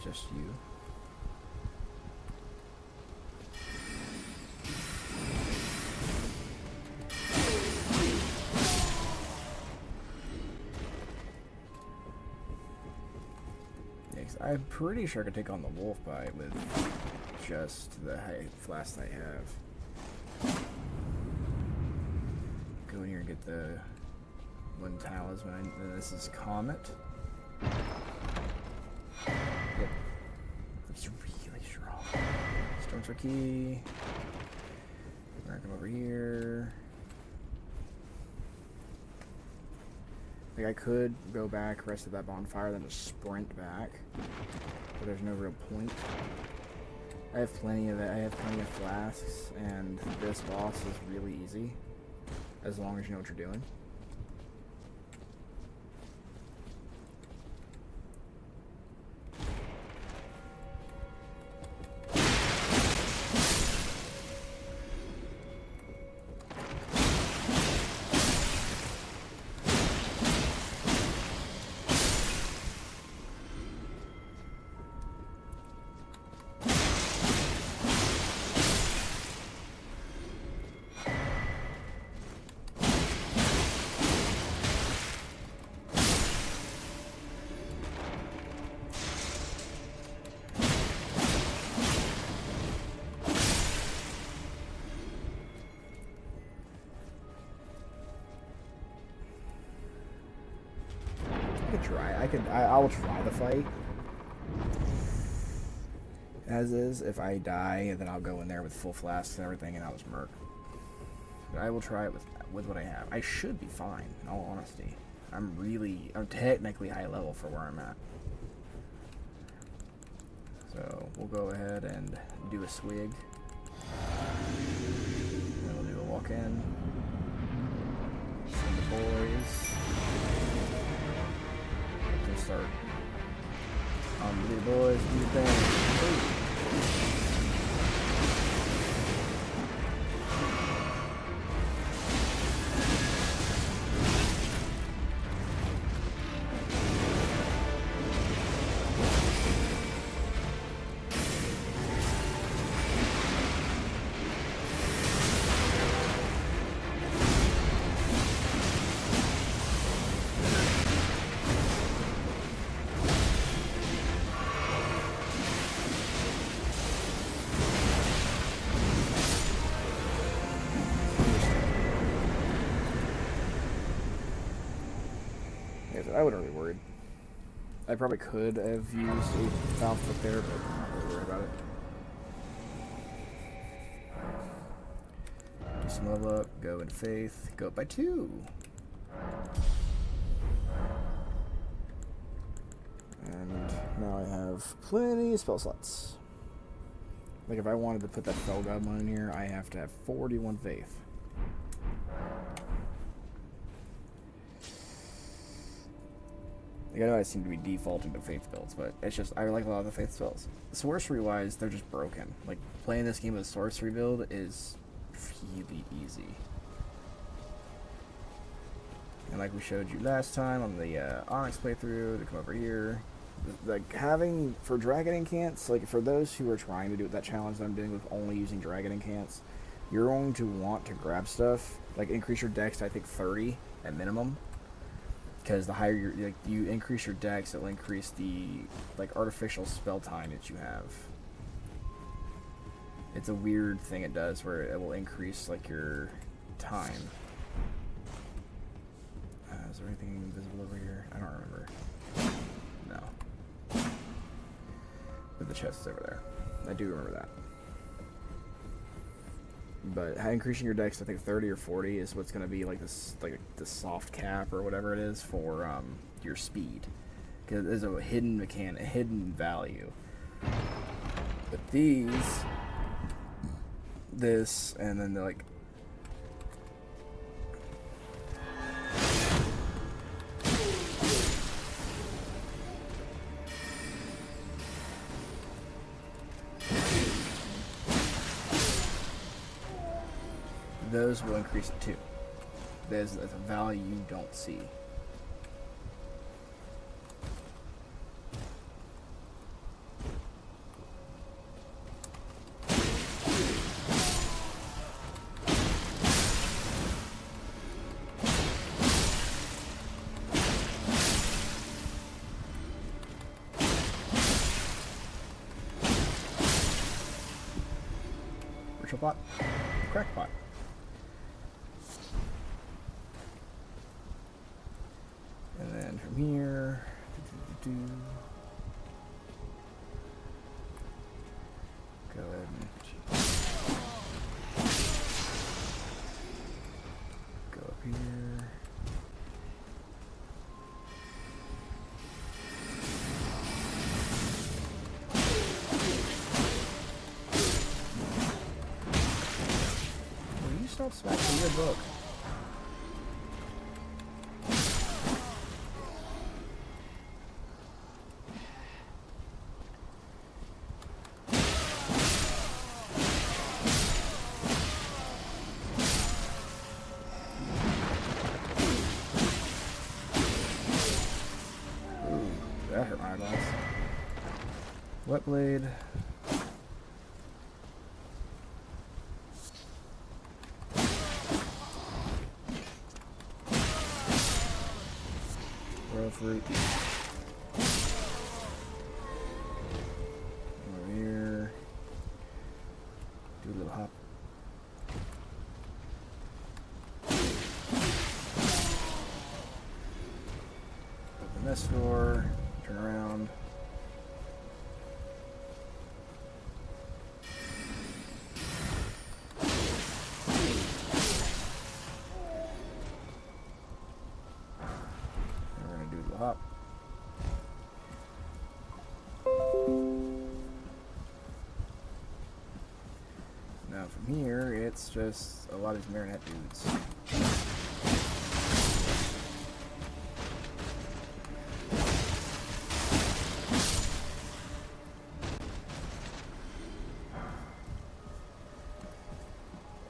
Just you. Yeah, I'm pretty sure I could take on the wolf bite with just the flask I have. Go in here and get the one talisman. This is Comet. Yep. It's really strong. Stone Turkey. We're gonna come over here. Like I could go back, rest of that bonfire, then just sprint back. But there's no real point. I have plenty of it. I have plenty of flasks, and this boss is really easy. As long as you know what you're doing. I'll try the fight as is. If I die, then I'll go in there with full flasks and everything, and I'll just murk. But I will try it with what I have. I should be fine, in all honesty. I'm technically high level for where I'm at. So So we'll go ahead and do a swig. Then we'll do a walk in. Send the boys. Just start. The boys do the thing. I wouldn't be worried. I probably could have used a valve flip there, but I'm not really worried about it. Do some level up, go into faith, go up by 2. And now I have plenty of spell slots. Like if I wanted to put that Fell Goblin in here, I have to have 41 faith. Like, I know I seem to be defaulting to faith builds, but it's just, I like a lot of the faith spells. Sorcery-wise, they're just broken. Like, playing this game with a sorcery build is really easy. And like we showed you last time on the Onyx playthrough, to come over here, like, having, for Dragon Incants, like, for those who are trying to do that challenge that I'm doing with only using Dragon Incants, you're going to want to grab stuff, like, increase your dex to, I think, 30 at minimum. Because the higher you increase your dex, it'll increase the like artificial spell time that you have. It's a weird thing it does where it will increase like your time. Is there anything invisible over here? I don't remember. No. But the chest is over there. I do remember that. But increasing your dex, I think 30 or 40 is what's going to be like this, like the soft cap or whatever it is for your speed, because there's a hidden mechanic, a hidden value. But this, and then they're like. Those will increase it too. There's a value you don't see. Virtual pot, crackpot. And then from here, go ahead and go up here. Will you stop smacking your book? That hurt my eyeballs. Wet blade. Royal fruit. Over here. Do a little hop. Open this door. Turn around. And we're gonna do the hop. from here, it's just a lot of these marionette dudes.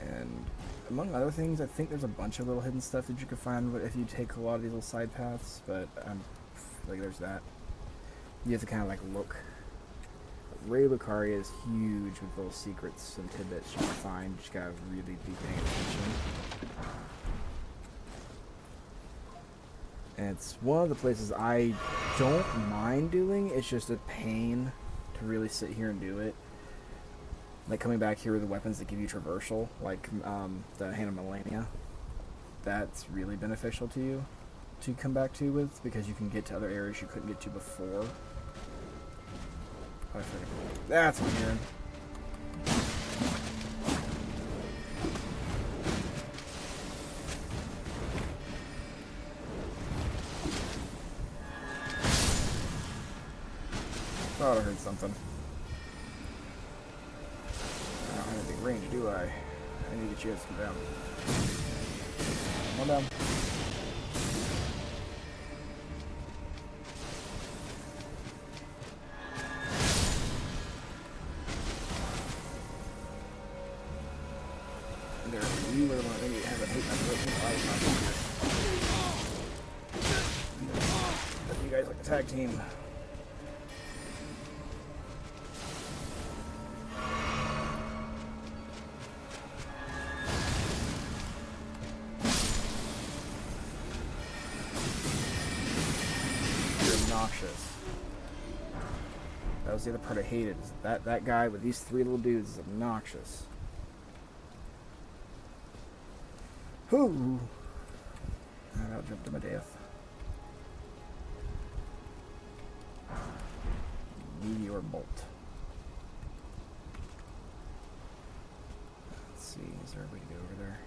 And among other things, I think there's a bunch of little hidden stuff that you can find if you take a lot of these little side paths, but like there's that. You have to kind of like look. Ray Lucaria is huge with little secrets and tidbits you can find. You just gotta really be paying attention. And it's one of the places I don't mind doing. It's just a pain to really sit here and do it. Like coming back here with the weapons that give you traversal, like the Hand of Millennia. That's really beneficial to you to come back to with, because you can get to other areas you couldn't get to before. Oh, that's what I'm hearing. Thought I heard something. I don't have any range, do I? I need a chance to come down. Come on down. You were the one that have a hate my you guys like the tag team. You're obnoxious. That was the other part I hated. Is that guy with these three little dudes is obnoxious. Whoo! And I'll jump to my death. Meteor bolt. Let's see, is there a way to get over there?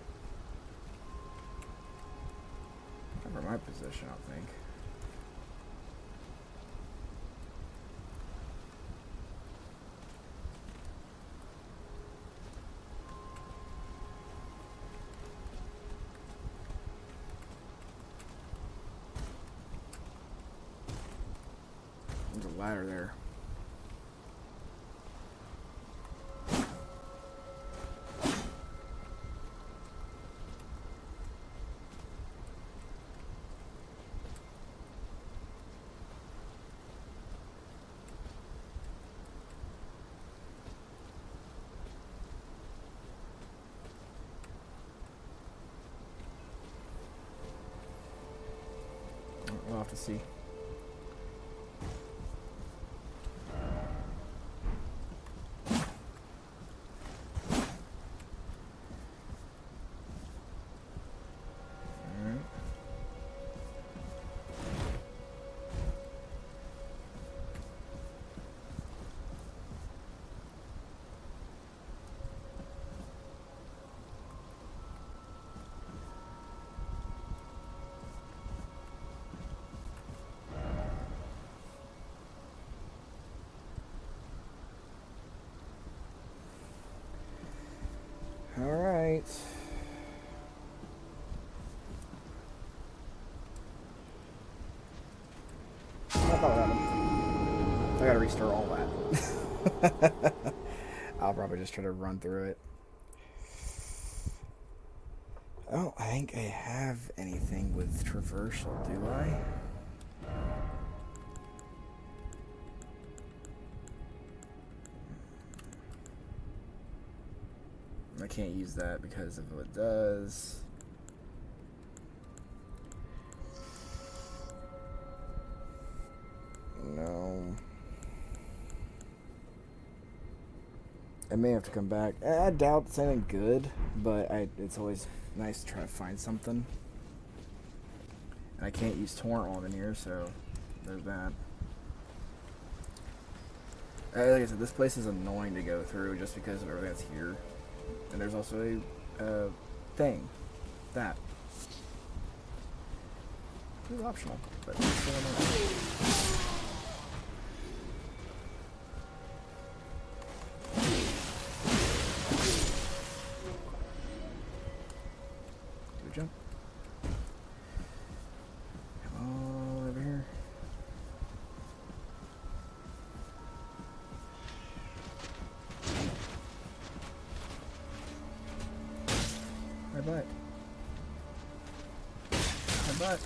Cover my position, I think. There's a ladder there. We'll have to see. Alright. I gotta restore all that. I'll probably just try to run through it. I don't think I have anything with traversal, do I? I can't use that because of what it does. No. I may have to come back. I doubt it's anything good, but it's always nice to try to find something. And I can't use torrent while I'm in here, so there's that. Like I said, this place is annoying to go through just because of everything that's here. And there's also a thing. That. It's optional, but it's still annoying. butt. My butt.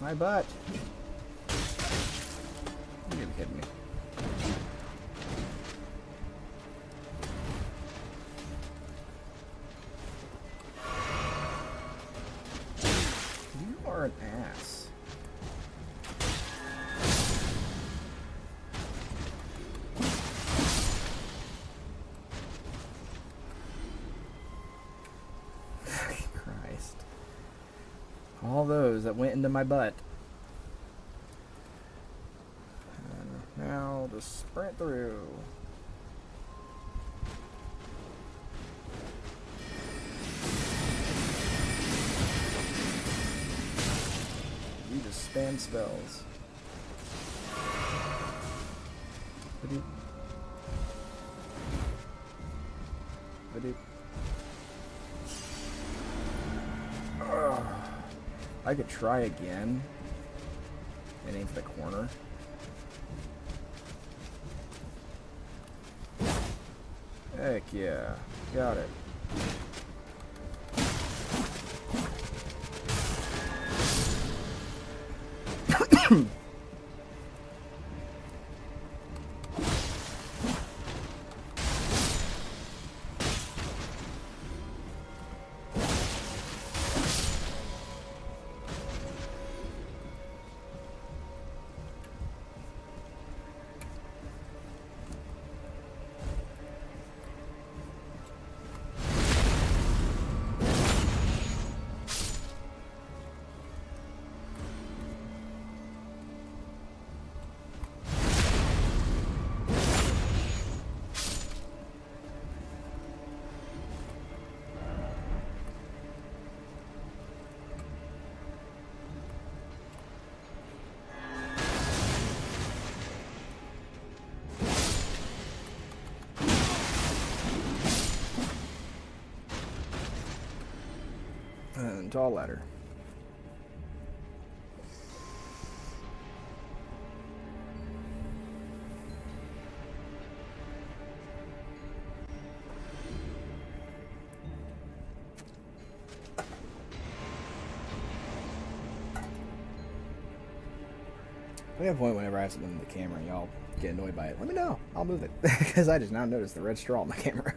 My butt. You gotta be kidding me. You are an ass. Christ. All those that went into my butt. And now just sprint through. You just spam spells. Ba-doop. Ba-doop. Ugh. I could try again and aim for the corner. Heck yeah, got it. And tall ladder. At a point, whenever I have something in the camera and y'all get annoyed by it, let me know. I'll move it. Because I just now noticed the red straw on my camera.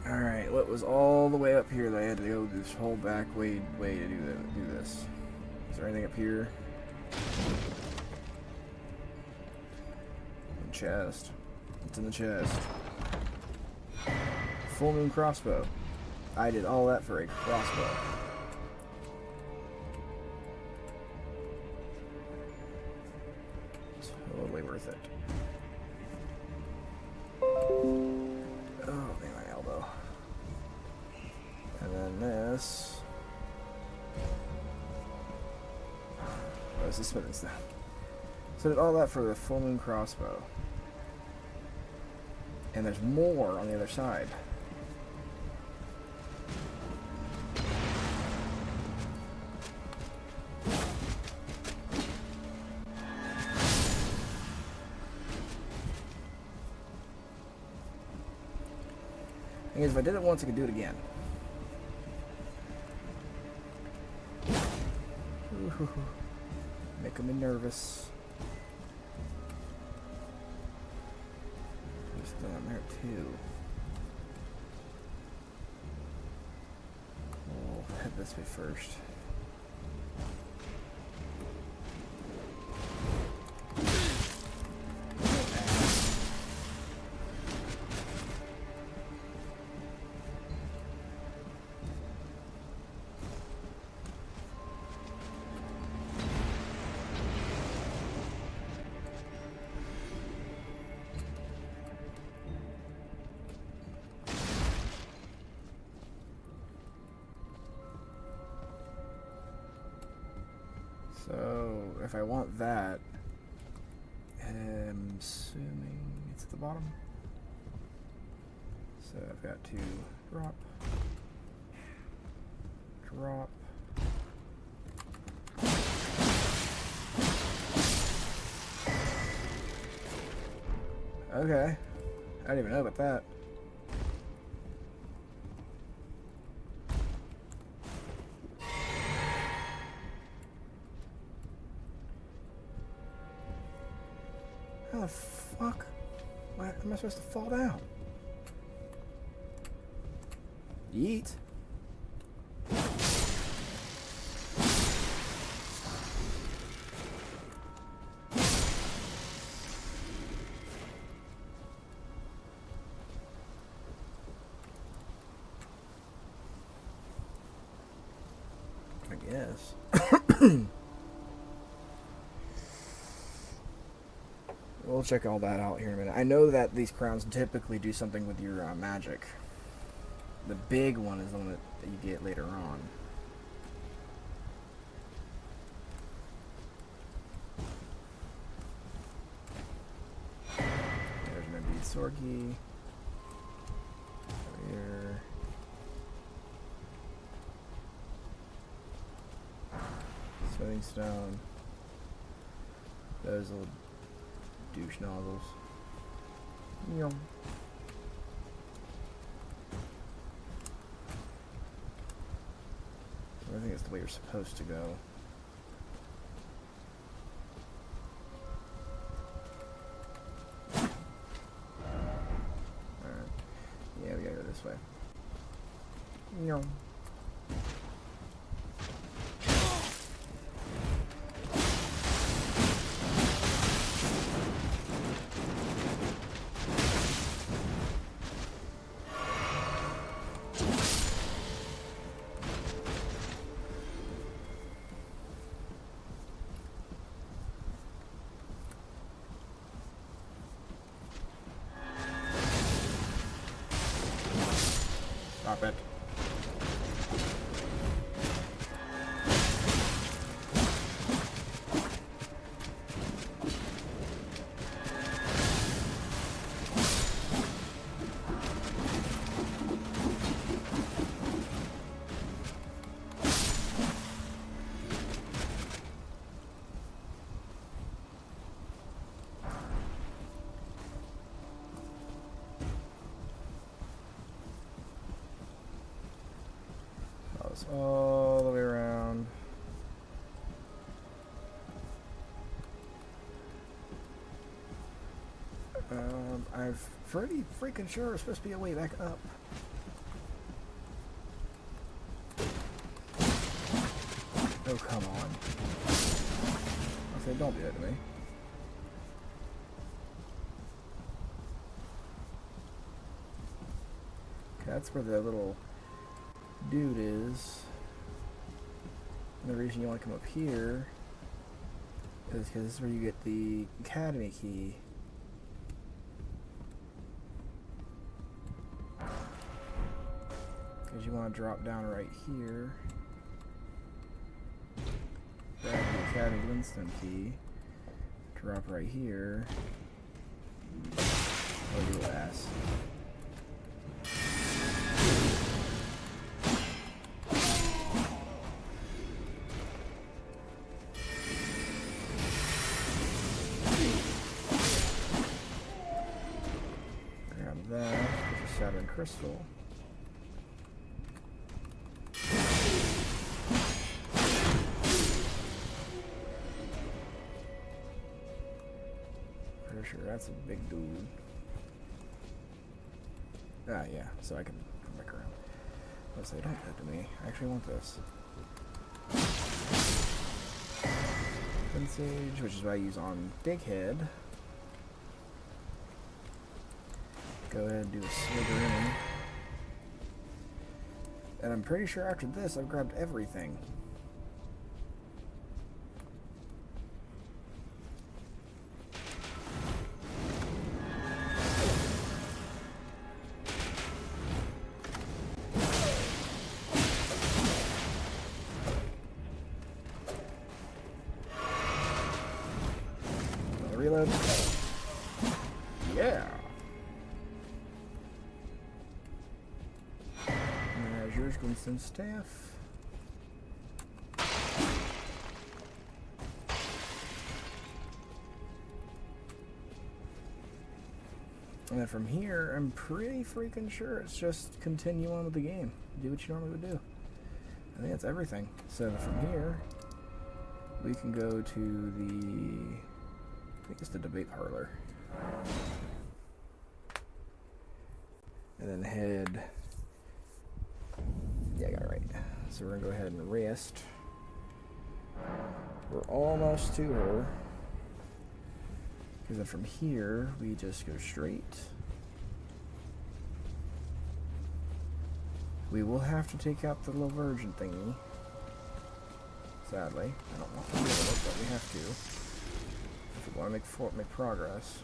Alright, what was all the way up here that I had to go this whole back way to do this? Is there anything up here? Chest. What's in the chest? Full moon crossbow. I did all that for a crossbow. Totally worth it. Oh, man, my elbow. And then this. Oh, this is spinning stuff. So did all that for the full moon crossbow. And there's more on the other side. Thing is, if I did it once, I could do it again. Ooh, making me nervous. There's down there too. We'll head this way first. So, if I want that, I'm assuming it's at the bottom. So I've got to drop, drop. Okay. I didn't even know about that. How the fuck? Why am I supposed to fall down? Yeet. I guess. We'll check all that out here in a minute. I know that these crowns typically do something with your magic. The big one is the one that you get later on. There's my bead sword key. Over here. Smithing stone. Those little douche nozzles. Yum. I think it's the way you're supposed to go. Alright. Yeah, we gotta go this way. Yum. Stop it. All the way around. I'm pretty freaking sure there's supposed to be a way back up. Oh, come on. I said, don't do that to me. Okay, that's where the little dude is. And the reason you want to come up here is because this is where you get the academy key. Because you want to drop down right here. Grab the academy glintstone key. Drop right here. Oh, you ass. Crystal. Pretty sure that's a big dude. Ah, yeah, so I can come back around. Let's say, don't do that to me. I actually want this. Sage, which is what I use on Dighead. Go ahead and do a slither in. And I'm pretty sure after this I've grabbed everything. Reload. Yeah. There's yours, glintstone staff. And then from here, I'm pretty freaking sure it's just continue on with the game. Do what you normally would do. I think that's everything. So from here, we can go to the, I think it's the debate parlor. And then head, yeah, I got it right. So we're gonna go ahead and rest. We're almost to her. Because then from here, we just go straight. We will have to take out the little virgin thingy. Sadly. I don't want to do it, but we have to. If we want to make progress.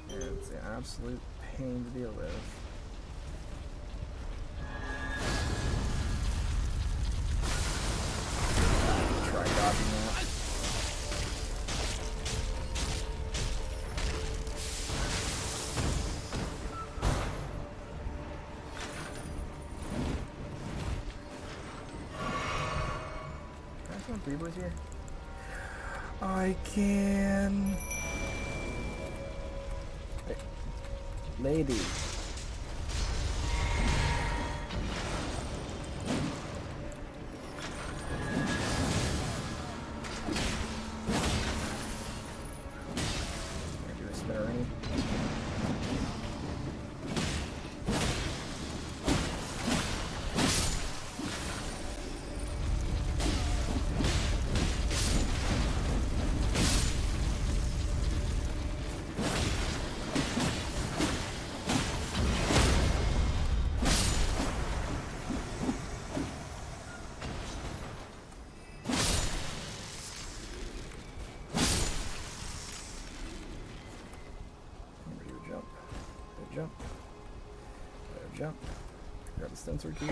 And it's an absolute pain to deal with. Try dodging that. Three boys here? I can. Hey. Lady. Do a spinner any? Jump. Jump. Grab the sensor key.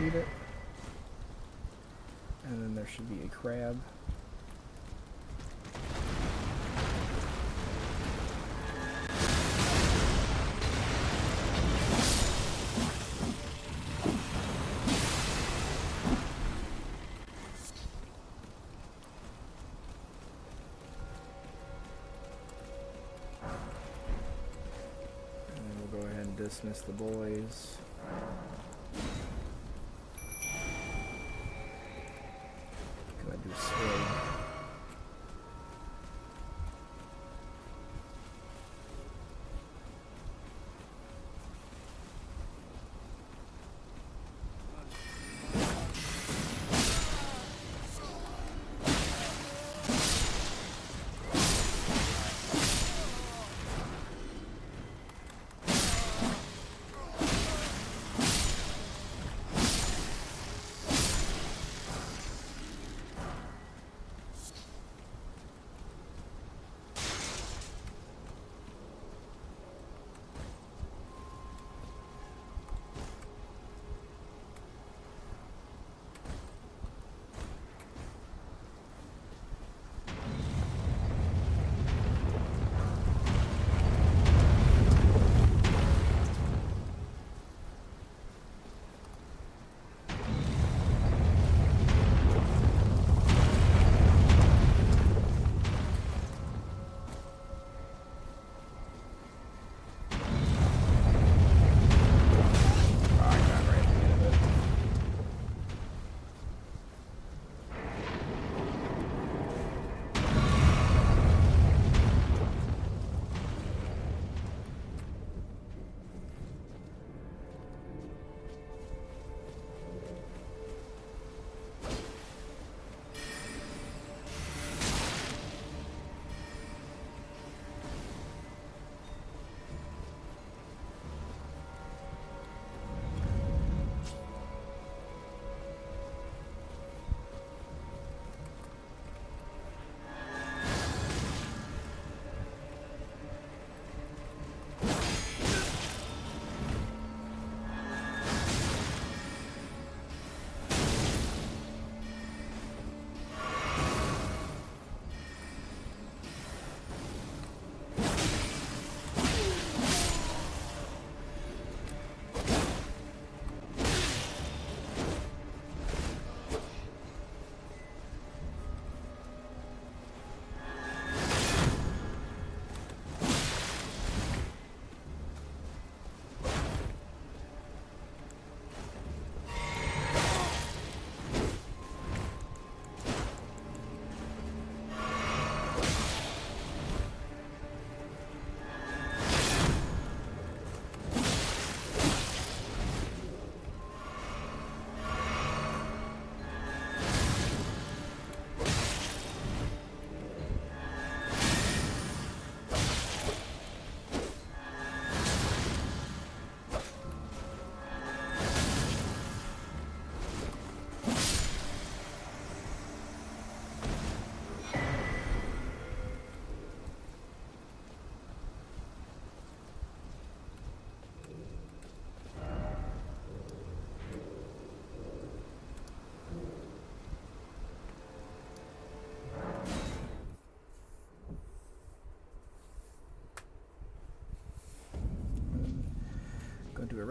It. And then there should be a crab. And then we'll go ahead and dismiss the boys.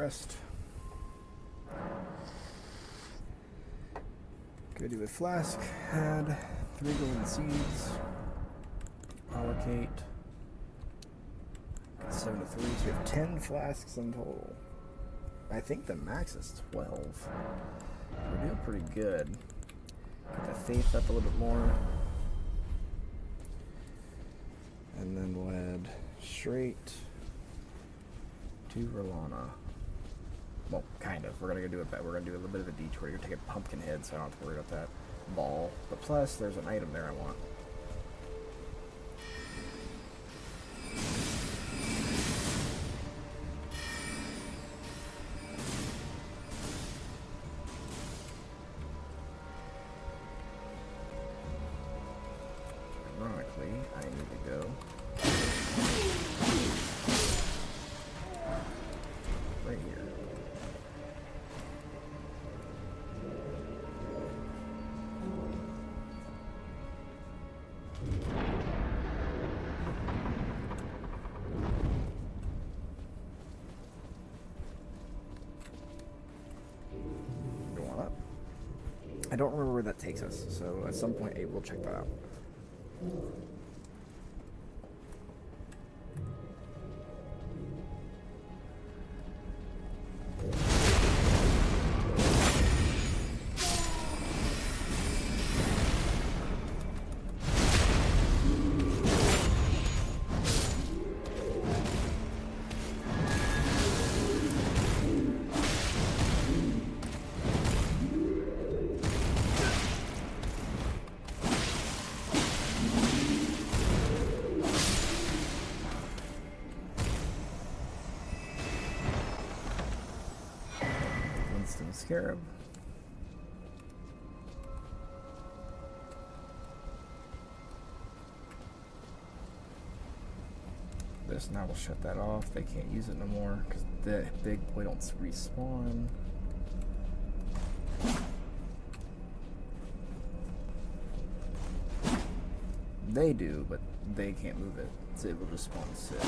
rest. Good with flask. Had 3 golden seeds. Allocate. 7 to 3, so we have 10 flasks in total. I think the max is 12. We're doing pretty good. Get the faith up a little bit more. And then we'll head straight to Rolana. Well, kind of. We're gonna go do it. We're gonna do a little bit of a detour. We're gonna take a pumpkin head, so I don't have to worry about that ball. But plus, there's an item there I want. Ironically, I need to go right here. Go on up. I don't remember where that takes us, so at some point we'll check that out. Scarab. This now will shut that off. They can't use it no more because the big boy don't respawn. They do, but they can't move it, so it will just spawn sit.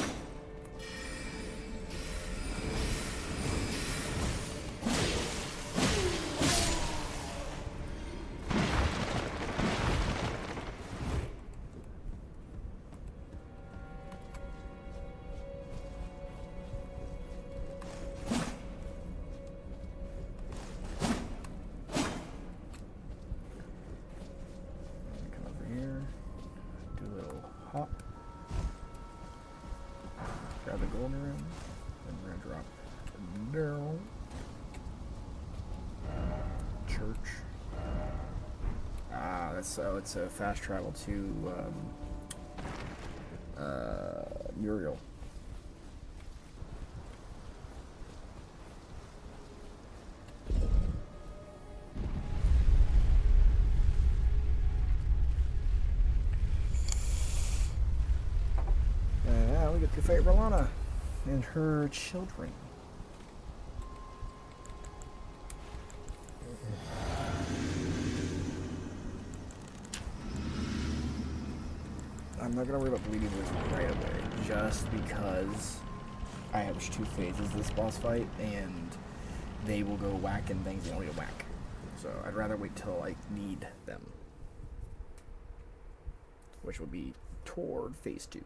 Grab the golden room, and we're gonna drop down. Church. Ah, that's so it's a fast travel to Muriel. We get to fight Rolana and her children. I'm not gonna worry about bleeding this right away, just because I have 2 phases this boss fight, and they will go whacking things they don't need to whack. So I'd rather wait till I need them, which will be toward phase 2.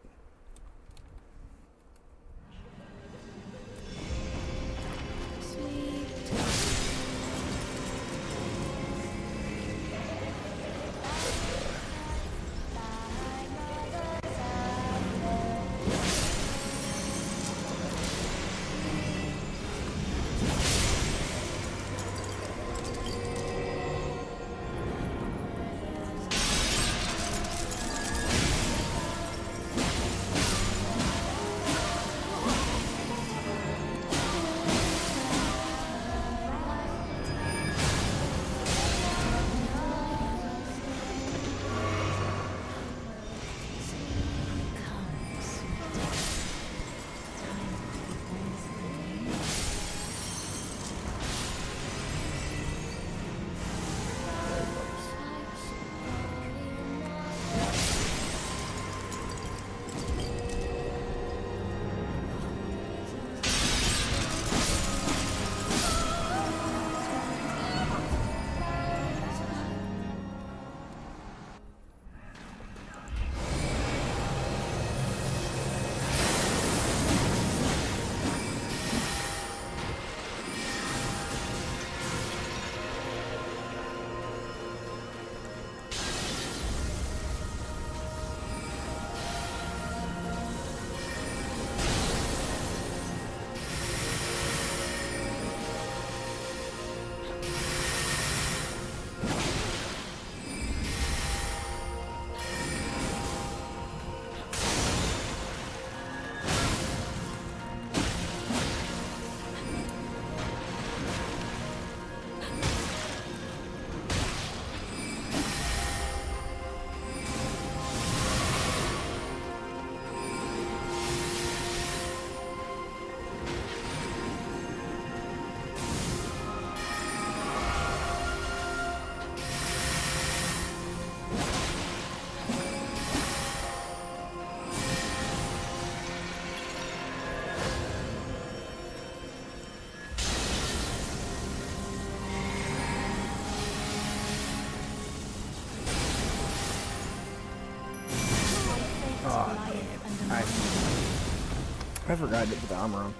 I forgot to put the armor on.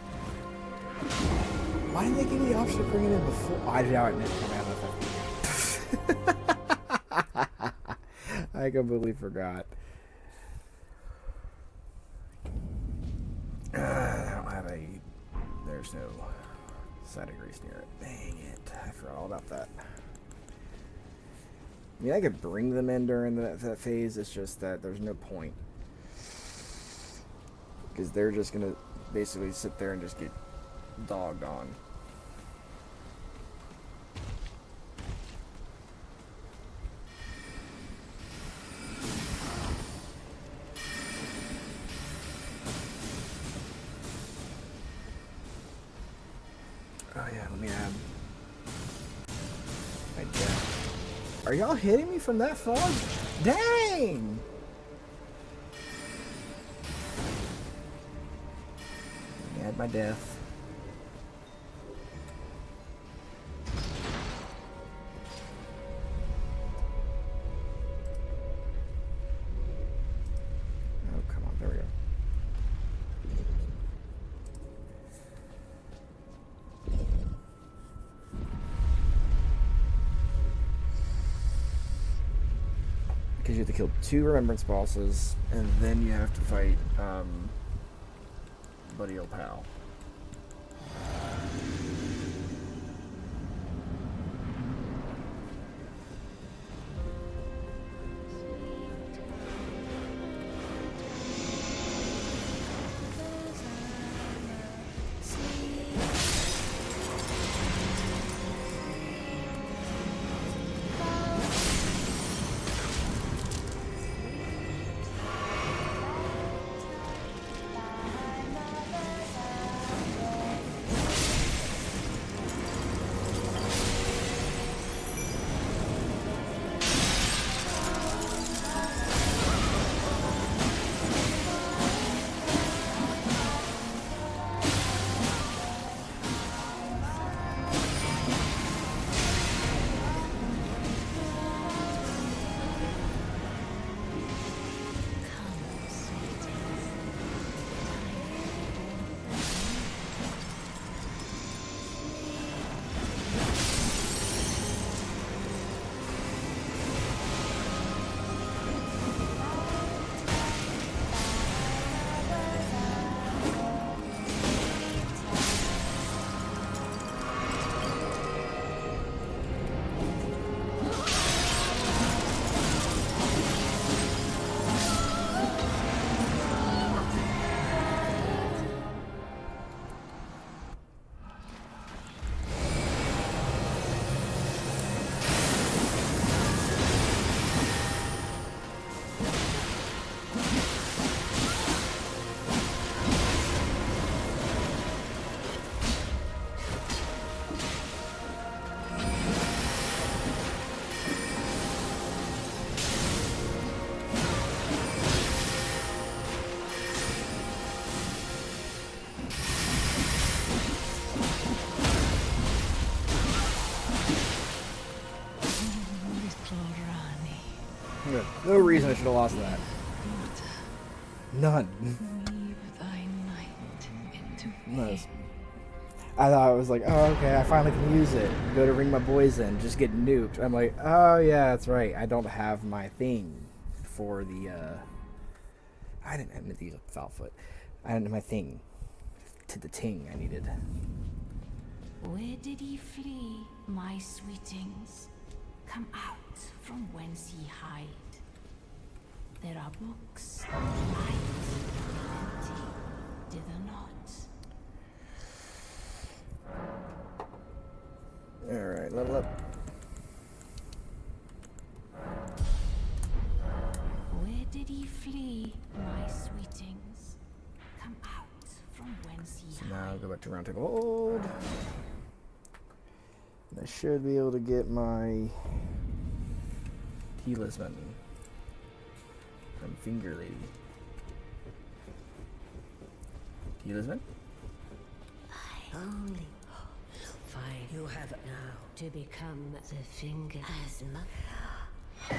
Why didn't they give me the option of bringing it in before? I did out I completely forgot. I don't have a... There's no side of grease near it. Dang it. I forgot all about that. I mean, I could bring them in during that phase. It's just that there's no point. Because they're just going to basically sit there and just get dogged on. Oh yeah, let me add my death. Are y'all hitting me from that far? Dang! Let me add my death. Oh, come on, there we go. Because you have to kill 2 remembrance bosses, and then you have to fight Buddy Old Pal. No reason I should have lost that. None. No. I thought I was like, oh, okay, I finally can use it. Go to ring my boys in, just get nuked. I'm like, oh, yeah, that's right. I don't have my thing for the, I didn't use a foul foot. I didn't have my thing to the ting I needed. Where did he flee, my sweetings? Come out from whence ye hide. There are books and light, plenty, dither not. Alright, level up. Where did he flee, my sweetings? Come out from whence ye So now hide. I'll go back to Round Table Hold. And I should be able to get my talisman from Finger Lady. Talisman? Only fine. You have it now to become the finger as much.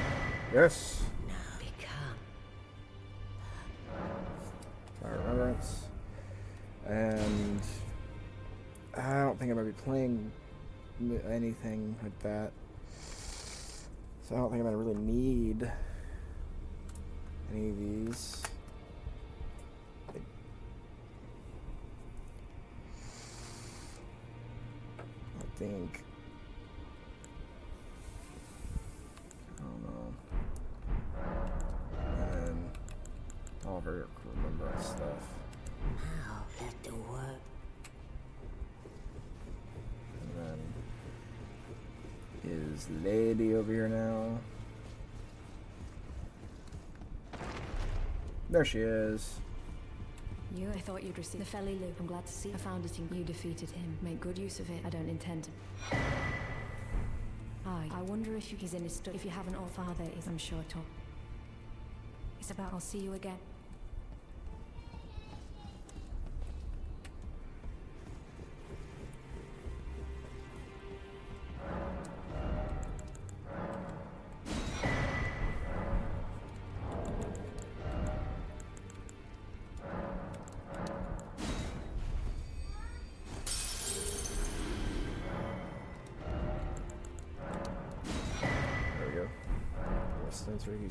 Yes. Now become. Fire Remembrance. And I don't think I'm going to be playing anything like that. So I don't think I'm going to really need any of these. I think. I don't know. And then all of our remembrance stuff. Now let the work. And then is Lady over here now? There she is. You, I thought you'd receive the Felly Luke. I'm glad to see I found it in you defeated him. Make good use of it. I don't intend to. Aye, I wonder if he's in his study. If you haven't, all father is, I'm sure, to. It's about I'll see you again.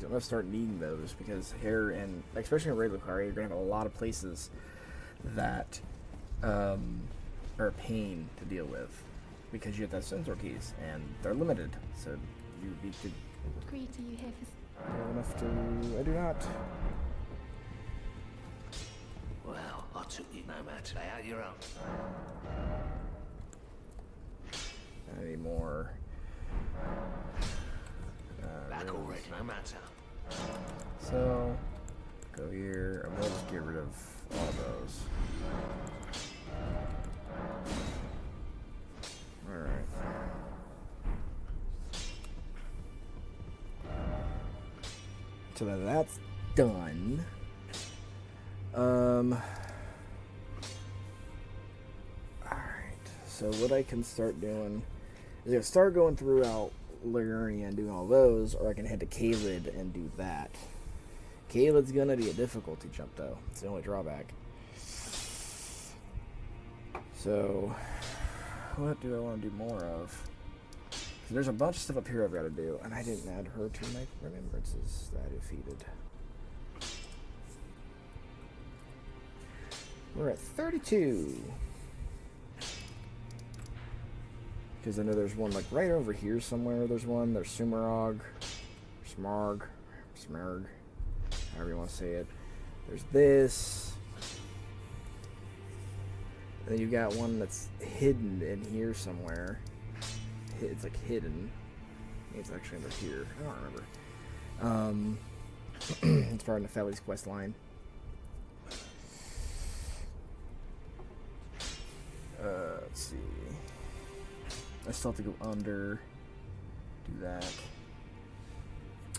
I'm gonna start needing those because here, and especially in regular car, you're gonna have a lot of places that are a pain to deal with because you have to have sensor keys and they're limited. So you need to. Greed, are you here for? I have enough to. I do not. Well, I took you no matter. Lay out your own. I need more. Back already, no matter. So, go here, and we'll just get rid of all those. Alright. So now that's done. Alright, so what I can start doing is I start going throughout Liurnia and doing all those, or I can head to Caelid and do that. Caelid's gonna be a difficulty jump though. It's the only drawback. So, what do I want to do more of? 'Cause there's a bunch of stuff up here I've got to do, and I didn't add her to my remembrances that I defeated. We're at 32. Because I know there's one like right over here somewhere. There's one. There's Sumarog, Smarg, however you want to say it. There's this. And then you got one that's hidden in here somewhere. It's like hidden. It's actually under here. I don't remember. It's part of Nepheli's quest line. Let's see. I still have to go under, do that.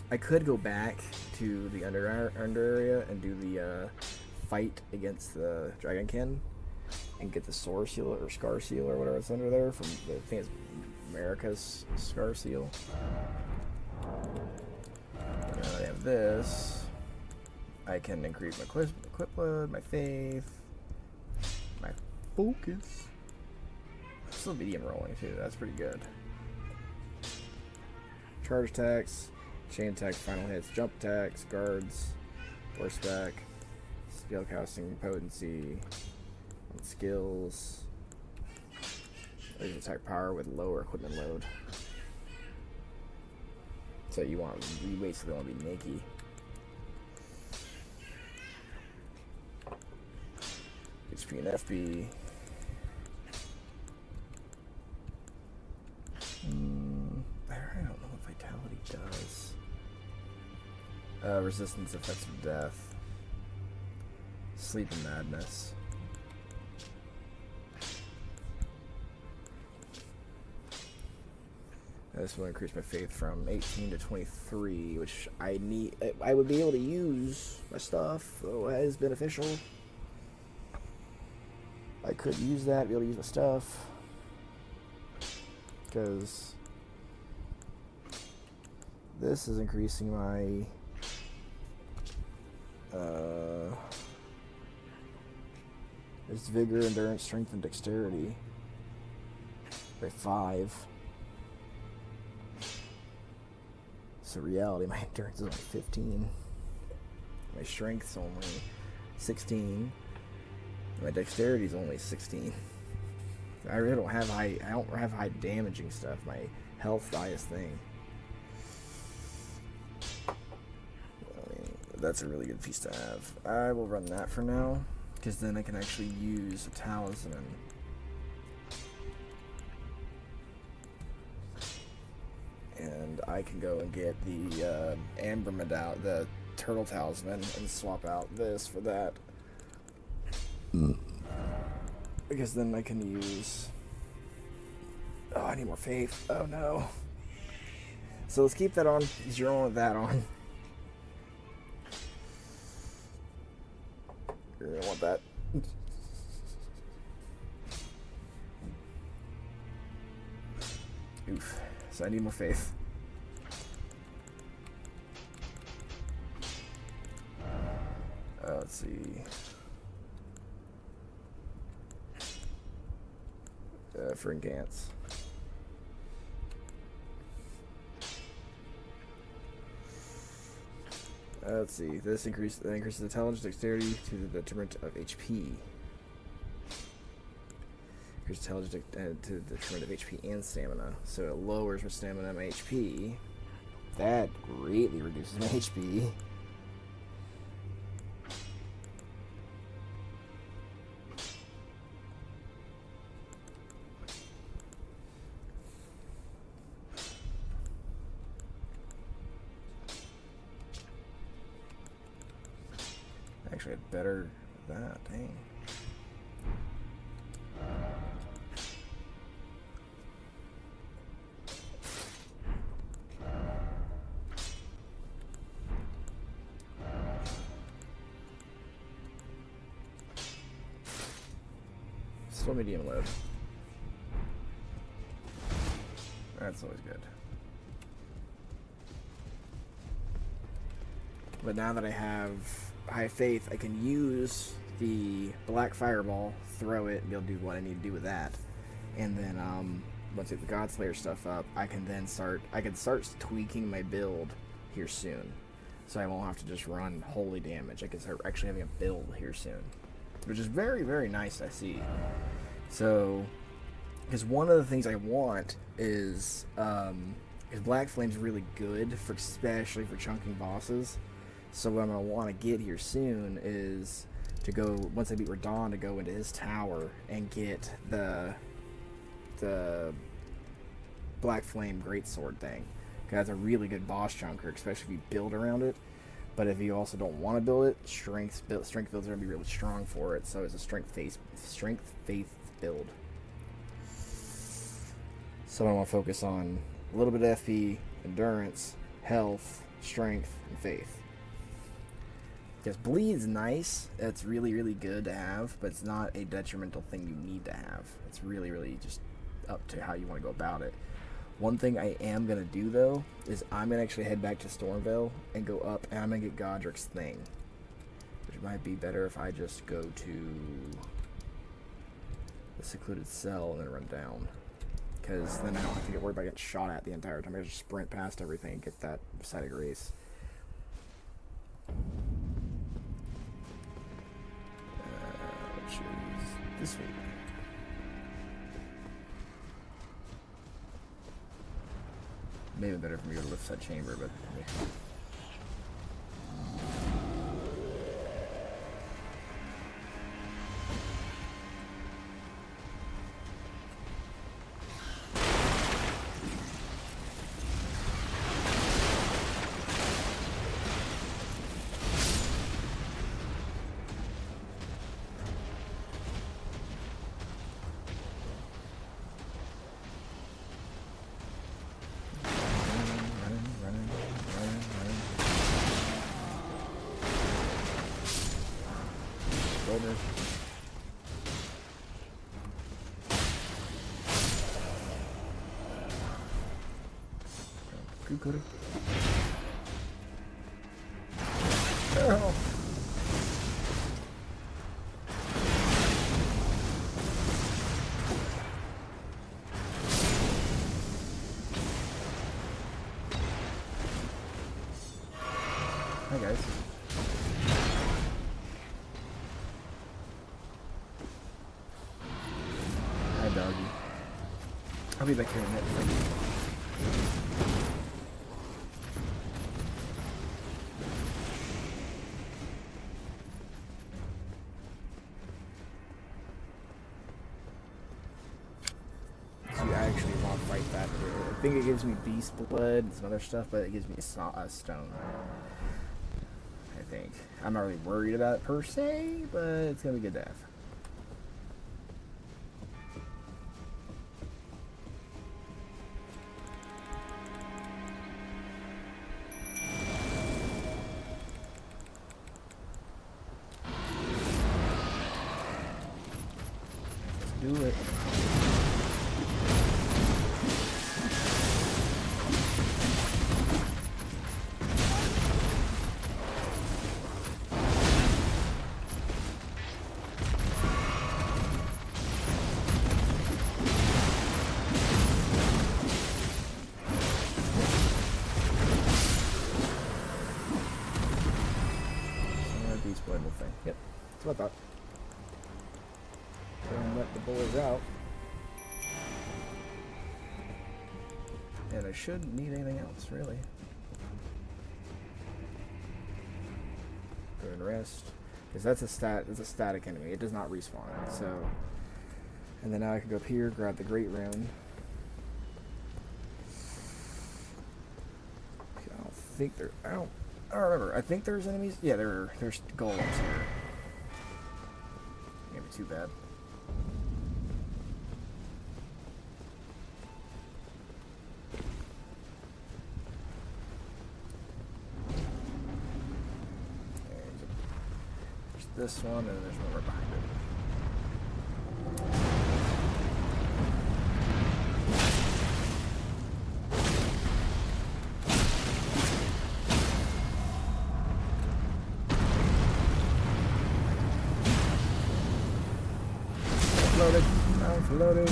I could go back to the under area and do the fight against the Dragonkin and get the Sore Seal or Scar Seal or whatever it's under there from the, I think it's America's Scar Seal. And now I have this. I can increase my equip load, my faith, my focus. Still medium rolling too, that's pretty good. Charge attacks, chain attacks, final hits, jump attacks, guards, horseback, spell casting potency, and skills. There's attack power with lower equipment load. So you basically want to be naked. HP and FB. I don't know what Vitality does. Resistance effects of death. Sleep and madness. This will increase my faith from 18 to 23, which I need. I would be able to use my stuff, so that is beneficial. I could use that, be able to use my stuff. Because this is increasing my There's vigor, endurance, strength, and dexterity. By 5. So reality, my endurance is only 15. My strength's only 16. My dexterity is only 16. I really don't have high. I don't have high damaging stuff. My health, the highest thing. I mean, that's a really good piece to have. I will run that for now, because then I can actually use a talisman. And I can go and get the amber medal, the turtle talisman, and swap out this for that. Because then I can use... Oh, I need more faith. Oh no. So let's keep that on. Zero with that on. You're gonna want that. Oof. So I need more faith. Let's see. For Gantz. Let's see. This increases intelligence, dexterity to the detriment of HP. Increases intelligence to the detriment of HP and stamina. So it lowers my stamina and my HP. That greatly reduces my HP. Actually, I'd better that, dang. Still medium load. That's always good. But now that I have high faith, I can use the black fireball, throw it, and be able to do what I need to do with that. And then once I get the Godslayer stuff up, I can start tweaking my build here soon. So I won't have to just run holy damage. I can start actually having a build here soon. Which is very, very nice, I see. So, because one of the things I want is, because Black Flame's really good, especially for chunking bosses. So what I'm going to want to get here soon is to go, once I beat Radon, to go into his tower and get the Black Flame Greatsword thing. Because that's a really good boss chunker, especially if you build around it. But if you also don't want to build it, strength builds are going to be really strong for it. So it's a strength faith build. So I want to focus on a little bit of FP, endurance, health, strength, and faith. Because bleed's nice, it's really, really good to have, but it's not a detrimental thing you need to have. It's really, really just up to how you want to go about it. One thing I am going to do, though, is I'm going to actually head back to Stormvale and go up, and I'm going to get Godric's thing. Which might be better if I just go to the secluded cell and then run down. Because then I don't have to get worried about getting shot at the entire time. I just sprint past everything and get that side of grace. Which is this way. Maybe better for me to lift that chamber, but... Good, good. Oh. Hi guys. Hi doggy. I'll be back here in a minute. You actually want to fight that. I think it gives me beast blood and some other stuff, but it gives me a stone. I think. I'm not really worried about it per se, but it's gonna be good to have. Let's do it. Beast blood thing. Yep, that's what I thought. Go and let the boys out. And I shouldn't need anything else, really. Go and rest. Because that's a static enemy. It does not respawn. So, and then now I can go up here, grab the Great Rune. I don't think there. I don't remember. I think there's enemies. Yeah, there's golems here. Can't be too bad. There's this one, and there's one right behind it. Loaded. Mount loaded.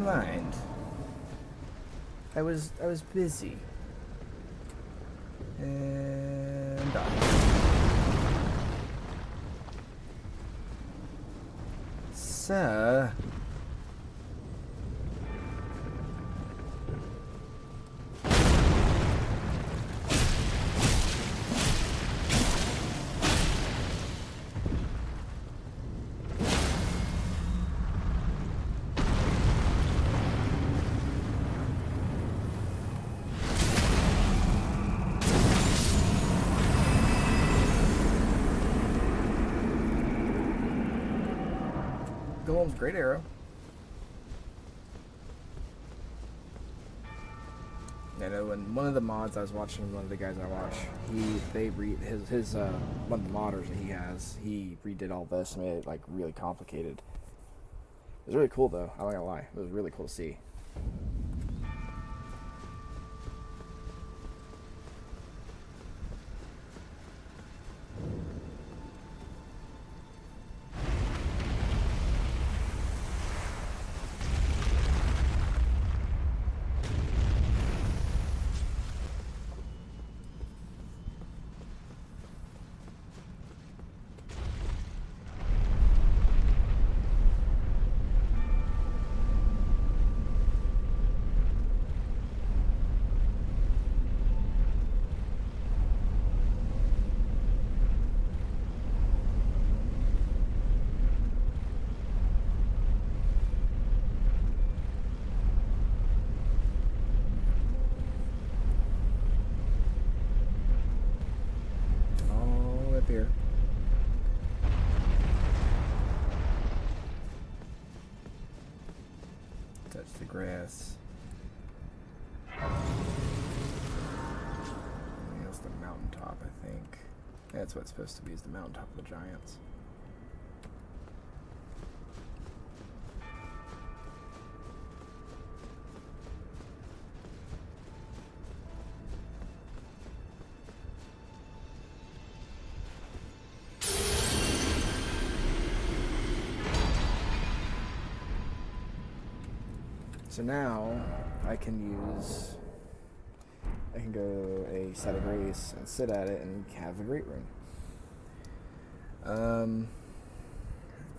Mind. I was busy. And so Golem's great arrow. I know when one of the mods I was watching, one of the guys I watch, his one of the modders that he redid all this and made it like really complicated. It was really cool though. I'm not gonna lie, it was really cool to see. Here. Touch the grass. That's the mountaintop, I think. That's what it's supposed to be, is the mountaintop of the giants. So now I can go a set of grace and sit at it and have a great rune. I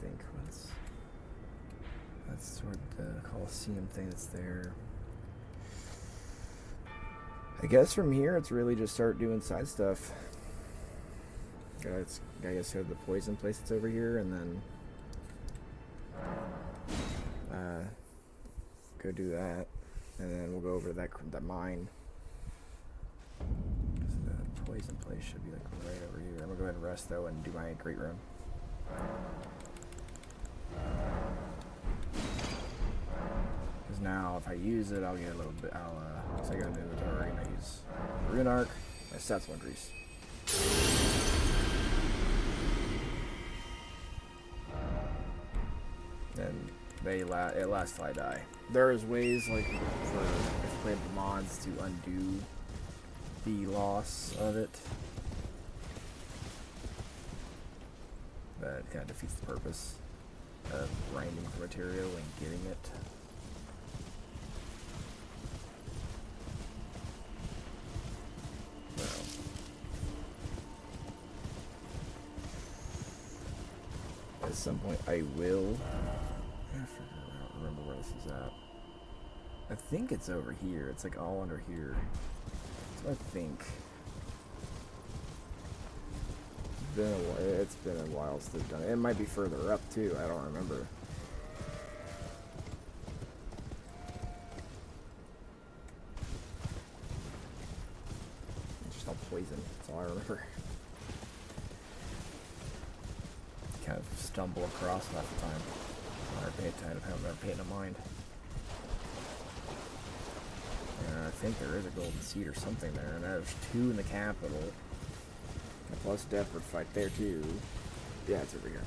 think that's toward the Colosseum thing that's there. I guess from here it's really just start doing side stuff. I guess go to the poison place that's over here, and then go do that, and then we'll go over to that mine. So the poison place should be like right over here. I'm gonna go ahead and rest though and do my great rune. Because now if I use it, I'll get a little bit. So I got an inventory and I use rune arc. My stats will increase. And it lasts till I die. There's ways, like, for if you play the mods, to undo the loss of it. But it kind of defeats the purpose of grinding for material and getting it. At some point I will. I don't remember where this is at. I think it's over here. It's like all under here. That's what I think. It's been a while since they've done it. It might be further up too. I don't remember. It's just all poison. That's all I remember. Kind of stumble across half the time. I haven't been paying no mind. Yeah, I think there is a golden seed or something there, and there's 2 in the capital. And plus Deptford fight there too. Yeah, it's over here.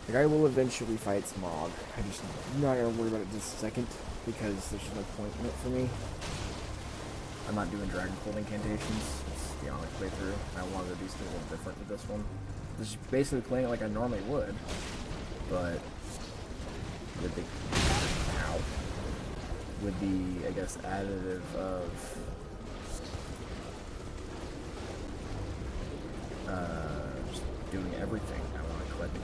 Like, I will eventually fight Smog. I'm not gonna worry about it this second, because there's just no point in it for me. I'm not doing dragon fold incantations. It's the only playthrough. I wanted to do something a little different with this one. This is basically playing it like I normally would, but with the I guess, additive of just doing everything. I want to collect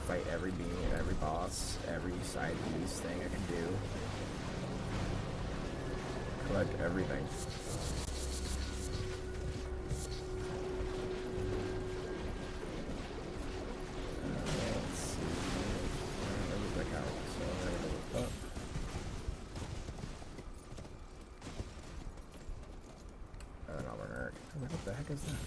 fight every being, every boss, every side piece thing I can do. Collect everything. Let's see. Where was that count? So I'm gonna go up. Not Bernard. What the heck is that?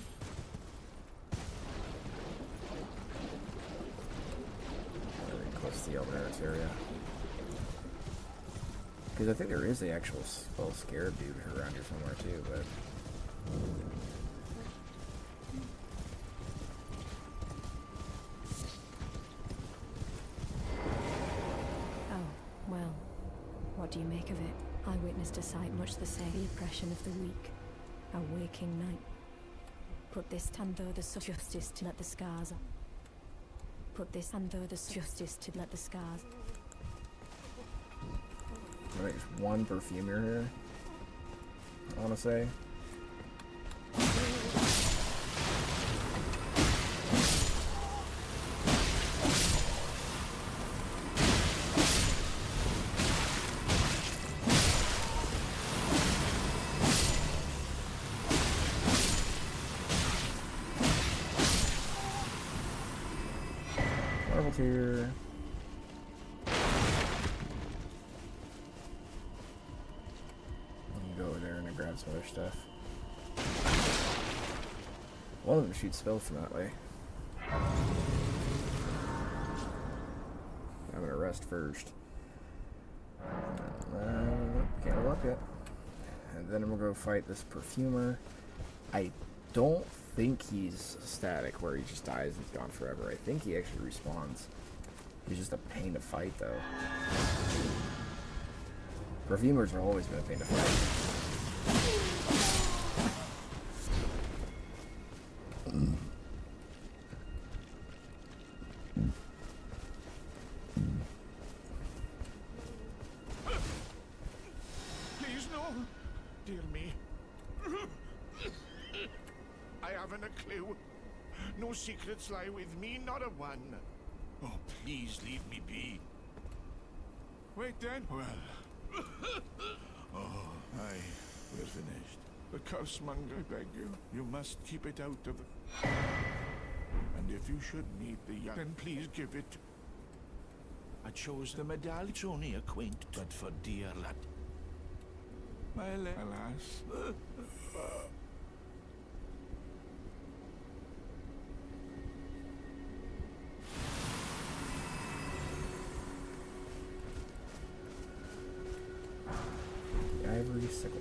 Really close to the Elden area. Because I think there is the actual little scarab dude around here somewhere too, but... Oh, well, what do you make of it? I witnessed a sight much the same. The oppression of the weak. A waking night. Put this under the justice to let the scars... Put this under the justice to let the scars... There's one perfumer here, I want to say. Marvel tier. Grab some other stuff. One of them shoots spells from that way. I'm gonna rest first. Can't level up yet. and then we'll go fight this perfumer. I don't think he's static where he just dies and he's gone forever. I think he actually respawns. He's just a pain to fight, though. Perfumers have always been a pain to fight. Please, no. Dear me. I haven't a clue. No secrets lie with me, not a one. Oh, please leave me be. Wait then. Well. Oh, aye, we're finished. The curse monger, I beg you. You must keep it out of the... And if you should need the young, then please give it. I chose the medallion. It's only a quaint, but for dear lad. Alas. Ivory sickle.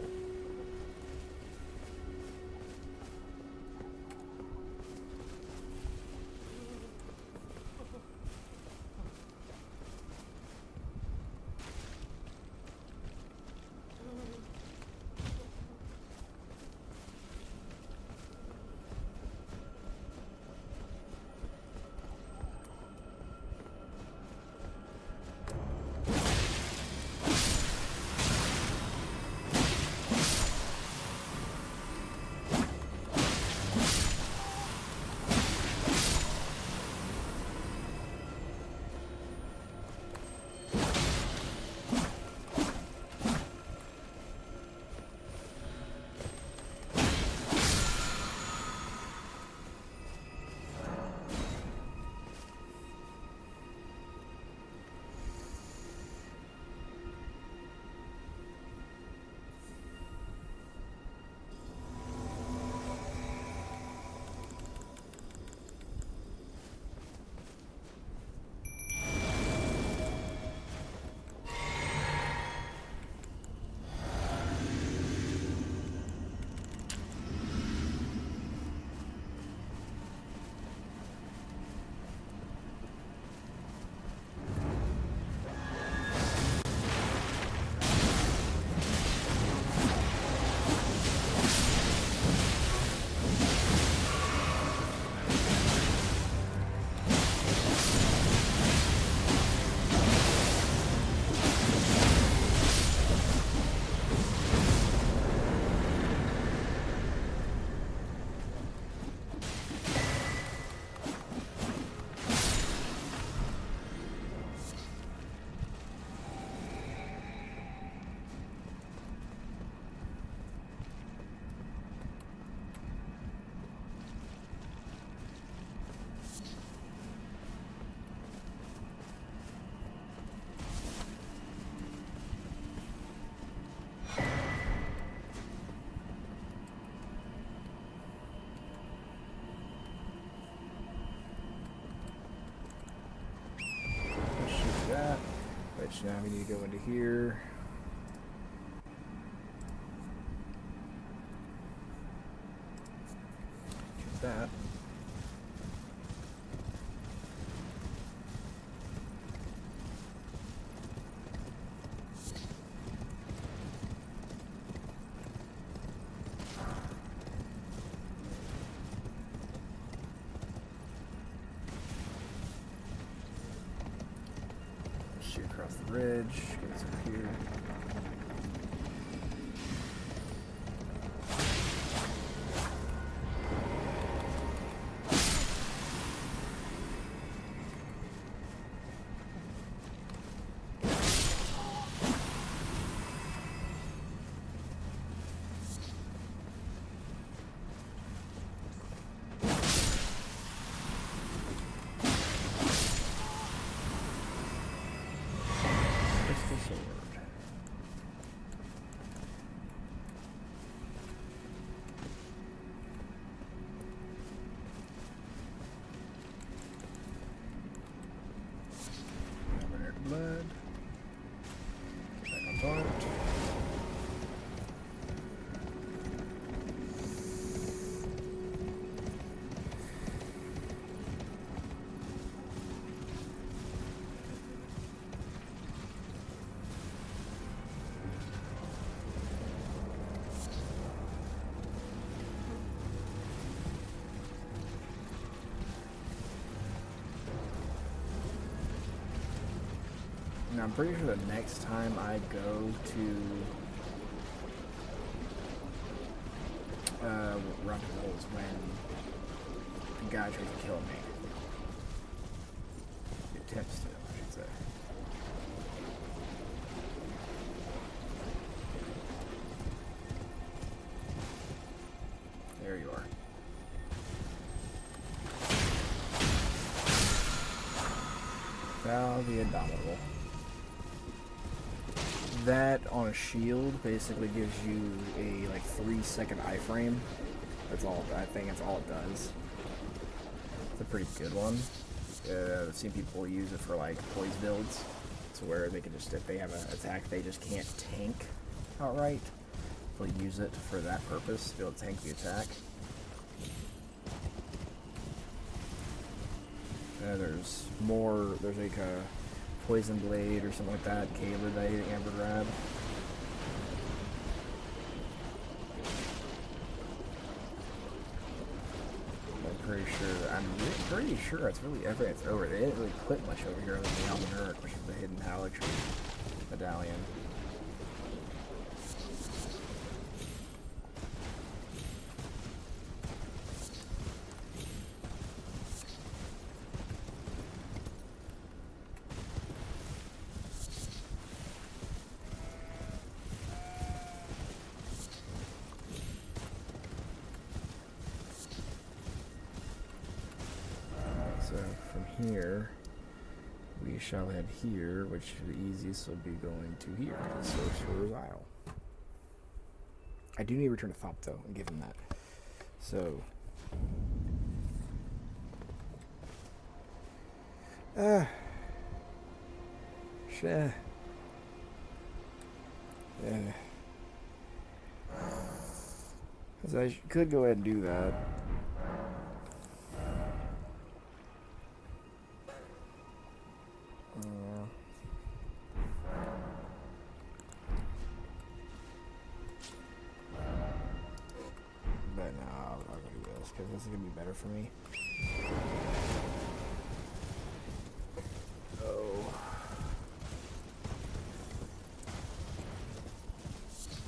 That, which now we need to go into here. Get that. Shoot across the bridge, get us up here. Crystal sword. And I'm pretty sure the next time I go to Rumpel is when the guy tries to kill me. He attempts to, I should say. There you are. Val the Indomitable. That on a shield basically gives you a like 3-second iframe. That's all. I think that's all it does. It's a pretty good one. I've seen people use it for like poise builds, to where they can just, if they have an attack they just can't tank outright, they'll use it for that purpose to be able to tank the attack. There's more. There's like a Poison Blade or something like that. Caber that Amber grab. I'm pretty sure it's really it's over. They didn't really put much over here other than the Almanuric, which is the hidden Halleck medallion. So from here, we shall head here, which the easiest will be going to here, the Sorcerer's Isle. I do need to return to Thop though, and give him that. So, shit. Yeah. So I could go ahead and do that. But no, I'll go do this because this is gonna be better for me. Oh,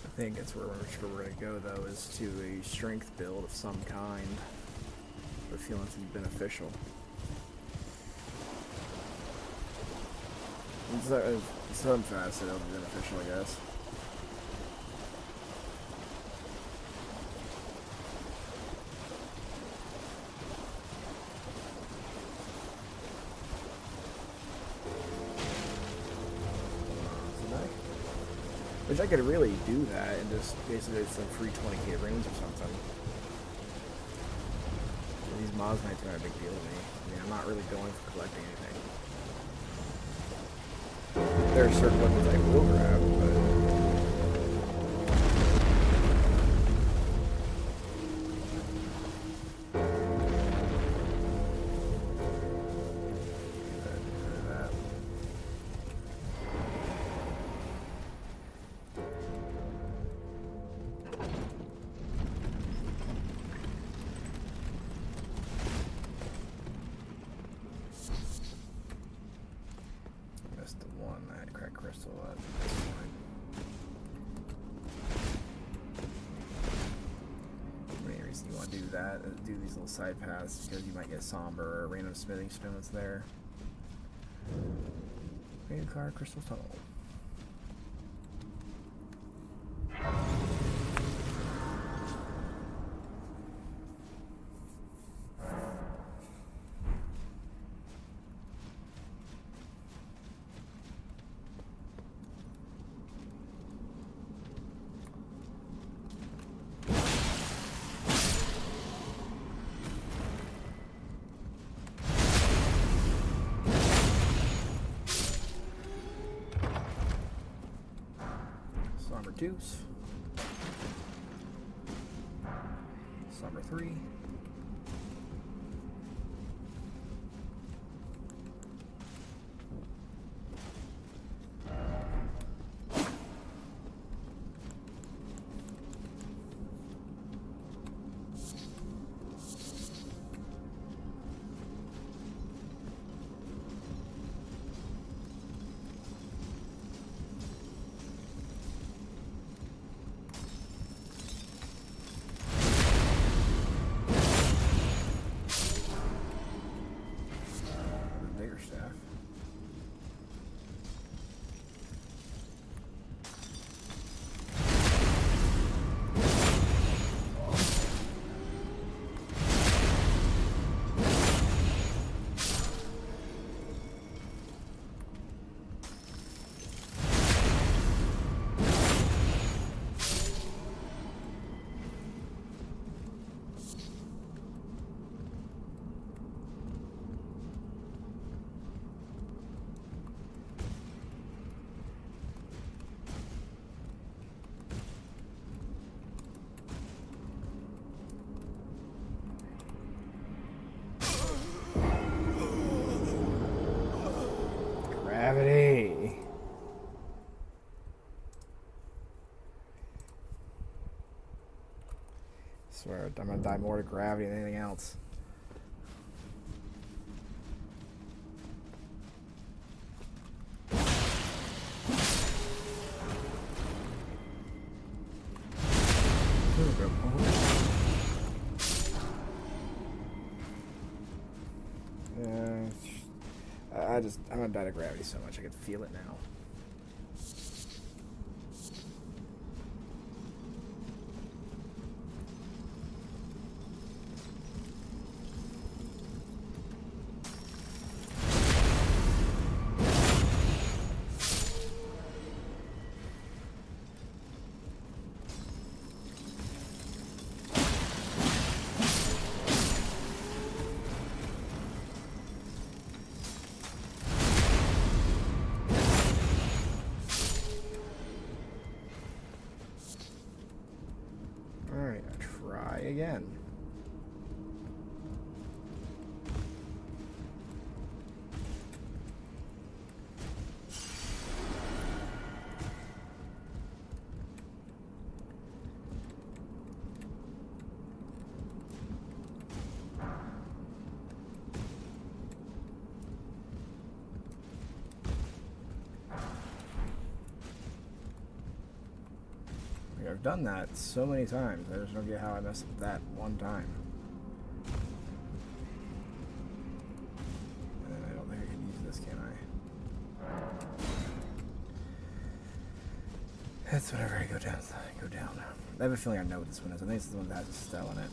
I think that's where we're gonna go though, is to a strength build of some kind. I feel it to be beneficial. Some fast, it'll be beneficial, I guess. Which I could really do that and just basically some free 20k range or something. These Moz Knights are not a big deal to me. I mean, I'm not really going for collecting anything. There are certain weapons I will grab, but... do these little side paths because you might get somber or random smithing stone that's there. Radiant Card Crystal Tunnel. Somber 2s. Somber 3. swear, I'm gonna die more to gravity than anything else. I'm gonna die to gravity so much I can feel it now. Alright, try again. I've done that so many times. I just don't get how I messed up that one time. And I don't think I can use this, can I? It's whatever. I go down. Go down. I have a feeling I know what this one is. I think it's the one that has a stell in it.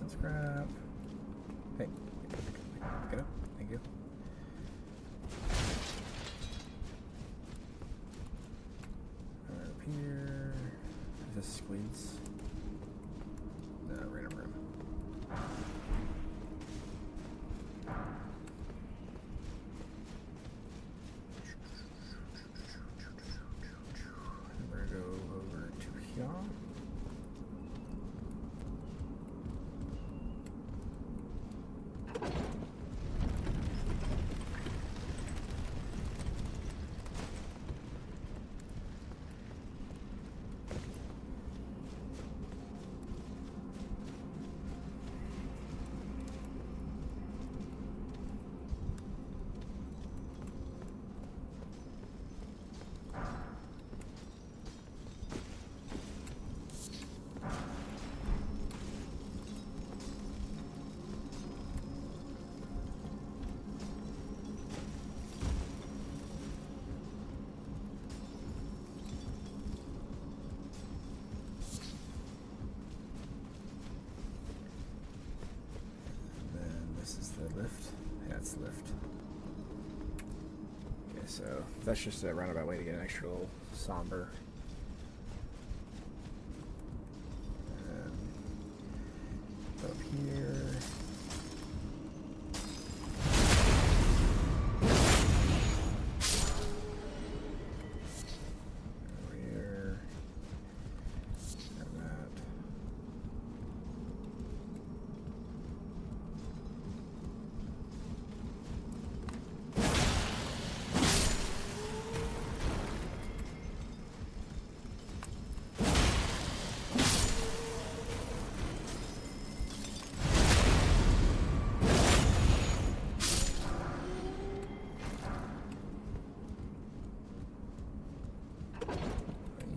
Scrap. Hey, pick it up. Thank you. Right up here. Is this squeeze? No, random room. We're gonna go over to here. The lift? Yeah, it's the lift. Okay, so that's just a roundabout way to get an extra little somber. And up here. Over here. Grab that.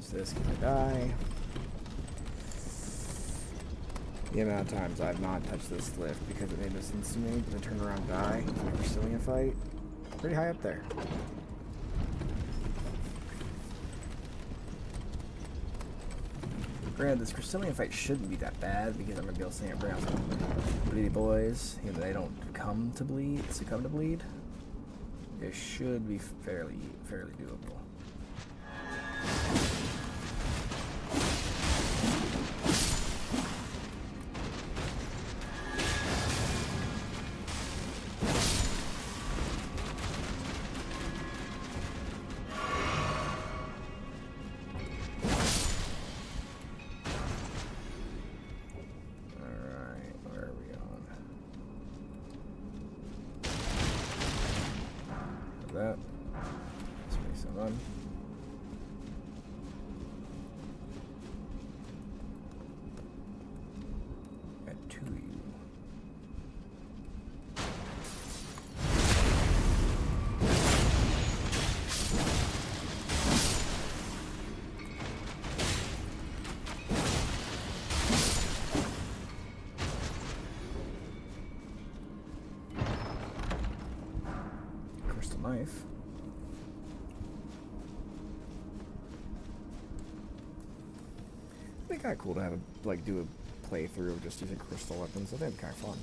use this if I die. The amount of times I've not touched this lift because it made no sense to me, but then turn around and die in a Crystallian fight. Pretty high up there. Granted, this Crystallian fight shouldn't be that bad because I'm gonna be able to see it bring out some bleedy boys. Even though they don't succumb to bleed. It should be fairly doable. That. Let's make some run. Got two of you. Crystal knife. It'd be kind of cool to have do a playthrough of just using crystal weapons. I think it'd be kind of fun.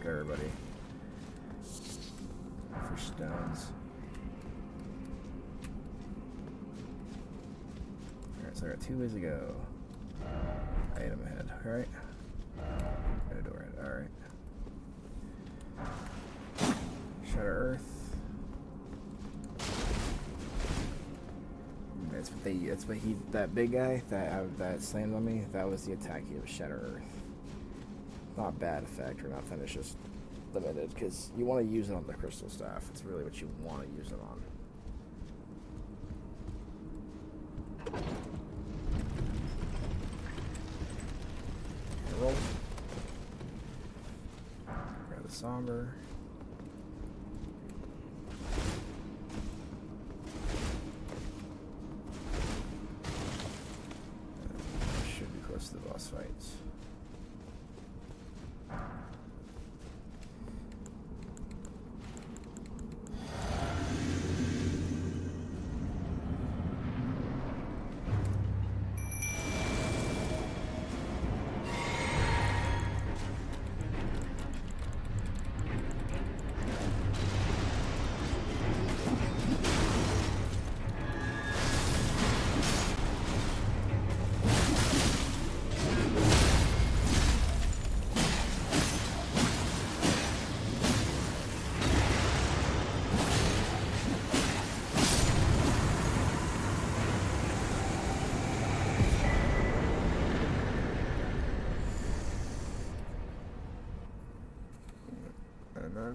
Everybody for stones. Alright, so I got 2 ways to go. Item ahead, alright. Got a door ahead, alright. Shatter Earth. That's what that big guy that slammed on me, that was the attack. He was Shatter Earth. Not bad effect or not finish, just limited because you want to use it on the crystal staff. It's really what you want to use it on. Roll. Grab the somber. Should be close to the boss fights.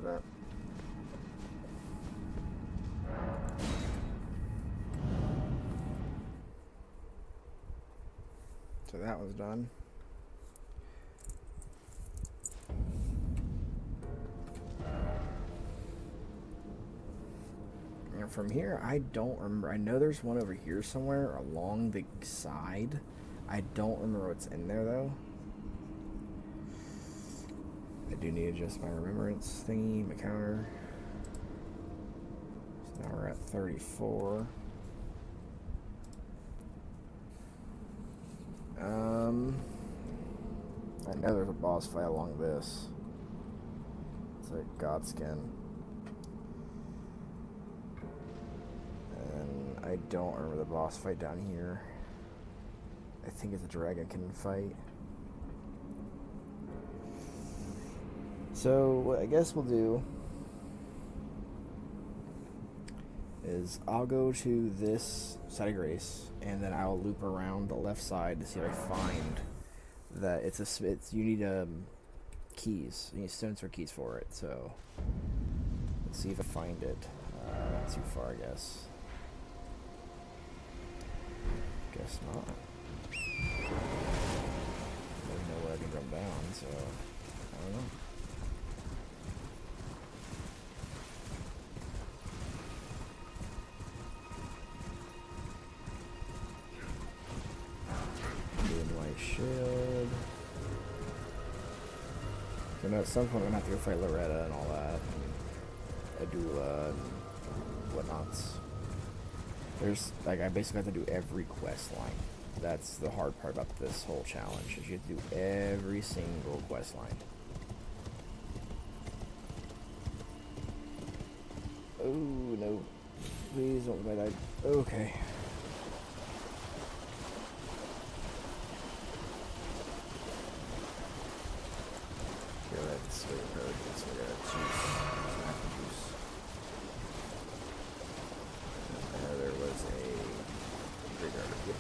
That. So that was done. And from here, I don't remember. I know there's one over here somewhere along the side. I don't remember what's in there though. I do need to adjust my remembrance thingy, my counter. So Now we're at 34. I know there's a boss fight along this. It's a Godskin. And I don't remember the boss fight down here. I think it's a dragonkin fight. So what I guess we'll do is I'll go to this side of Grace, and then I'll loop around the left side to see if I find that you need keys. You need stones for keys for it. So let's see if I find it. Not too far, I guess. Guess not. I don't know where I can jump down, so I don't know. Shield. So now at some point I'm gonna have to go fight Loretta and all that, and Adula and whatnots. There's like I basically have to do every quest line. That's the hard part about this whole challenge, is you have to do every single quest line. Oh no. Please don't let me die. Okay. Let's wait for this. We got juice. Apple juice. There was a graveyard. Yep.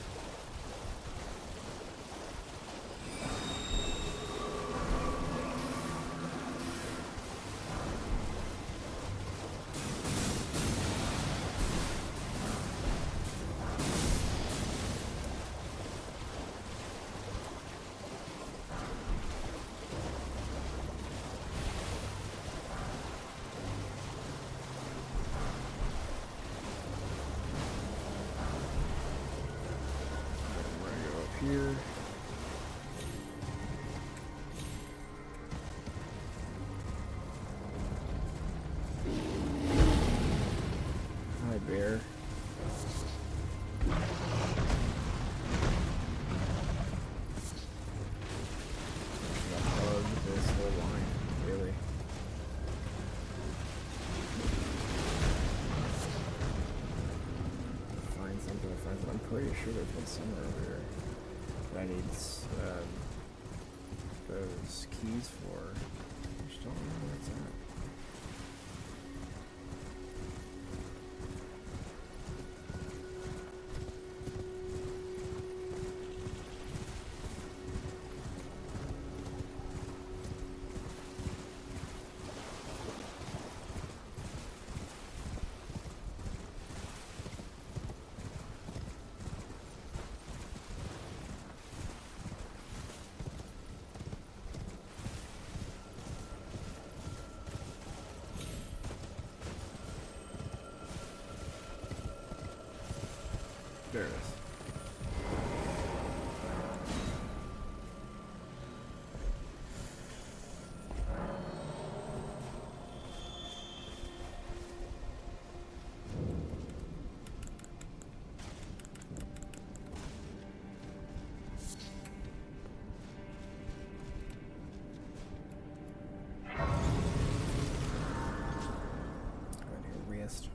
Here. Hi, bear. Hug this whole line, really. Find something. I'm pretty sure there's one somewhere over here. I need those keys for. I just don't know where it's at. There it is. Go ahead and rest.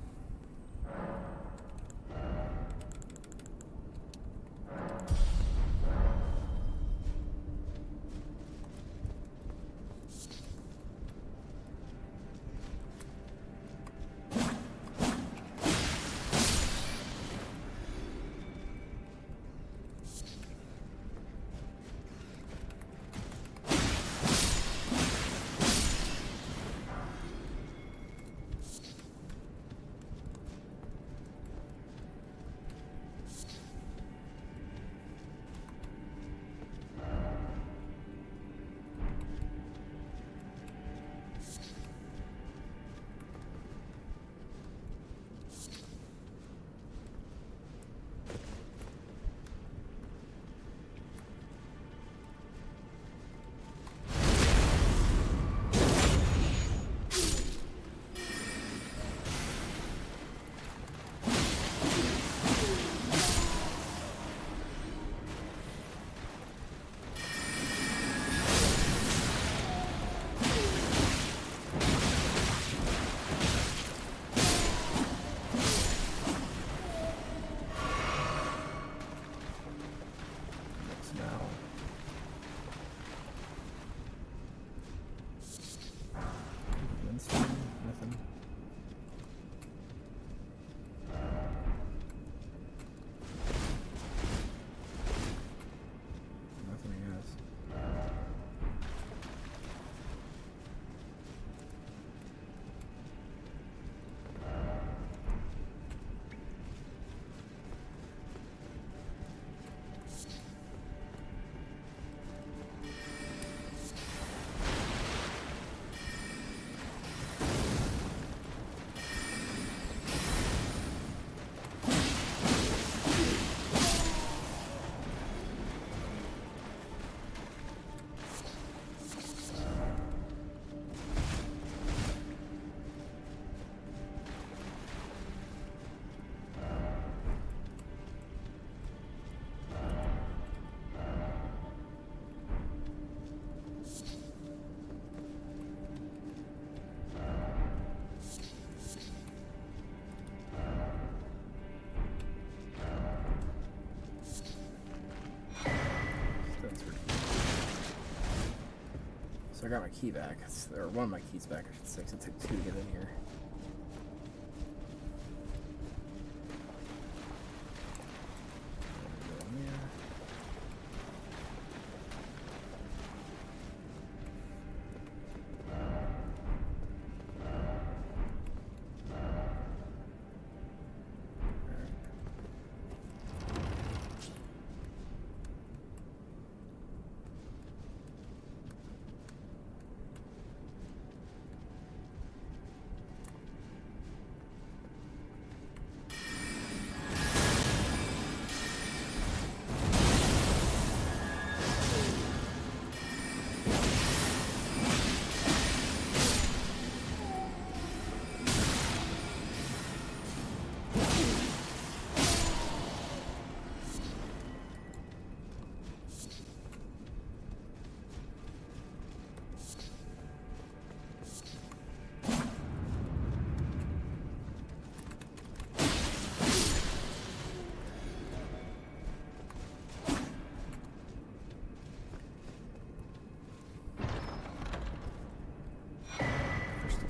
I got my key back, or one of my keys back, I should say, 'cause it took 2 to get in here.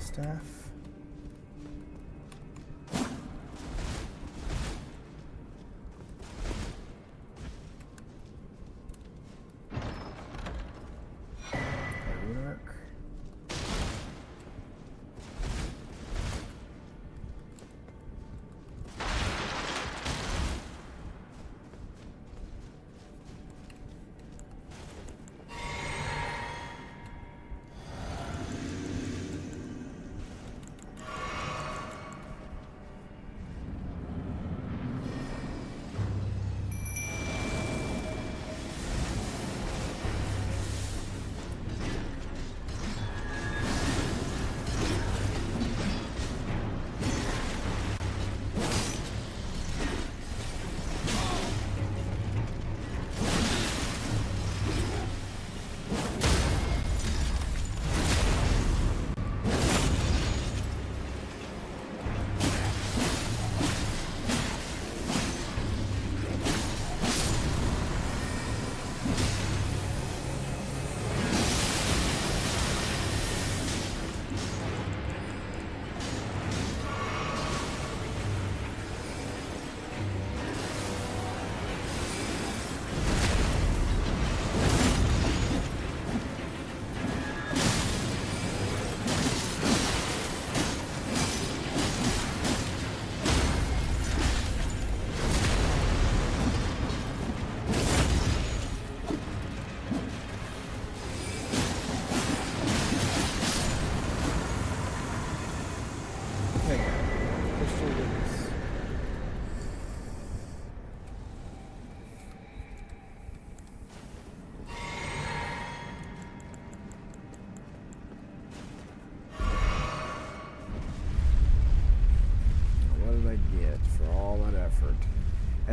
Staff. Rune arc.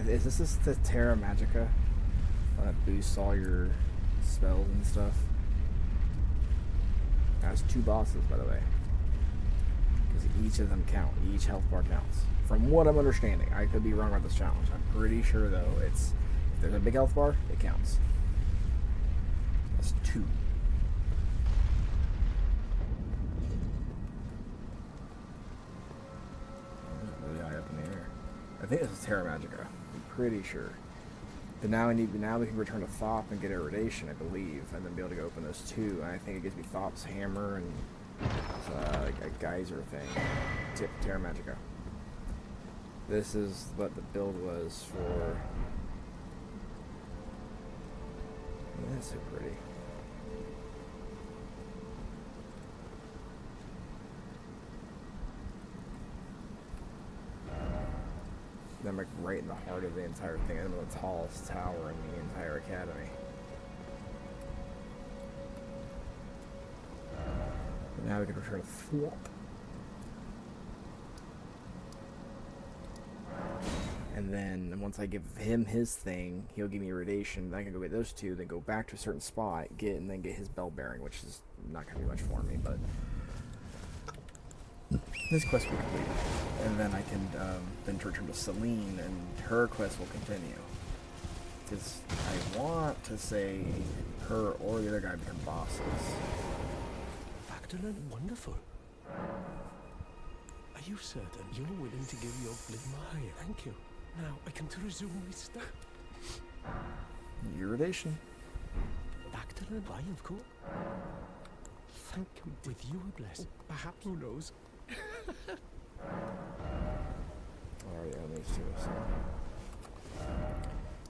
Is this the Terra Magica? That boosts all your spells and stuff. That's 2 bosses, by the way. Because each of them count. Each health bar counts. From what I'm understanding. I could be wrong about this challenge. I'm pretty sure, though, it's... If there's a big health bar, it counts. That's 2. Really high up in the air. I think this is Terra Magica. Pretty sure. But now we can return to Thop and get Irradiation, I believe, and then be able to go open those 2. And I think it gives me Thop's hammer and like a geyser thing. Tip Terra Magica. This is what the build was for. That's so pretty. I'm like right in the heart of the entire thing. I'm the tallest tower in the entire academy. But now we can return to Thwop. And then once I give him his thing, he'll give me Irradiation. Then I can go get those 2, then go back to a certain spot, and then get his bell bearing, which is not going to be much for me, but this quest will be completed. And then I can then return to Celine, and her quest will continue. Because I want to say her or the other guy become bosses. Magdalene, wonderful. Are you certain you're willing to give your my thank you. Now I can resume my stuff. Irritation. Magdalene, why, of course. Thank you. With you a blessing. Perhaps, who knows? Alright, yeah, there's two.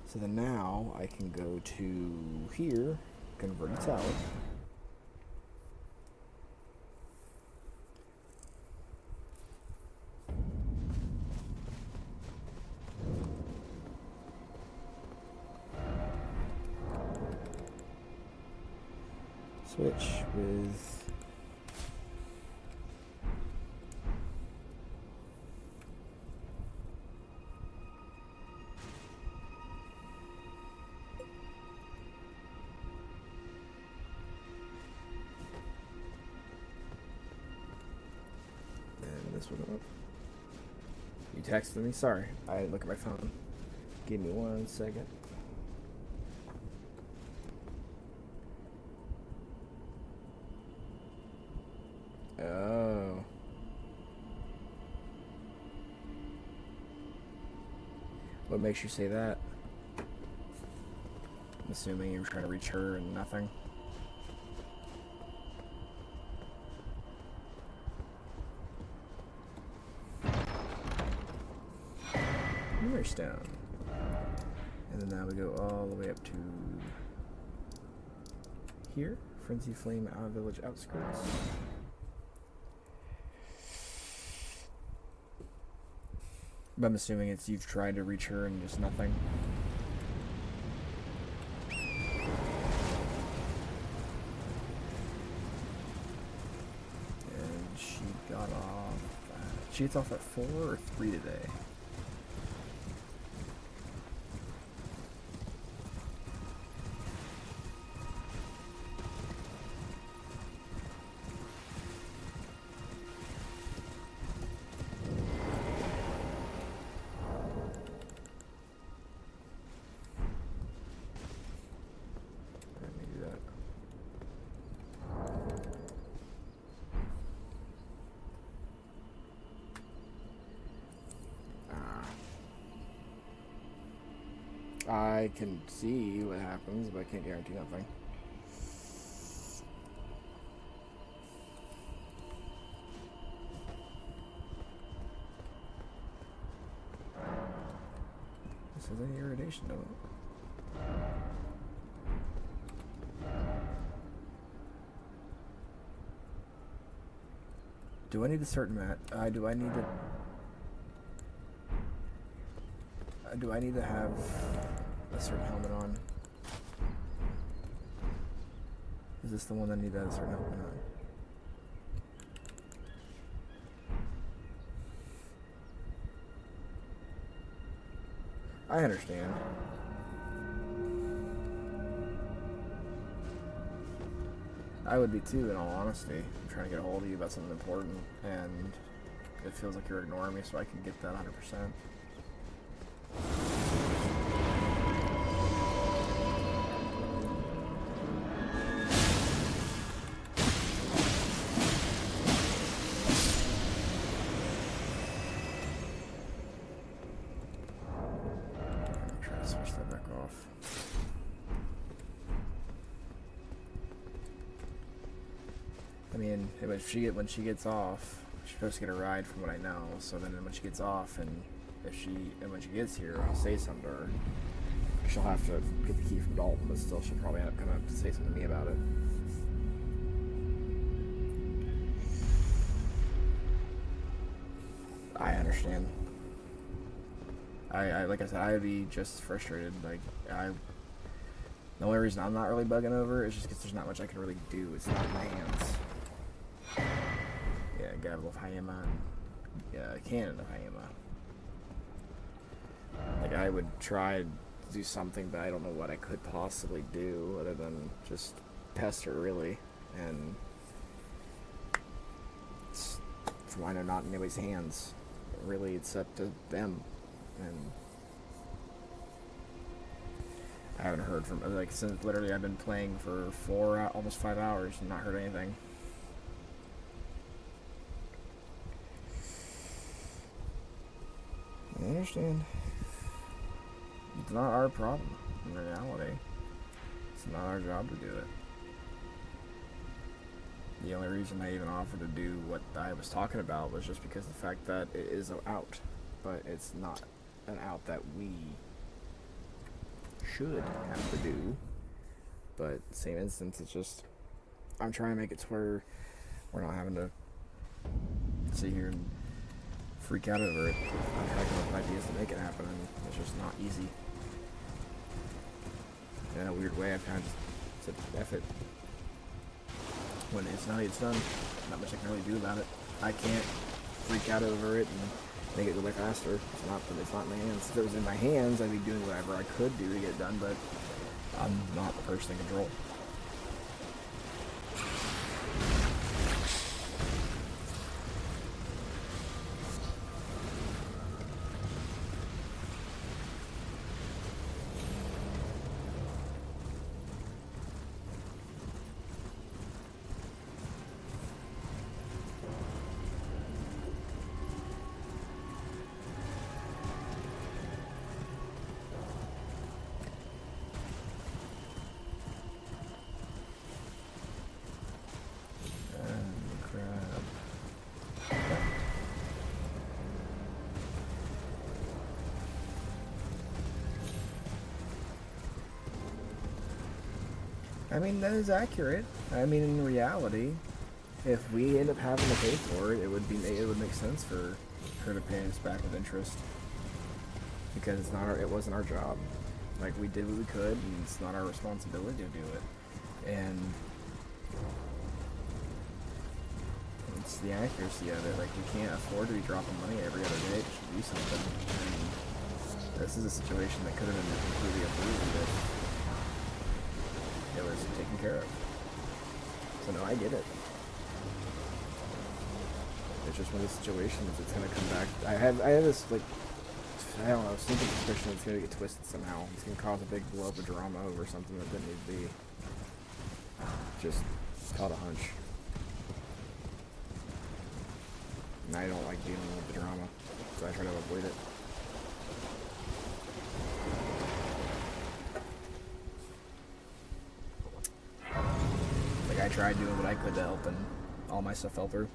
So then now I can go to here, convert tower. Switch with this one up. You texted me? Sorry, I didn't look at my phone. Give me 1 second. Oh. What makes you say that? I'm assuming you were trying to reach her and nothing. Stone. And then now we go all the way up to here. Frenzy Flame out village outskirts. But I'm assuming it's you've tried to reach her and just nothing. And she got off. She gets off at 4 or 3 today. I can see what happens, but I can't guarantee nothing. This is any irritation, doesn't it? Do I need a certain mat? Do I need to... do I need to have a certain helmet on? Is this the one that I need to have a certain helmet on? I understand. I would be too, in all honesty. I'm trying to get a hold of you about something important, and it feels like you're ignoring me, so I can get that 100%. I mean, when she gets off, she's supposed to get a ride from what I know. So then when she gets off, and when she gets here, I'll say something to her. She'll have to get the key from Dalton, but still, she'll probably have to come up to say something to me about it. I understand. I like I said, I would be just frustrated. Like the only reason I'm not really bugging over is just because there's not much I can really do. It's not in my hands. Yeah, Gavel of Hayama and Cannon of Hayama. Like, I would try to do something, but I don't know what I could possibly do other than just pester, really. And it's, from what I know, not in anybody's hands. Really, it's up to them. And I haven't heard from, like, since literally I've been playing for almost 5 hours and not heard anything. understand. It's not our problem, in reality. It's not our job to do it. The only reason I even offered to do what I was talking about was just because of the fact that it is an out. But it's not an out that we should have to do. But same instance, it's just, I'm trying to make it to where we're not having to sit here and freak out over it. I'm trying to come up with ideas to make it happen, and it's just not easy. In a weird way, I've kind of just said, F it. When it's done, it's done. Not much I can really do about it. I can't freak out over it and make it go by faster. It's not in my hands. If it was in my hands, I'd be doing whatever I could do to get it done, but I'm not the person in control. I mean, that is accurate. I mean, in reality, if we end up having to pay for it, it would make sense for her to pay us back with interest, because it wasn't our job. Like, we did what we could, and it's not our responsibility to do it. And it's the accuracy of it. Like, we can't afford to be dropping money every other day to do something. And this is a situation that could have been completely avoided if it was taken care of. So no, I get it. It's just one of those situations that's gonna come back. I have this, like, I don't know, sneaking suspicion it's gonna get twisted somehow. It's gonna cause a big blow up of drama over something that didn't need to be. Just caught a hunch. And I don't like dealing with the drama, so I try to avoid it. I tried doing what I could to help, and all my stuff fell through.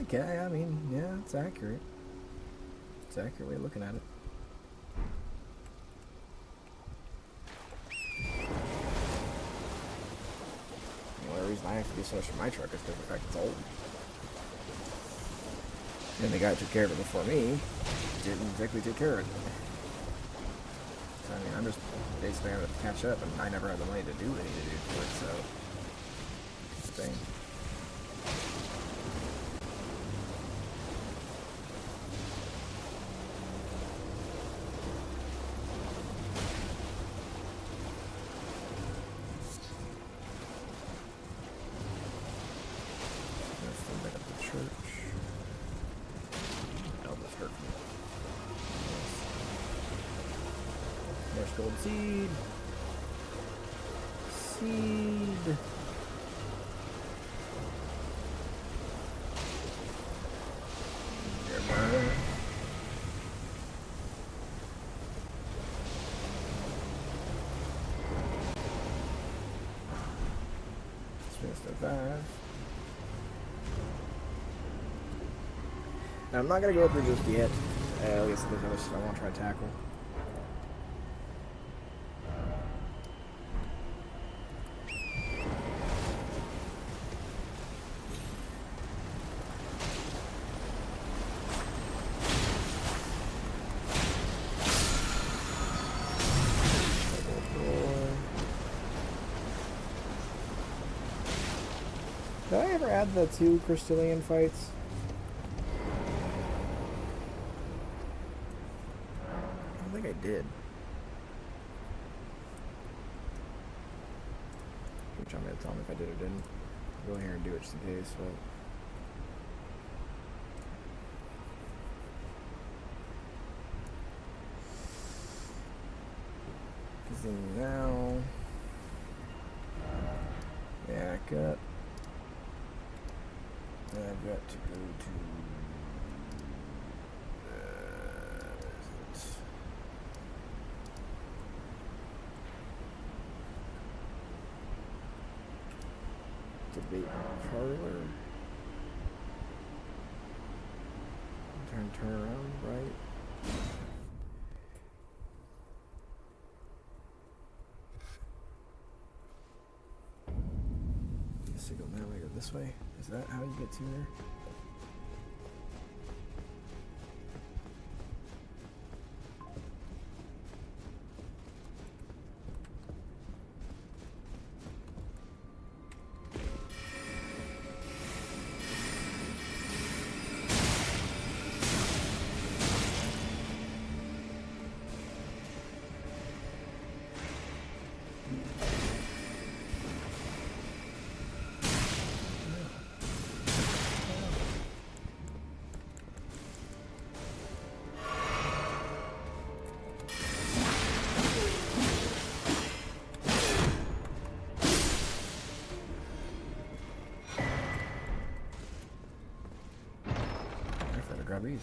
Okay, I mean, yeah, it's accurate. It's an accurate way of looking at it. The only reason I have to do so much for my truck is because of the fact it's old. And the guy who took care of it before me didn't exactly take care of it. So, I mean, I'm just basically having to catch up, and I never had the money to do what I need to do to it, so it's the thing. Let's go back up to church. There's gold seed. Seed. Just survive. Now, I'm not gonna go through just yet. Like I said, there's other stuff I want to try to tackle. Did I ever add the 2 Crystallian fights? I don't think I did. Which I'm going to tell me if I did or didn't. I'll go here and do it just in case, but... Because then now... to go to. Where is it? Debate parlor. Turn around, right? Guess I go that way or this way. Is that how you get to there? Grab these.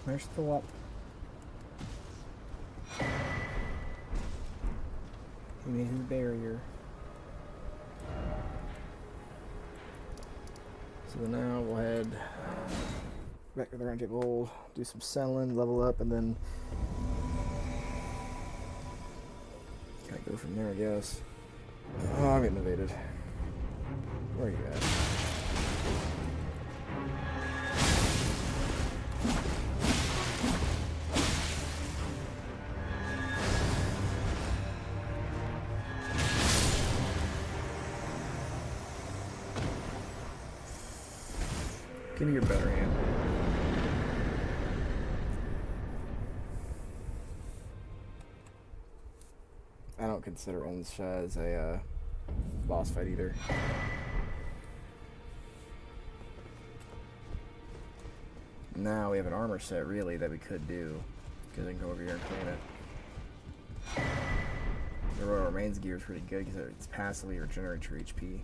Where's the what? He made his barrier. So now we'll head back to the round table, do some selling, level up, and then kind of go from there, I guess. Oh, I'm getting evaded. Where are you at? Give me your better hand. I don't consider Ensha as a boss fight either. Now we have an armor set really that we could do, because I can go over here and clean it. The Royal Remains gear is pretty good because it's passively regenerates your HP.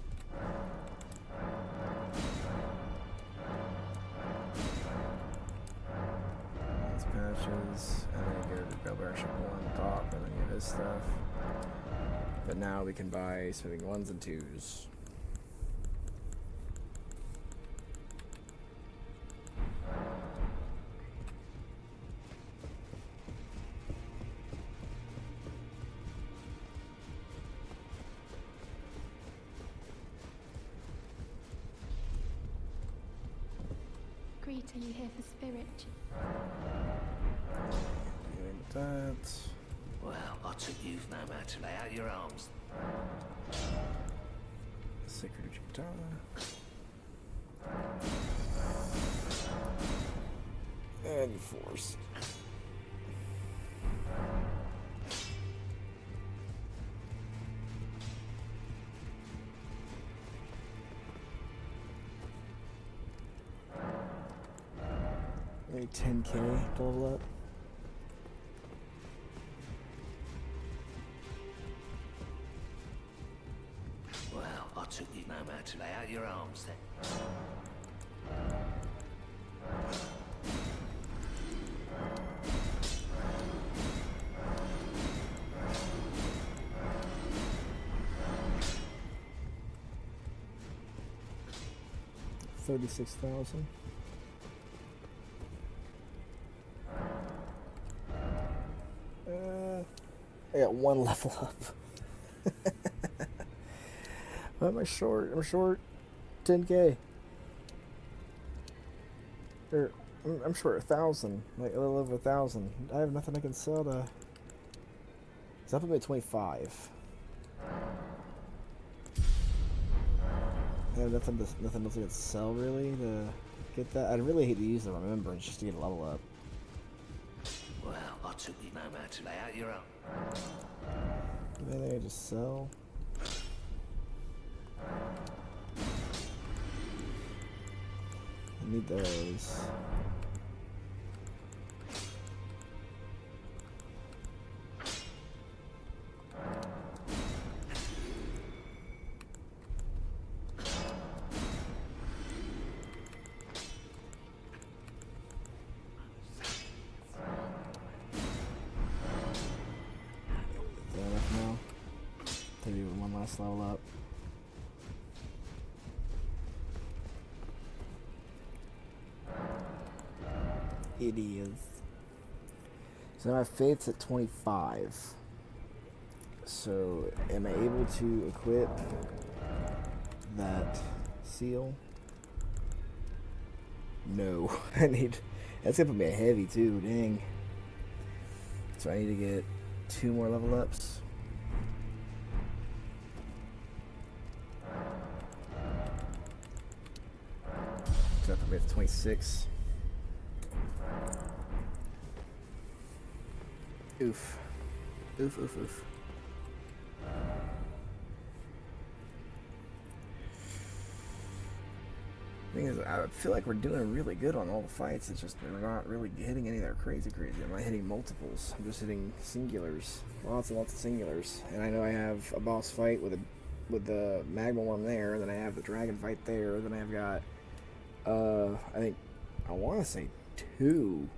Patches, and then you go to Bellbear Ship 1 on top, and then you have his stuff. But now we can buy smithing 1s and 2s. Greet, are you here for spirit? That. Well, I took you no matter to lay out your arms. Sacred Katana. And Force. Maybe 10k to level up. I took you no matter to lay out your arms then. $36,000. I got one level up. What am I short? I'm short 10k. Or I'm short 1,000, like a little over 1,000. I have nothing I can sell to. It's up at 25. I have nothing else I can sell really to get that. I'd really hate to use the remembrance just to get a level up. Well, I took you no matter to lay out your own. Maybe I just sell. I need those. Level up. It is. So my faith's at 25. So am I able to equip that seal? No. I need. That's gonna put me a heavy too. Dang. So I need to get 2 more level ups. So that put me at 26. Oof. Oof, oof, oof. Thing is, I feel like we're doing really good on all the fights. It's just we're not really hitting any that are crazy. I'm not hitting multiples. I'm just hitting singulars. Lots and lots of singulars. And I know I have a boss fight with the magma one there. And then I have the dragon fight there. Then I've got, I think, I want to say 2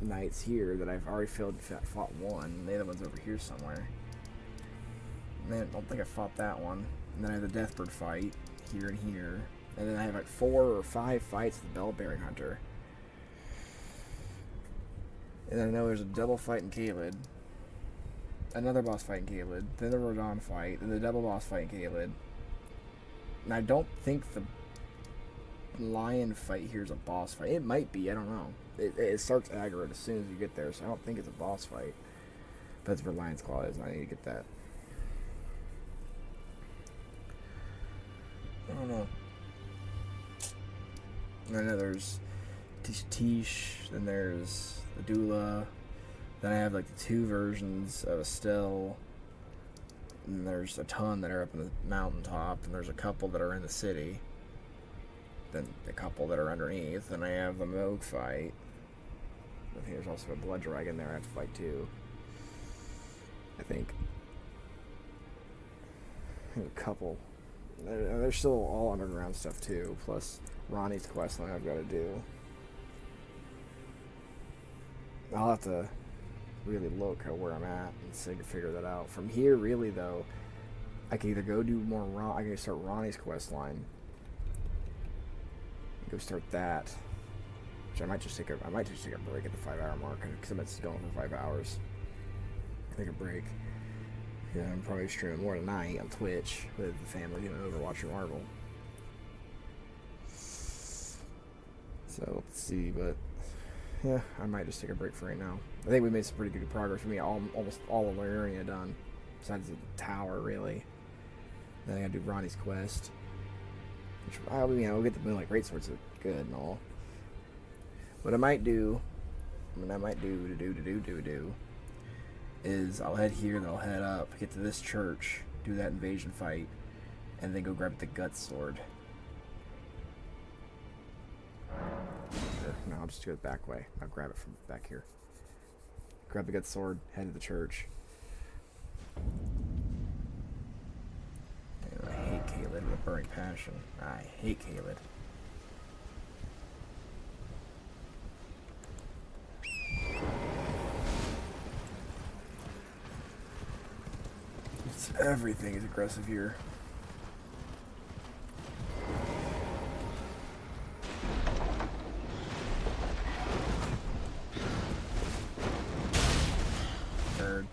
knights here that I've already fought one. The other one's over here somewhere. Man, I don't think I fought that one. And then I have the Deathbird fight here and here. And then I have like 4 or 5 fights with the Bellbearing Hunter. And then I know there's a double fight in Caelid. Another boss fight in Caelid. Then the Rodon fight. Then the double boss fight in Caelid. And I don't think the lion fight here is a boss fight. It might be, I don't know. It starts aggro as soon as you get there, so I don't think it's a boss fight. But that's where Lion's Claw is, and I need to get that. I don't know. I know there's Tish, then there's the Dula, then I have like the 2 versions of Estelle, and there's a ton that are up in the mountaintop, and there's a couple that are in the city, then a couple that are underneath, and I have the Moog fight. I think there's also a Blood Dragon there I have to fight too. I think. A couple. There's still all underground stuff too, plus Ronnie's quest line I've got to do. I'll have to really look at where I'm at and see if I can figure that out. From here, really though, I can either go do more I can start Ronnie's quest line. Go start that. Which I might just take a break at the 5-hour mark because I'm just going for 5 hours. Take a break. Yeah, I'm probably streaming more tonight on Twitch with the family, Overwatch or Marvel. So let's see, but yeah, I might just take a break for right now. I think we made some pretty good progress. For me, almost all of my area done, besides the tower, really. Then I gotta do Ronnie's quest, which we'll get the Moonlight Greatsword, so good and all. What I might do, is I'll head here, then I'll head up, get to this church, do that invasion fight, and then go grab the gut sword. No, I'll just go the back way. I'll grab it from back here. Grab the gut sword, head to the church. And I hate Caelid with a burning passion. I hate Caelid. Everything is aggressive here. Nerd.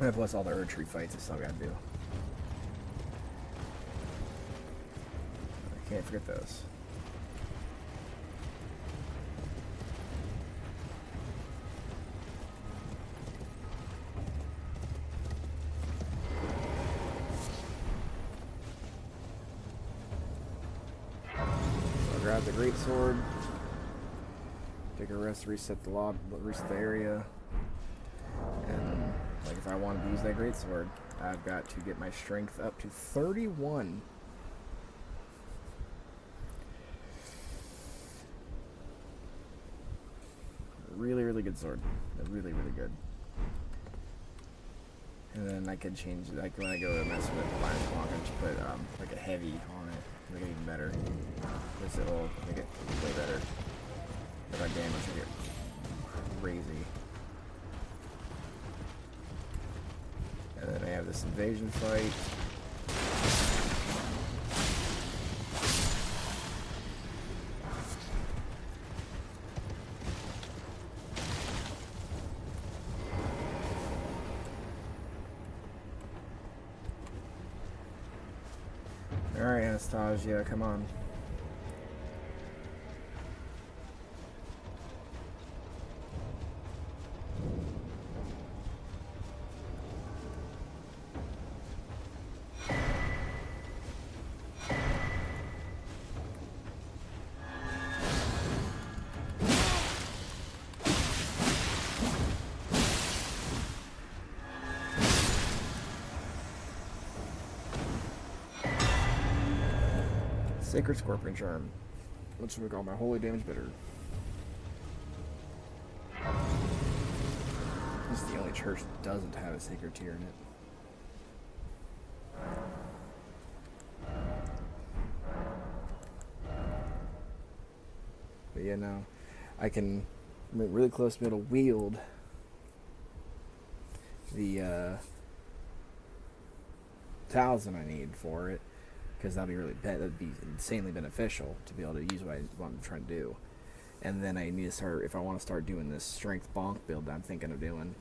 And plus all the Erdtree fights I still gotta do. I can't forget those. Grab the great sword, take a rest, reset the area, and like if I wanted to use that great sword, I've got to get my strength up to 31. Really, really good sword. Really, really good. And then I could change, like when I go to mess with the Iron Clock, I just put like a heavy on it, make it even better. This will make it way better. If I damage, I get crazy. And then I have this invasion fight. Alright, Anastasia, come on. Sacred Scorpion Charm, which we call my Holy Damage Bitter. This is the only church that doesn't have a sacred tier in it. But yeah, no, I can get really close to be able to wield the talisman I need for it. Because that'd be insanely beneficial to be able to use what I'm trying to do. And then I need to start, if I want to start doing this strength bonk build that I'm thinking of doing,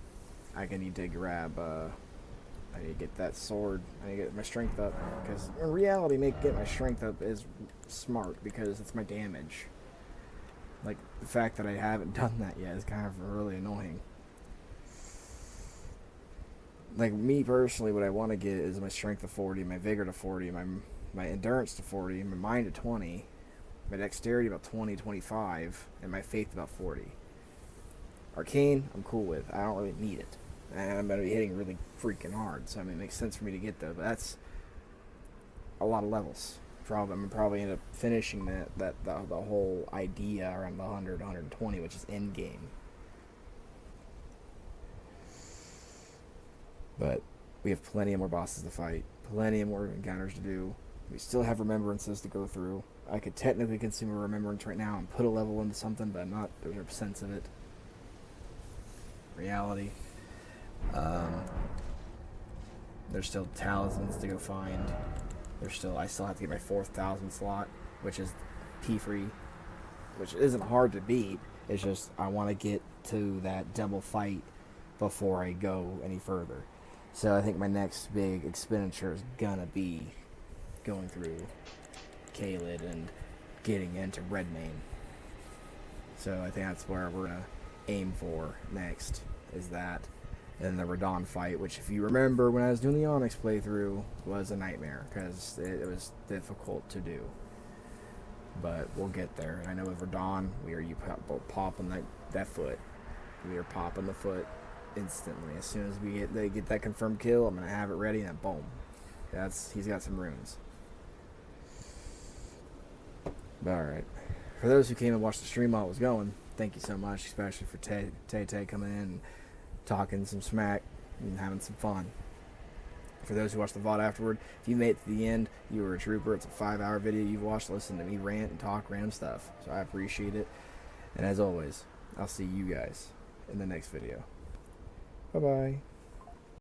I need to grab, I need to get that sword, I need to get my strength up. Because in reality, get my strength up is smart, because it's my damage. Like, the fact that I haven't done that yet is kind of really annoying. Like, me personally, what I want to get is my strength to 40, my vigor to 40, my endurance to 40, my mind to 20, my dexterity about 20, 25, and my faith about 40. Arcane, I'm cool with. I don't really need it. And I'm going to be hitting really freaking hard, so I mean, it makes sense for me to get that, but that's a lot of levels. I'm probably end up finishing the whole idea around the 100, 120, which is end game. But we have plenty of more bosses to fight, plenty of more encounters to do. We still have remembrances to go through. I could technically consume a remembrance right now and put a level into something, but I'm not 100% of it. Reality. There's still talismans to go find. I still have to get my 4th talisman slot, which is P-free, which isn't hard to beat. It's just I want to get to that double fight before I go any further. So I think my next big expenditure is gonna be going through Caelid and getting into Redmane. So I think that's where we're gonna aim for next, is that. And the Radon fight, which if you remember when I was doing the Onyx playthrough, was a nightmare, because it was difficult to do. But we'll get there. And I know with Radon, popping that foot. We are popping the foot instantly. As soon as they get that confirmed kill, I'm gonna have it ready, and then boom. He's got some runes. But alright. For those who came and watched the stream while it was going, thank you so much, especially for Tay coming in and talking some smack and having some fun. For those who watched the VOD afterward, if you made it to the end, you were a trooper. It's a 5-hour video you've watched. Listen to me rant and talk random stuff. So I appreciate it. And as always, I'll see you guys in the next video. Bye-bye.